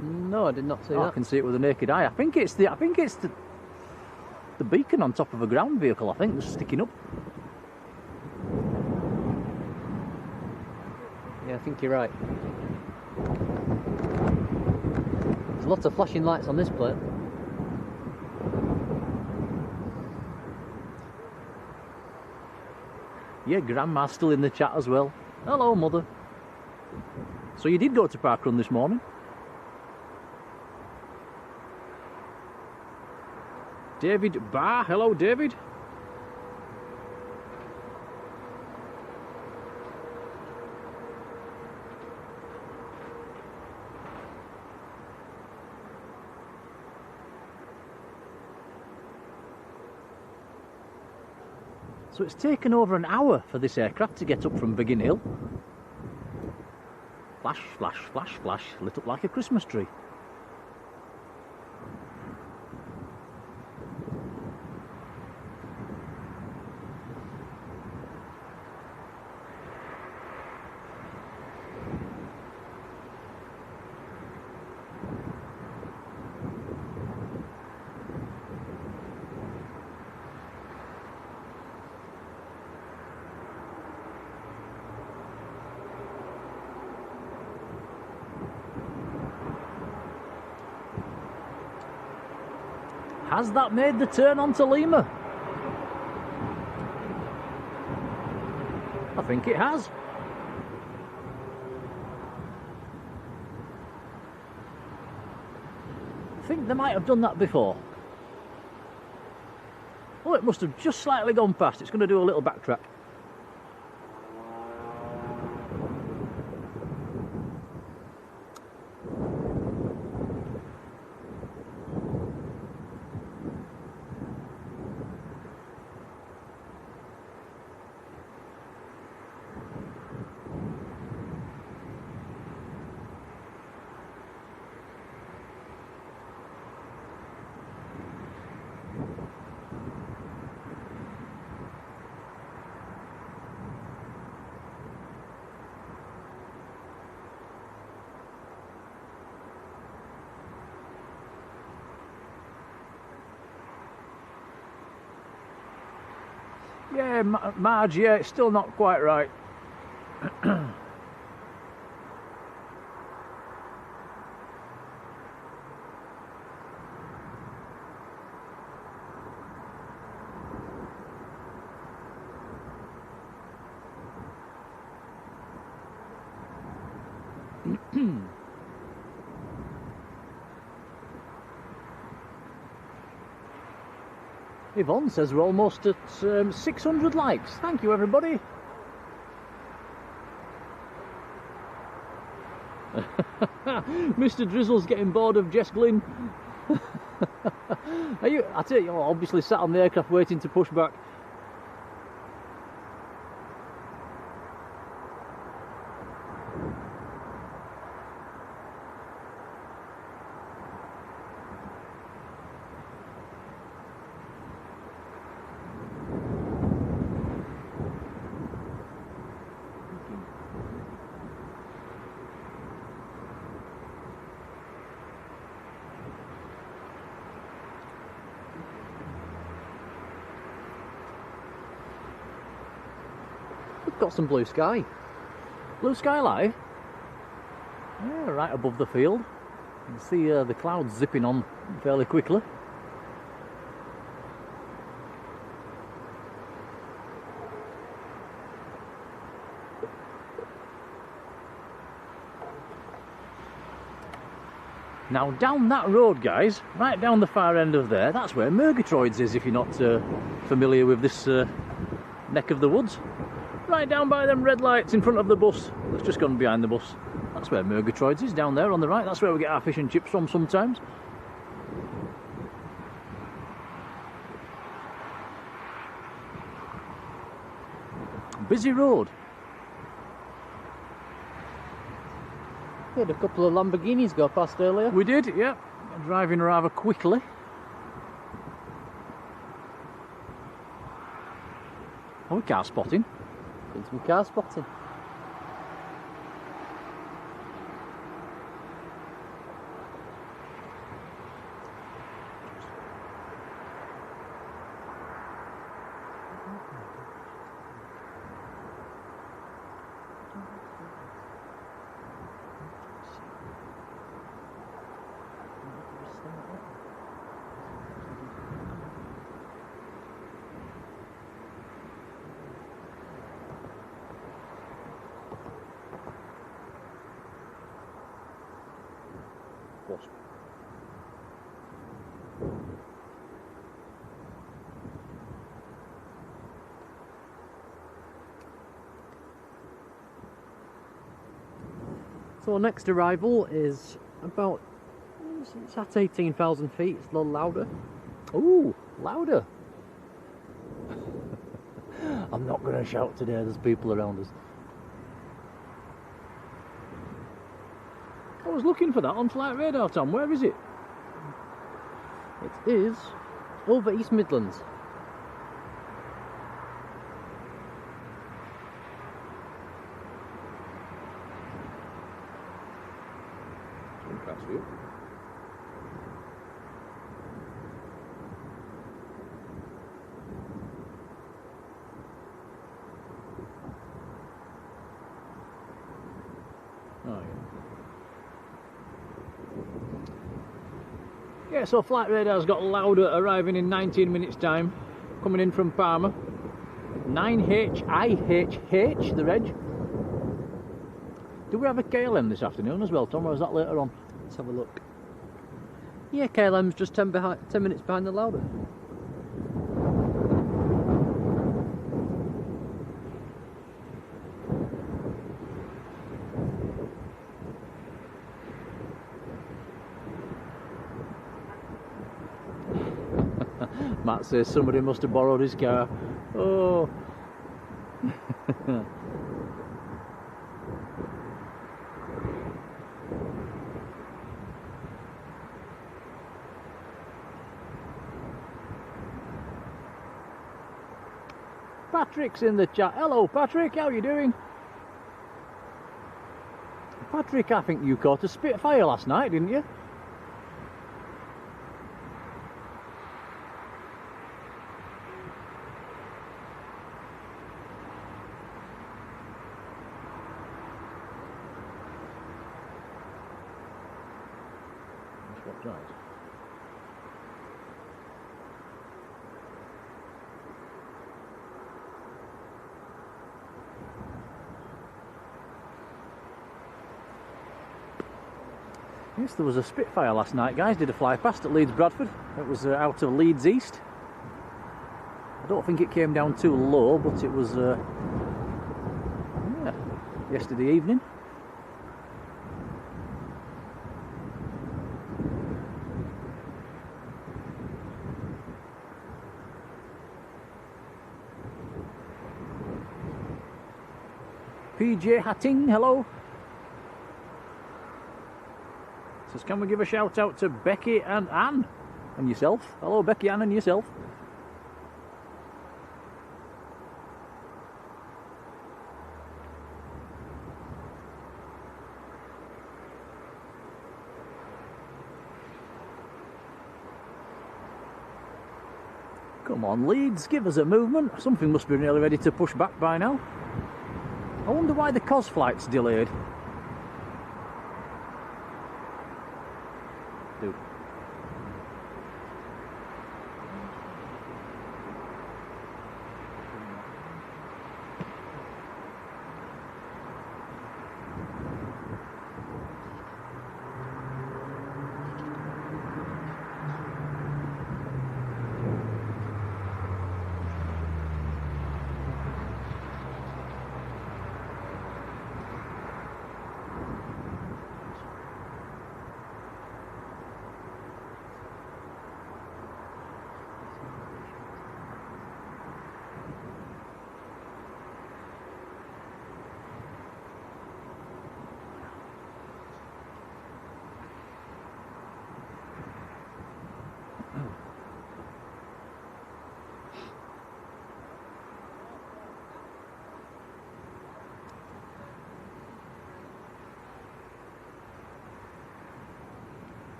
No, I did not see that. I can see it with the naked eye. I think it's the beacon on top of a ground vehicle, I think, that's sticking up. Yeah, I think you're right. There's lots of flashing lights on this plane. Yeah, Grandma's still in the chat as well. Hello, Mother. So you did go to Parkrun this morning? David Barr, hello David. So it's taken over an hour for this aircraft to get up from Biggin Hill. Flash, flash, flash, flash, lit up like a Christmas tree. Has that made the turn onto Lima? I think it has. I think they might have done that before. Oh, it must have just slightly gone past. It's going to do a little backtrack. Yeah, Marge, yeah, it's still not quite right. Yvonne says we're almost at 600 likes. Thank you, everybody. Mr. Drizzle's getting bored of Jess Glynn. Are you? I tell you, you're obviously sat on the aircraft waiting to push back. We've got some blue sky. Blue sky live. Yeah, right above the field. You can see the clouds zipping on fairly quickly. Now down that road, guys, right down the far end of there, that's where Murgatroyd's is, if you're not familiar with this neck of the woods. Right down by them red lights in front of the bus that's just gone behind the bus. That's where Murgatroyd's is, down there on the right. That's where we get our fish and chips from sometimes. Busy road. We had a couple of Lamborghinis go past earlier. We did, yeah. Driving rather quickly. Oh, we car spotting. Doing some car spotting. Wasp. So our next arrival is about, it's at 18,000 feet, it's a little louder. Ooh, louder. I'm not going to shout today, there's people around us. I was looking for that on flight radar, Tom. Where is it? It is over East Midlands. Oh, yeah, so flight radar's got louder, arriving in 19 minutes time, coming in from Parma. 9HIHH, the reg. Do we have a KLM this afternoon as well, Tom, or is that later on? Let's have a look. Yeah, KLM's just 10 minutes behind the louder. Matt says somebody must have borrowed his car. Oh. Patrick's in the chat. Hello, Patrick. How are you doing? Patrick, I think you caught a Spitfire last night, didn't you? Right. Yes, there was a Spitfire last night, guys. Did a fly past at Leeds Bradford. It was out of Leeds East. I don't think it came down too low, but it was yeah, yesterday evening. PJ Hatting, hello. Says, can we give a shout out to Becky and Anne and yourself? Hello, Becky, Anne, and yourself. Come on, Leeds, give us a movement. Something must be nearly ready to push back by now. I wonder why the COS flight's delayed. Do.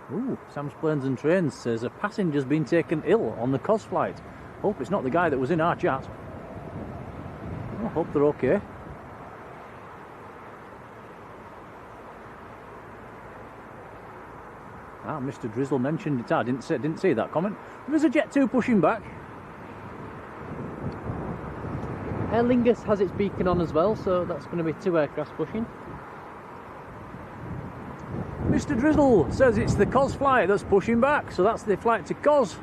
Ooh, Sam's Planes and Trains says a passenger's been taken ill on the COS flight. Hope it's not the guy that was in our chat. I hope they're okay. Ah, Mr. Drizzle mentioned it. I didn't see that comment. There's a Jet 2 pushing back. Aer Lingus has its beacon on as well, so that's going to be 2 aircraft pushing. Mr. Drizzle says it's the COS flight that's pushing back, so that's the flight to COS.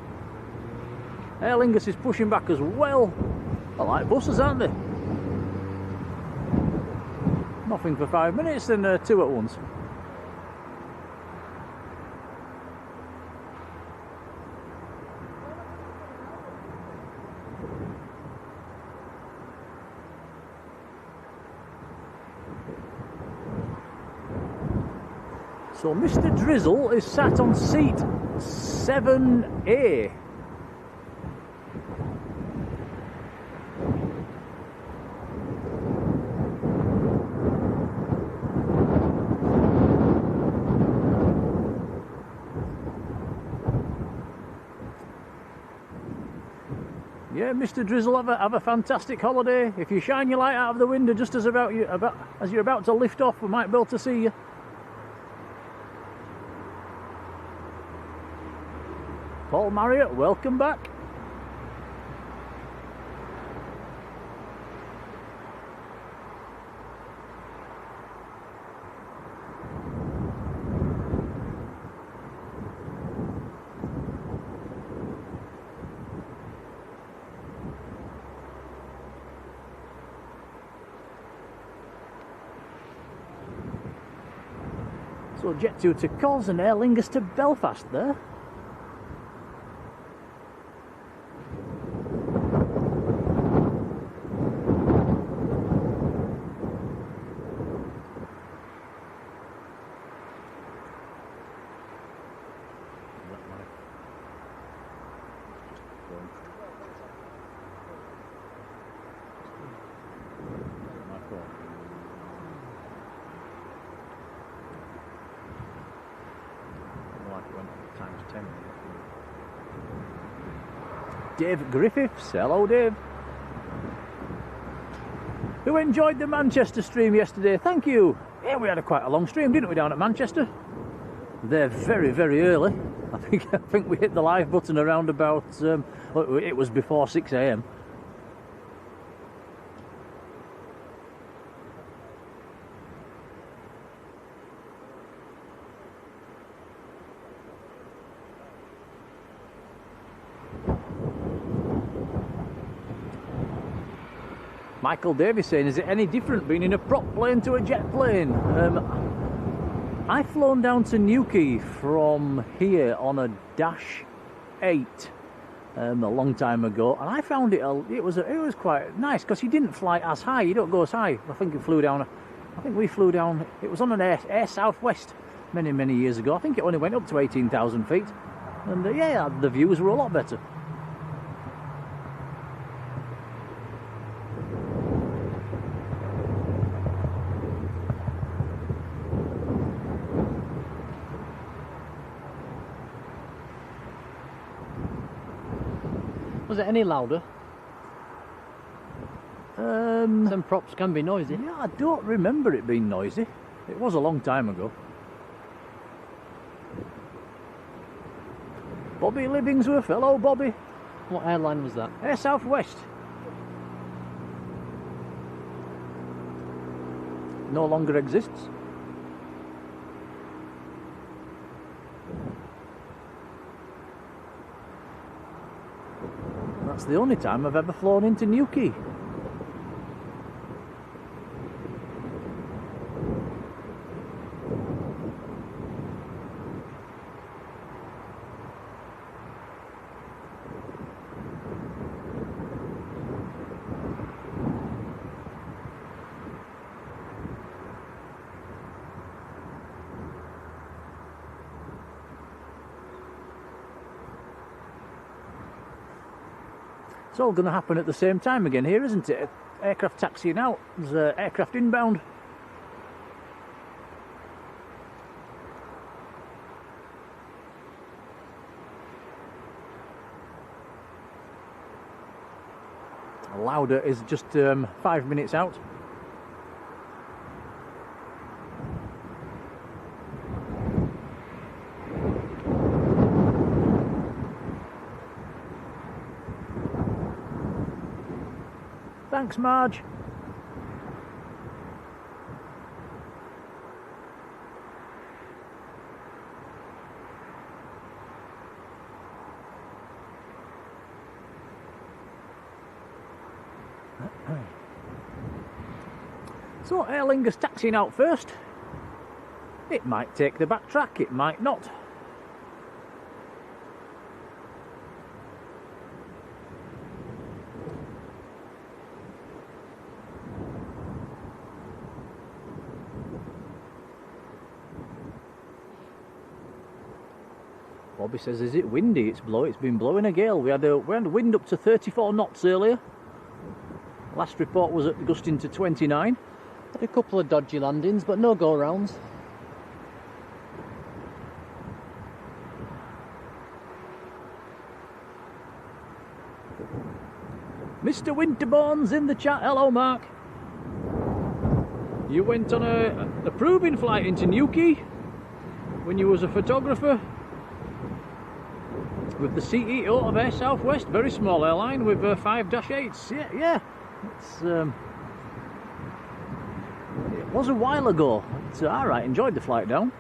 Aer Lingus is pushing back as well. I like buses, aren't they? Nothing for 5 minutes, then 2 at once. So Mr. Drizzle is sat on seat 7A. Yeah, Mr. Drizzle, have a fantastic holiday. If you shine your light out of the window just as you're about to lift off, we might be able to see you. Paul Marriott, welcome back. So Jet 2 to COS and Aer Lingus to Belfast there. Dave Griffiths, hello Dave. Who enjoyed the Manchester stream yesterday? Thank you. Yeah, we had quite a long stream, didn't we, down at Manchester? They're very, very early. I think we hit the live button around about, well, it was before 6 AM. Michael Davies saying, is it any different being in a prop plane to a jet plane? I've flown down to Newquay from here on a Dash 8 a long time ago, and I found it was quite nice because you didn't fly as high. You don't go as high. I think we flew down. It was on an Air Southwest many years ago. I think it only went up to 18,000 feet, and yeah, the views were a lot better. Was it any louder? Some props can be noisy. Yeah, I don't remember it being noisy. It was a long time ago. Bobby Libbingsworth, hello Bobby. What airline was that? Air Southwest. No longer exists. That's the only time I've ever flown into Newquay. It's all going to happen at the same time again here, isn't it? Aircraft taxiing out, there's aircraft inbound. Lauda is just 5 minutes out. Thanks, Marge. So, Aer Lingus taxiing out first. It might take the back track, it might not. Bobby says, is it windy? It's been blowing a gale. We had wind up to 34 knots earlier. Last report was at gusting to 29. Had a couple of dodgy landings, but no go-rounds. Mr. Winterbourne's in the chat. Hello, Mark. You went on a proving flight into Newquay when you was a photographer with the CEO of Air Southwest, very small airline with 5 Dash 8s. Yeah. It was a while ago. It's alright, enjoyed the flight down.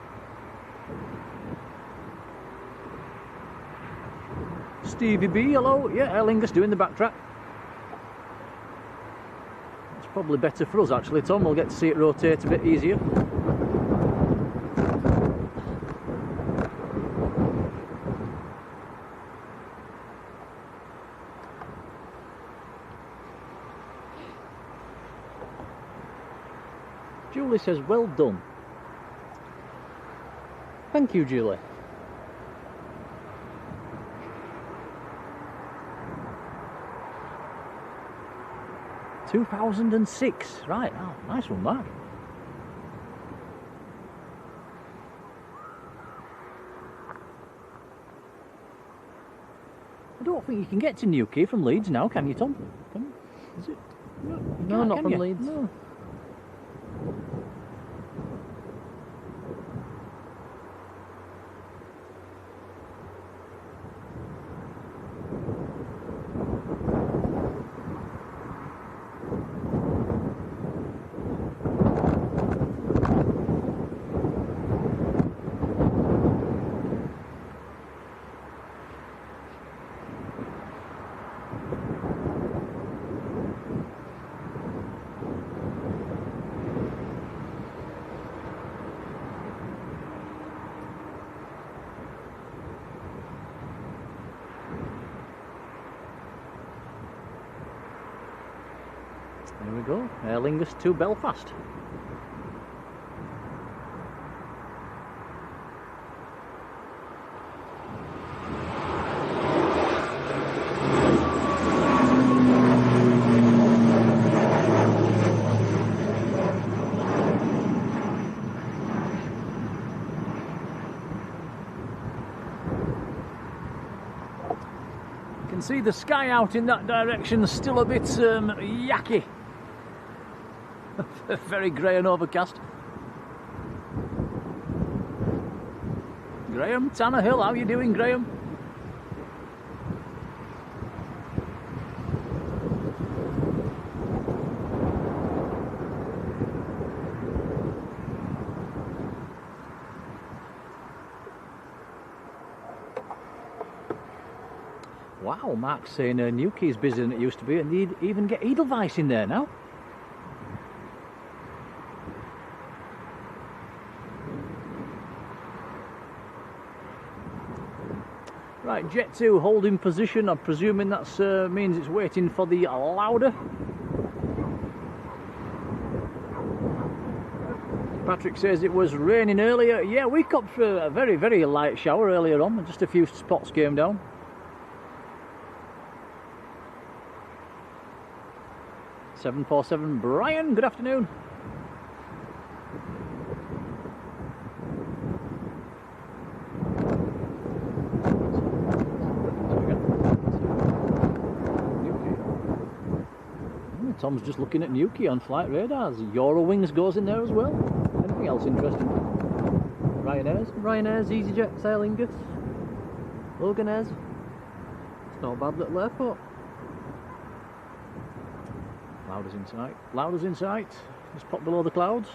Stevie B, hello. Yeah, Aer Lingus doing the backtrack. It's probably better for us actually, Tom. We'll get to see it rotate a bit easier. Julie says, well done. Thank you, Julie. "2006, right? Oh, nice one, Mark. I don't think you can get to Newquay from Leeds now, can you, Tom? Is it? No, not from Leeds. No. Here we go, Aer Lingus to Belfast. Can see the sky out in that direction, still a bit yucky. Very grey and overcast. Graham, Tanner Hill, how are you doing, Graham? Wow, Mark's saying Newquay is busier than it used to be, and they even get Edelweiss in there now. Right, Jet 2 holding position. I'm presuming that means it's waiting for the Lauda. Patrick says it was raining earlier. Yeah, we got a very, very light shower earlier on, just a few spots came down. (747) Brian, good afternoon. Tom's just looking at Newquay on flight radars. Eurowings goes in there as well. Anything else interesting? Ryanair's, EasyJet, Aer Lingus, Loganair's. It's not a bad little airport. Lauda's in sight. Lauda's in sight. Just pop below the clouds.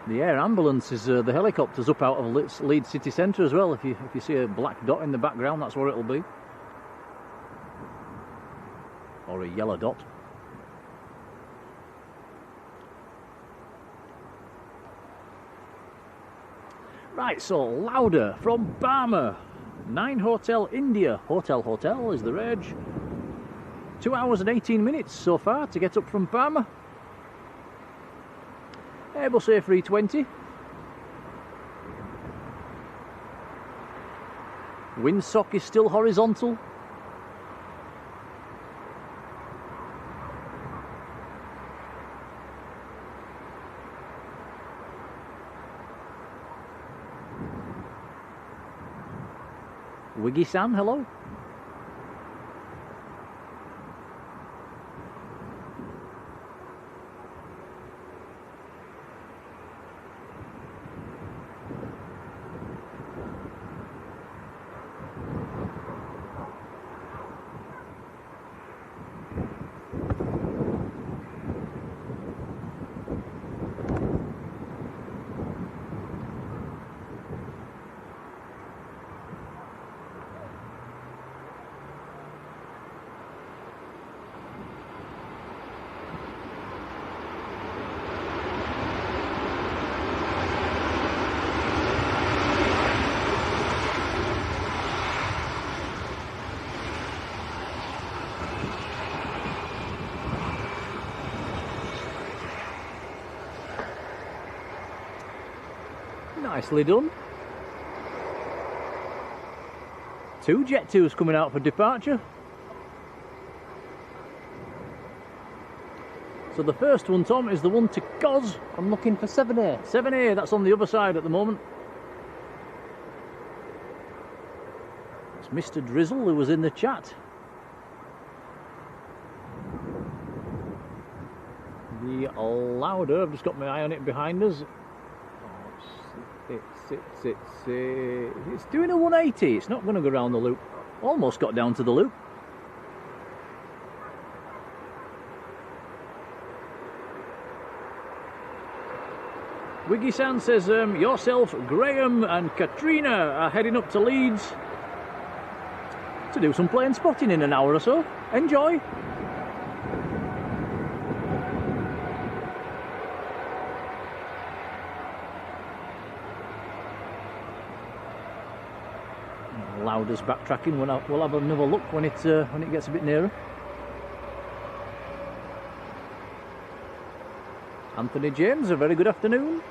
The air ambulance is the helicopters up out of Leeds city centre as well. If you see a black dot in the background, that's what it'll be, or a yellow dot. Right, so Lauda from Barmer, 9 Hotel India. Hotel is the reg. 2 hours and 18 minutes so far to get up from Barmer. Airbus A320. Windsock is still horizontal. Wiggy-san, hello. Nicely done. 2 Jet 2s coming out for departure. So the first one, Tom, is the one to Cos. I'm looking for 7A. 7A, that's on the other side at the moment. It's Mr. Drizzle who was in the chat. The Lauda, I've just got my eye on it behind us. It's doing a 180. It's not going to go around the loop. Almost got down to the loop. Wiggy-san says yourself, Graham and Katrina are heading up to Leeds to do some plane spotting in an hour or so. Enjoy. allowed us backtracking. We'll have another look when it gets a bit nearer. Anthony James, a very good afternoon.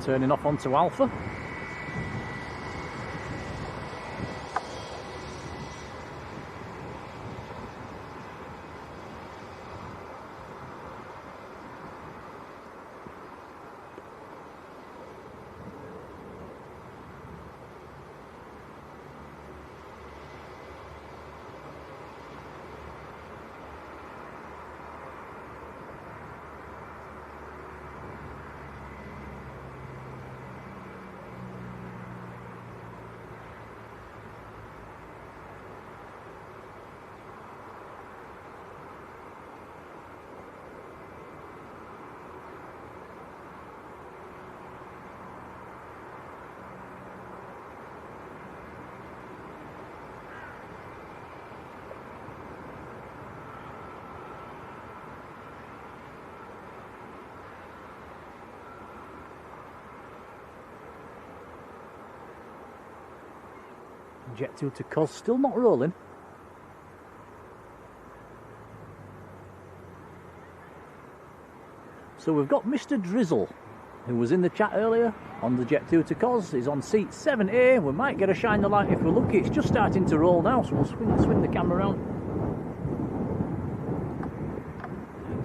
Turning off onto Alpha. Jet 2 to Cos, still not rolling. So we've got Mr. Drizzle, who was in the chat earlier on the Jet 2 to Cos. He's on seat 7A. We might get a shine the light if we're lucky. It's just starting to roll now, so we'll swing the camera around.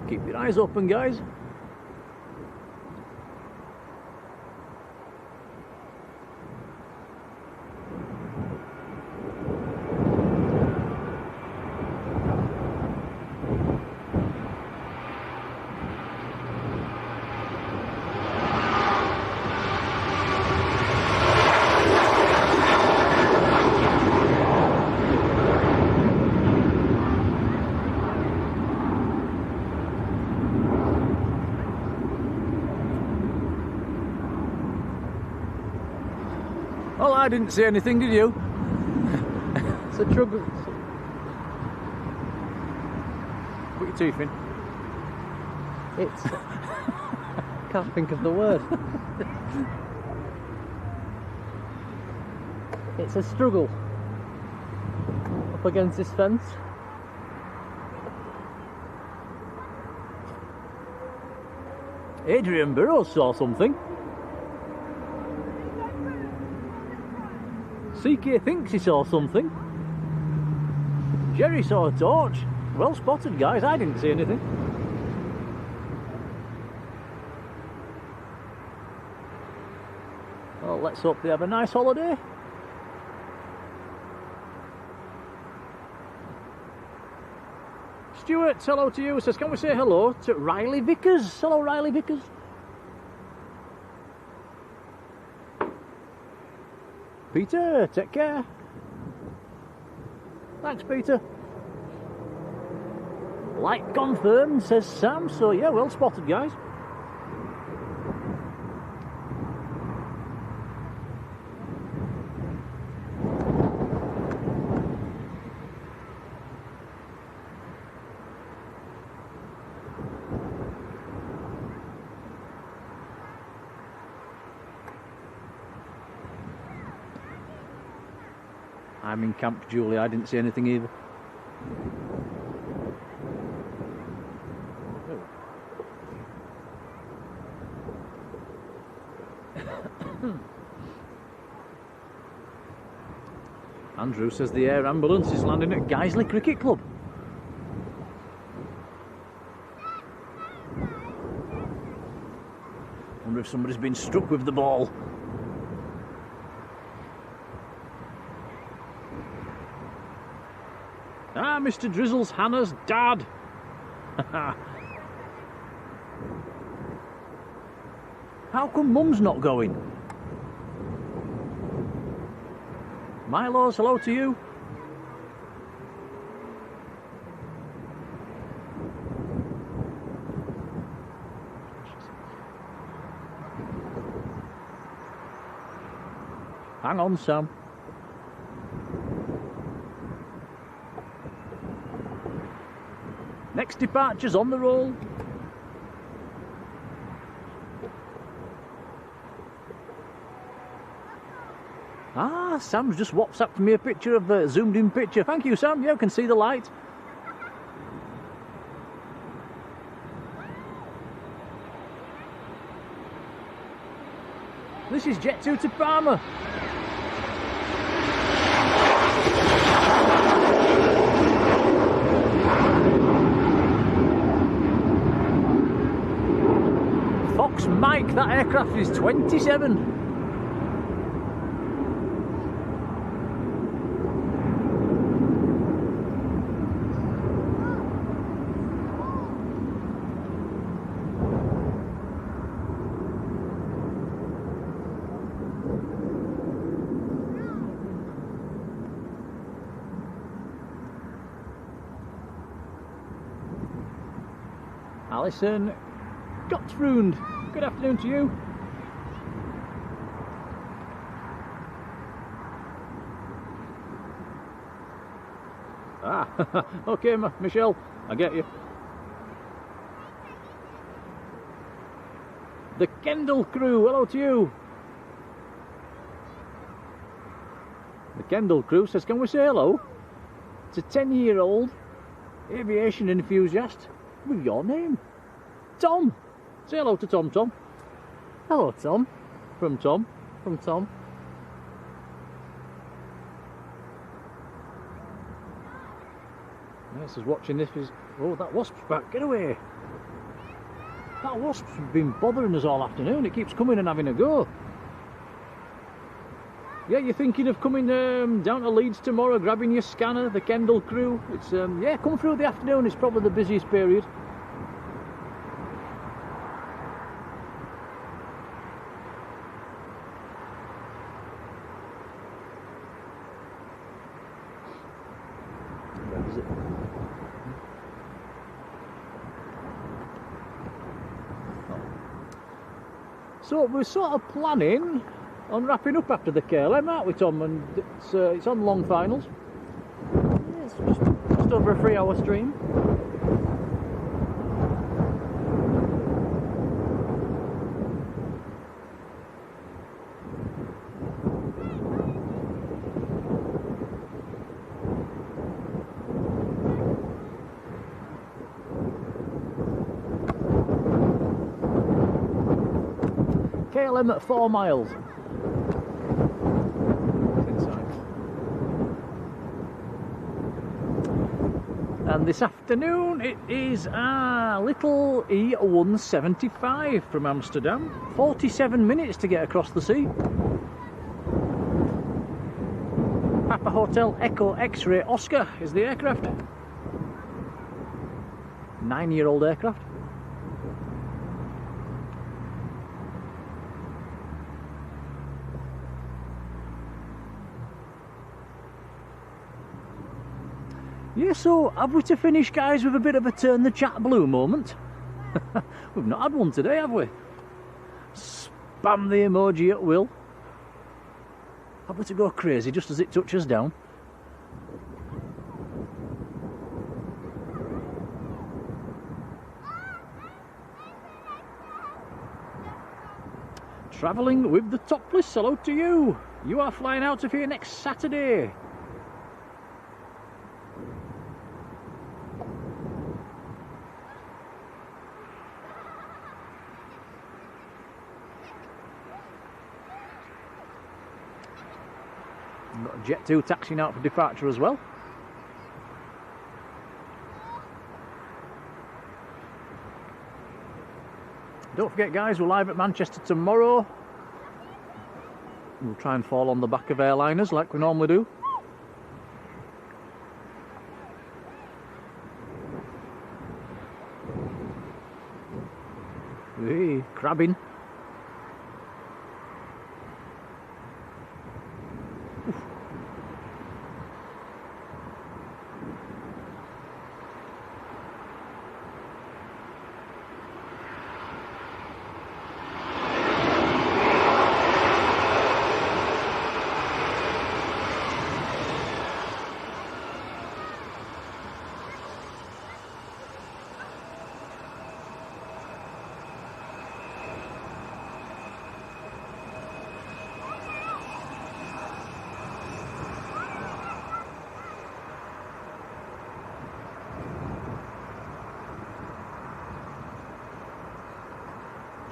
Keep your eyes open, guys. Well, I didn't say anything, did you? It's a trouble. Put your teeth in. It's... can't think of the word. It's a struggle up against this fence. Adrian Burrows saw something. CK thinks he saw something. Jerry saw a torch. Well spotted, guys. I didn't see anything. Well, let's hope they have a nice holiday. Stuart, hello to you. Says, can we say hello to Riley Vickers? Hello, Riley Vickers. Peter, take care. Thanks, Peter. Light confirmed, says Sam. So yeah, well spotted, guys. I'm in Camp Julie, I didn't see anything either. Andrew says the air ambulance is landing at Guiseley Cricket Club. Wonder if somebody's been struck with the ball. Ah, Mr. Drizzle's Hannah's dad. How come Mum's not going? Milo's, hello to you. Hang on, Sam. Next departure's on the roll. Ah, Sam's just WhatsApped me a picture of a zoomed in picture. Thank you, Sam. Yeah, I can see the light. This is Jet 2 to Palmer. Fox Mike, that aircraft is 27. Alison Gottfried, good afternoon to you. Ah, okay, Michelle, I get you. The Kendall crew, hello to you. The Kendall crew says, can we say hello? It's a 10-year-old aviation enthusiast with your name, Tom. Say hello to Tom, Tom. Hello, Tom. From Tom. From Tom. Yes, is watching this. Oh, that wasp's back. Get away. That wasp's been bothering us all afternoon. It keeps coming and having a go. Yeah, you're thinking of coming down to Leeds tomorrow, grabbing your scanner, the Kendall crew. It's yeah, come through the afternoon. It's probably the busiest period. Where is it? So we're sort of planning on wrapping up after the KLM, aren't we, Tom? And it's on long finals. Yeah, it's just over a 3-hour stream. KLM at 4 miles. And this afternoon it is a little E175 from Amsterdam. 47 minutes to get across the sea. Papa Hotel Echo X-Ray Oscar is the aircraft. 9-year-old aircraft. Yeah, so have we to finish, guys, with a bit of a turn the chat blue moment? We've not had one today, have we? Spam the emoji at will. Have we to go crazy just as it touches down? Travelling with the topless, hello to you. You are flying out of here next Saturday. Got a Jet 2 taxiing out for departure as well. Don't forget, guys, we're live at Manchester tomorrow. We'll try and fall on the back of airliners like we normally do. Hey, crabbing.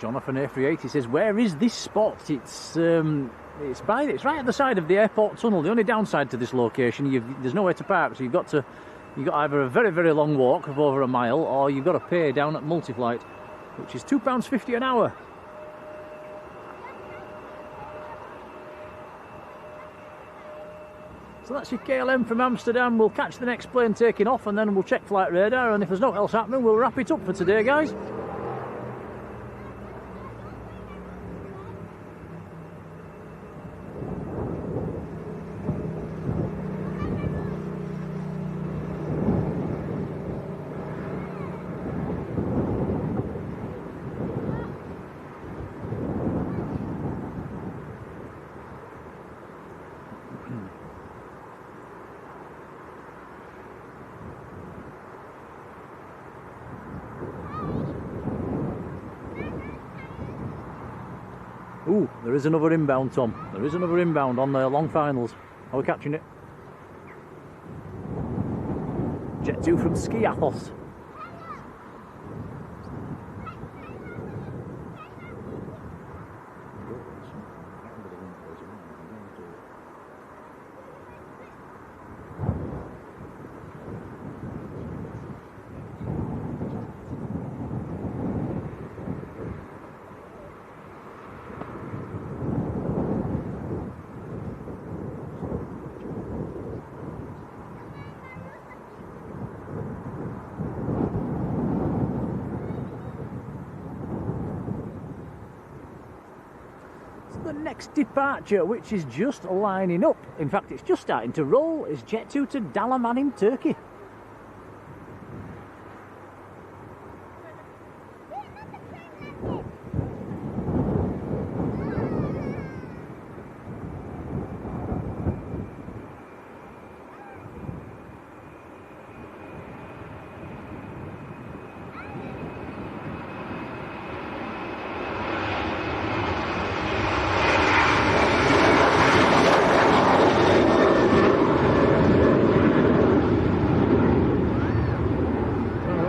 Jonathan A38, he says, where is this spot? It's right at the side of the airport tunnel. The only downside to this location, there's nowhere to park, so you've got either a very, very long walk of over a mile, or you've got to pay down at Multiflight, which is £2.50 an hour. So that's your KLM from Amsterdam. We'll catch the next plane taking off, and then we'll check flight radar, and if there's nothing else happening, we'll wrap it up for today, guys. Ooh, there is another inbound, Tom. There is another inbound on the long finals. Are we catching it? Jet 2 from Skiathos. The next departure, which is just lining up, in fact it's just starting to roll, is Jet 2 to Dalaman in Turkey.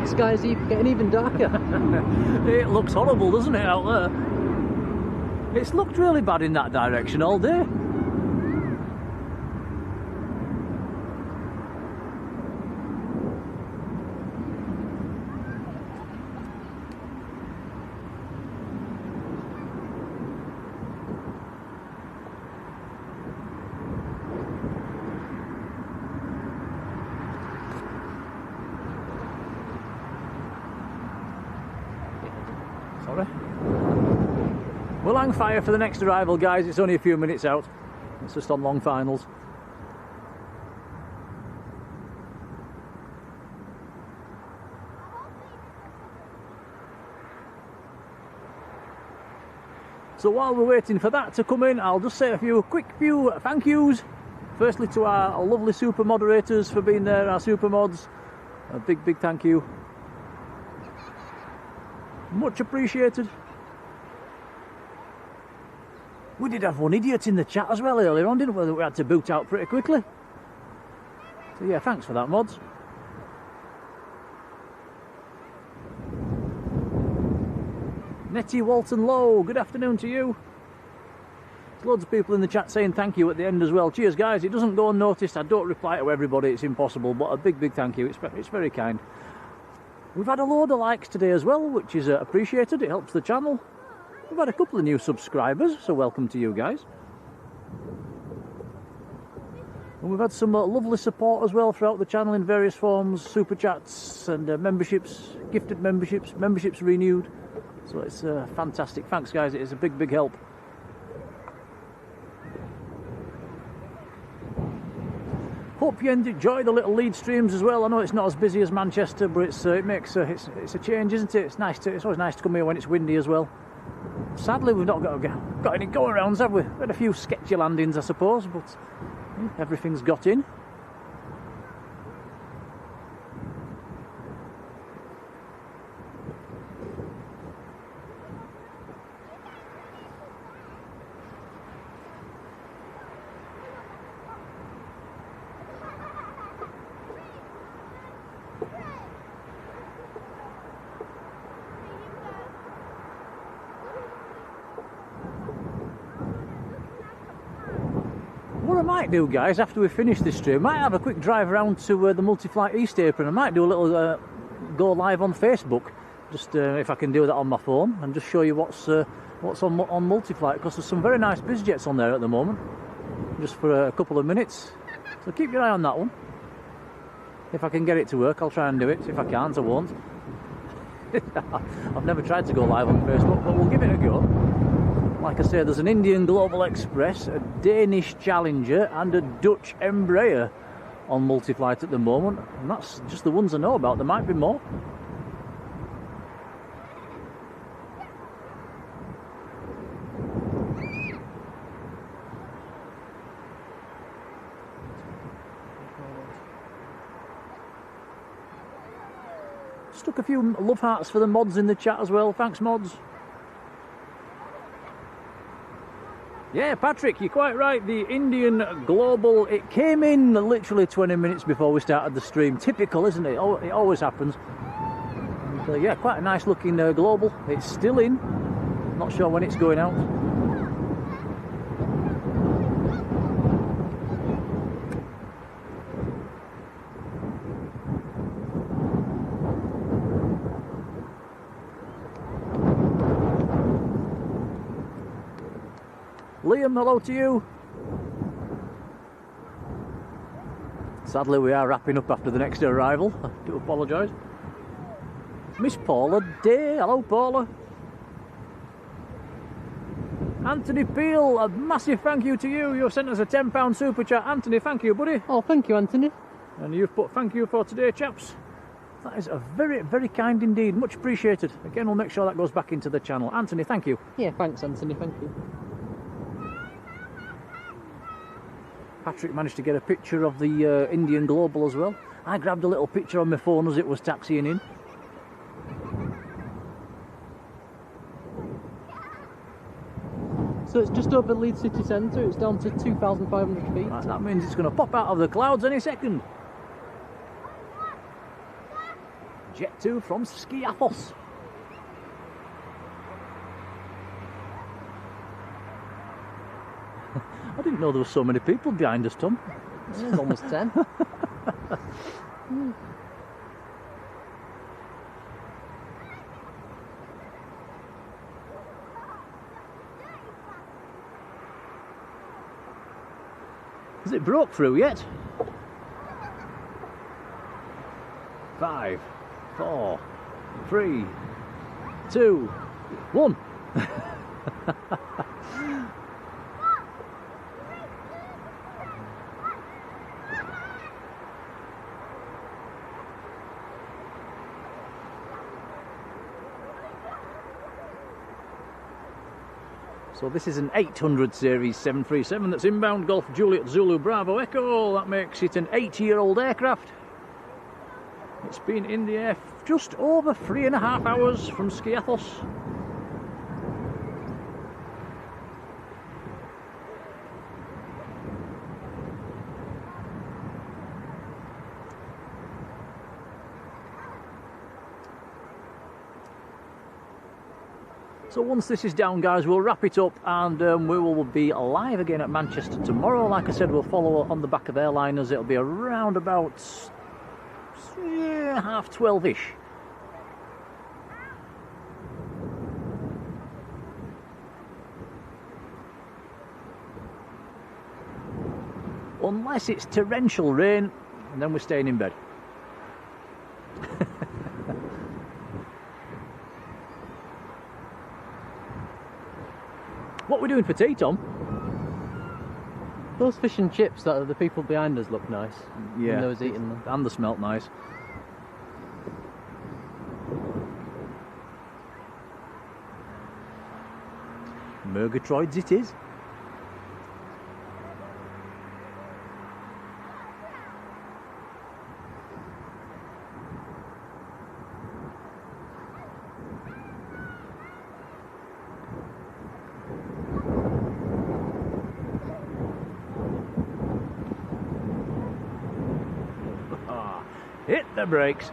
The sky's getting even darker. It looks horrible, doesn't it, out there? It's looked really bad in that direction all day. Sorry. We'll hang fire for the next arrival, guys. It's only a few minutes out. It's just on long finals. So while we're waiting for that to come in, I'll just say a quick few thank yous. Firstly to our lovely super moderators for being there, our super mods. A big thank you. Much appreciated. We did have one idiot in the chat as well earlier on, didn't we? That we had to boot out pretty quickly. So yeah, thanks for that, mods. Nettie Walton Lowe, good afternoon to you. There's loads of people in the chat saying thank you at the end as well. Cheers, guys. It doesn't go unnoticed. I don't reply to everybody. It's impossible. But a big thank you. It's very kind. We've had a load of likes today as well, which is appreciated. It helps the channel. We've had a couple of new subscribers, so welcome to you guys. And we've had some lovely support as well throughout the channel in various forms, super chats and memberships, gifted memberships, memberships renewed. So it's fantastic. Thanks, guys. It is a big help. Hope you enjoy the little lead streams as well. I know it's not as busy as Manchester, but it's it makes it's a change, isn't it? It's always nice to come here when it's windy as well. Sadly, we've not got any go-arounds, have we? We had a few sketchy landings, I suppose, but everything's got in. I might do, guys, after we finish this stream, I might have a quick drive around to the Multi-Flight East Apron. I might do a little go live on Facebook, just if I can do that on my phone, and just show you what's on Multi-Flight, because there's some very nice BizJets on there at the moment, just for a couple of minutes. So keep your eye on that one. If I can get it to work, I'll try and do it. If I can't, I won't. I've never tried to go live on Facebook, but we'll give it a go. Like I say, there's an Indian Global Express, a Danish Challenger and a Dutch Embraer on Multi-Flight at the moment, and that's just the ones I know about. There might be more. Stuck a few love hearts for the mods in the chat as well. Thanks, mods. Yeah, Patrick, you're quite right. The Indian Global, it came in literally 20 minutes before we started the stream. Typical, isn't it? It always happens. And, yeah, quite a nice looking Global. It's still in. Not sure when it's going out. Liam, hello to you. Sadly, we are wrapping up after the next arrival. I do apologise. Miss Paula Day, hello Paula. Anthony Peel, a massive thank you to you. You've sent us a £10 super chat. Anthony, thank you, buddy. Oh, thank you, Anthony. And you've put thank you for today, chaps. That is a very, very kind indeed. Much appreciated. Again, we'll make sure that goes back into the channel. Anthony, thank you. Yeah, thanks, Anthony, thank you. Patrick managed to get a picture of the Indian Global as well. I grabbed a little picture on my phone as it was taxiing in. So it's just over Leeds city centre, it's down to 2,500 feet. Right, that means it's going to pop out of the clouds any second. Jet 2 from Skiathos. I didn't know there were so many people behind us, Tom. It's almost 10. Has it broke through yet? 5, 4, 3, 2, 1. So this is an 800 series 737 that's inbound Golf Juliet Zulu Bravo Echo. That makes it an 80-year-old aircraft. It's been in the air just over 3.5 hours from Skiathos. So once this is down, guys, we'll wrap it up, and we will be live again at Manchester tomorrow. Like I said, we'll follow on the back of airliners. It'll be around about 12:30-ish. Unless it's torrential rain, and then we're staying in bed. What are we doing for tea, Tom? Those fish and chips that are the people behind us look nice. Yeah. When they was eating them. And they smelt nice. Murgatroyds it is. Hit the brakes.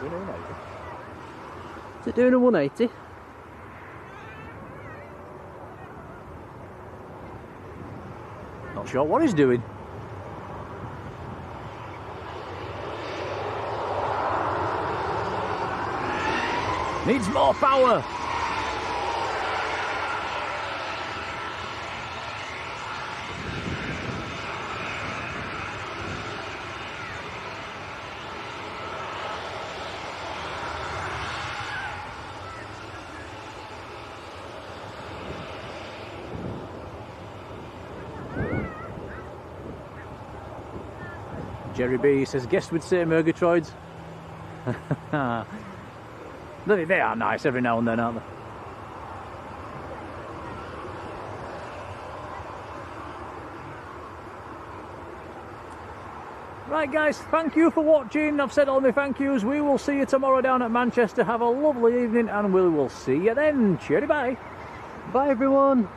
Doing a 180. Is it doing a 180? Not sure what he's doing. Needs more power. Jerry B says, guess we'd say Murgatroyds. They are nice every now and then, aren't they? Right guys, thank you for watching. I've said all my thank yous. We will see you tomorrow down at Manchester. Have a lovely evening and we will see you then. Cheery bye. Bye everyone.